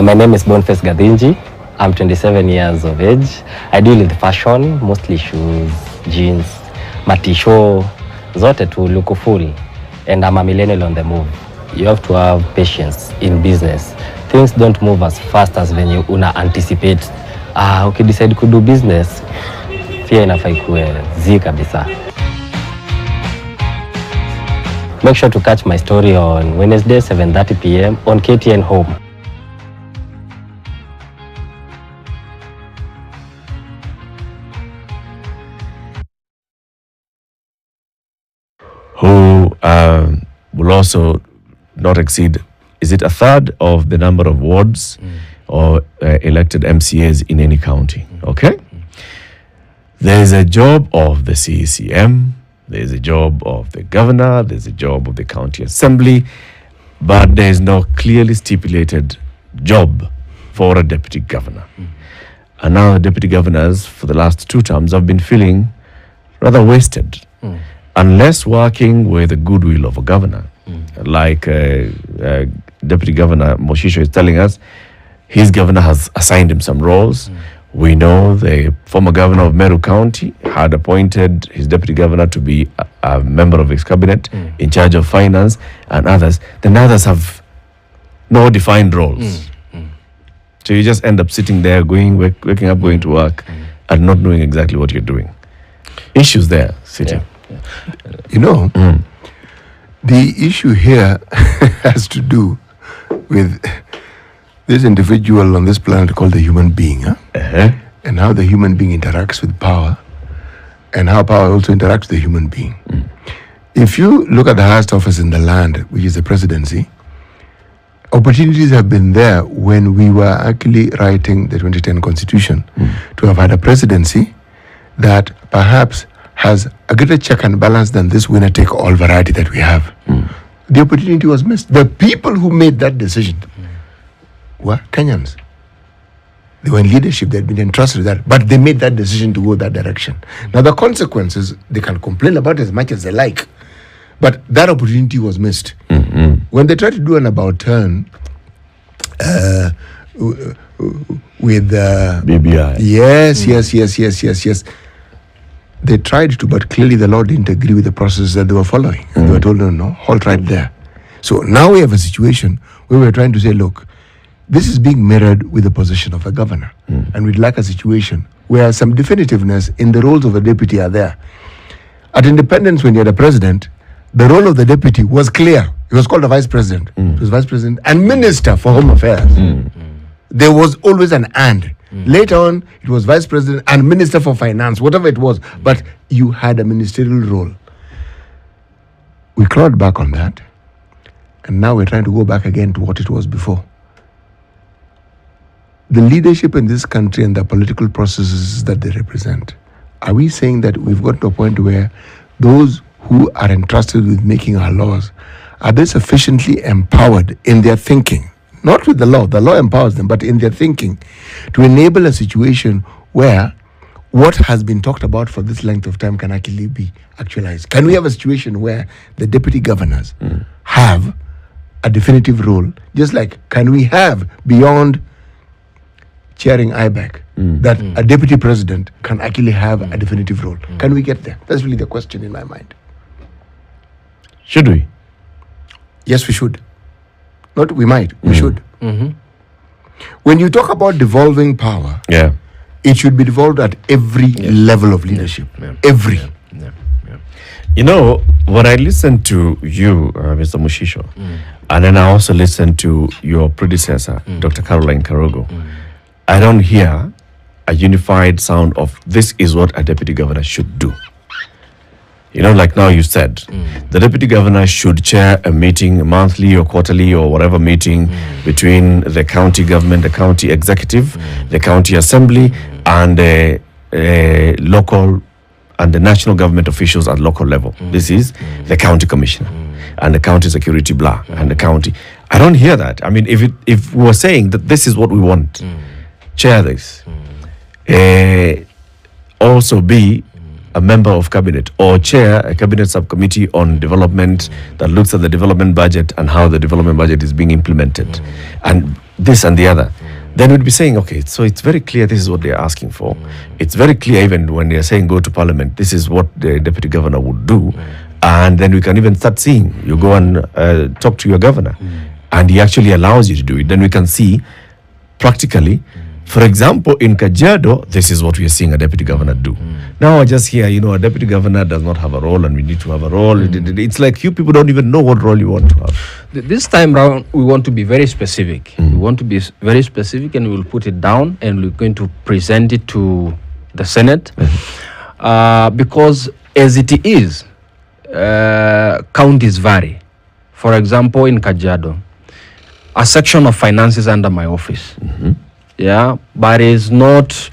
My name is Boniface Gadinji. I'm 27 years of age. I deal with fashion, mostly shoes, jeans, matisho, zote tu look full. And I'm a millennial on the move. You have to have patience in business. Things don't move as fast as when you una anticipate. Decide to do business, fear inafaa ikuwe zi kabisa. Make sure to catch my story on Wednesday 7:30 p.m. on KTN Home. Who will also not exceed, is it a third of the number of wards or elected MCAs in any county? Okay? There is a job of the CECM, there is a job of the governor, there's a job of the county assembly, but there is no clearly stipulated job for a deputy governor. And now the deputy governors for the last 2 terms have been feeling rather wasted. Unless working with the goodwill of a governor, like Deputy Governor Moshisho is telling us, his governor has assigned him some roles. We know the former governor of Meru County had appointed his deputy governor to be a member of his cabinet in charge of finance and others. Then others have no defined roles. So you just end up sitting there, waking up, going to work, and not knowing exactly what you're doing. Issues there, sitting. You know, the issue here has to do with this individual on this planet called the human being, and how the human being interacts with power, and how power also interacts with the human being. If you look at the highest office in the land, which is the presidency, opportunities have been there when we were actually writing the 2010 Constitution to have had a presidency that perhaps has a greater check and balance than this winner-take-all variety that we have. The opportunity was missed. The people who made that decision were Kenyans. They were in leadership, they had been entrusted with that, but they made that decision to go that direction. Now the consequences, they can complain about as much as they like, but that opportunity was missed. When they tried to do an about turn, with BBI. Yes. They tried to, but clearly the law didn't agree with the process that they were following. And they were told, no, halt right there. So now we have a situation where we're trying to say, look, this is being mirrored with the position of a governor. And we'd like a situation where some definitiveness in the roles of a deputy are there. At independence, when you're the president, the role of the deputy was clear. He was called a vice president. It was vice president and minister for home affairs. There was always an and. Later on, it was vice president and minister for finance, whatever it was. But you had a ministerial role. We clawed back on that. And now we're trying to go back again to what it was before. The leadership in this country and the political processes that they represent, are we saying that we've got to a point where those who are entrusted with making our laws, are they sufficiently empowered in their thinking? Not with the law empowers them, but in their thinking to enable a situation where what has been talked about for this length of time can actually be actualized. Can we have a situation where the deputy governors have a definitive role, just like can we have beyond chairing IBEC, that a deputy president can actually have a definitive role? Can we get there? That's really the question in my mind. Should we? Yes, we should. Not we might, we should. When you talk about devolving power, it should be devolved at every level of leadership. Every. You know, when I listen to you, Mr. Mushisho, and then I also listen to your predecessor, Dr. Caroline Karogo, I don't hear a unified sound of this is what a deputy governor should do. You know, like now you said, the deputy governor should chair a meeting monthly or quarterly or whatever meeting between the county government, the county executive, the county assembly, and the local and the national government officials at local level. This is the county commissioner and the county security blah and the county. I don't hear that. I mean, if we were saying that this is what we want, chair this, also be a member of cabinet or chair a cabinet subcommittee on development that looks at the development budget and how the development budget is being implemented and this and the other, then we'd be saying, okay, so it's very clear this is what they're asking for. It's very clear even when they're saying go to parliament, this is what the deputy governor would do. And then we can even start seeing, you go and talk to your governor and he actually allows you to do it. Then we can see practically, for example, in Kajiado, this is what we are seeing a deputy governor do. Now I just hear, you know, a deputy governor does not have a role and we need to have a role. It's like you people don't even know what role you want to have. This time round, we want to be very specific. We want to be very specific and we'll put it down and we're going to present it to the Senate. Because as it is, counties vary. For example, in Kajiado, a section of finance is under my office. Yeah, but it's not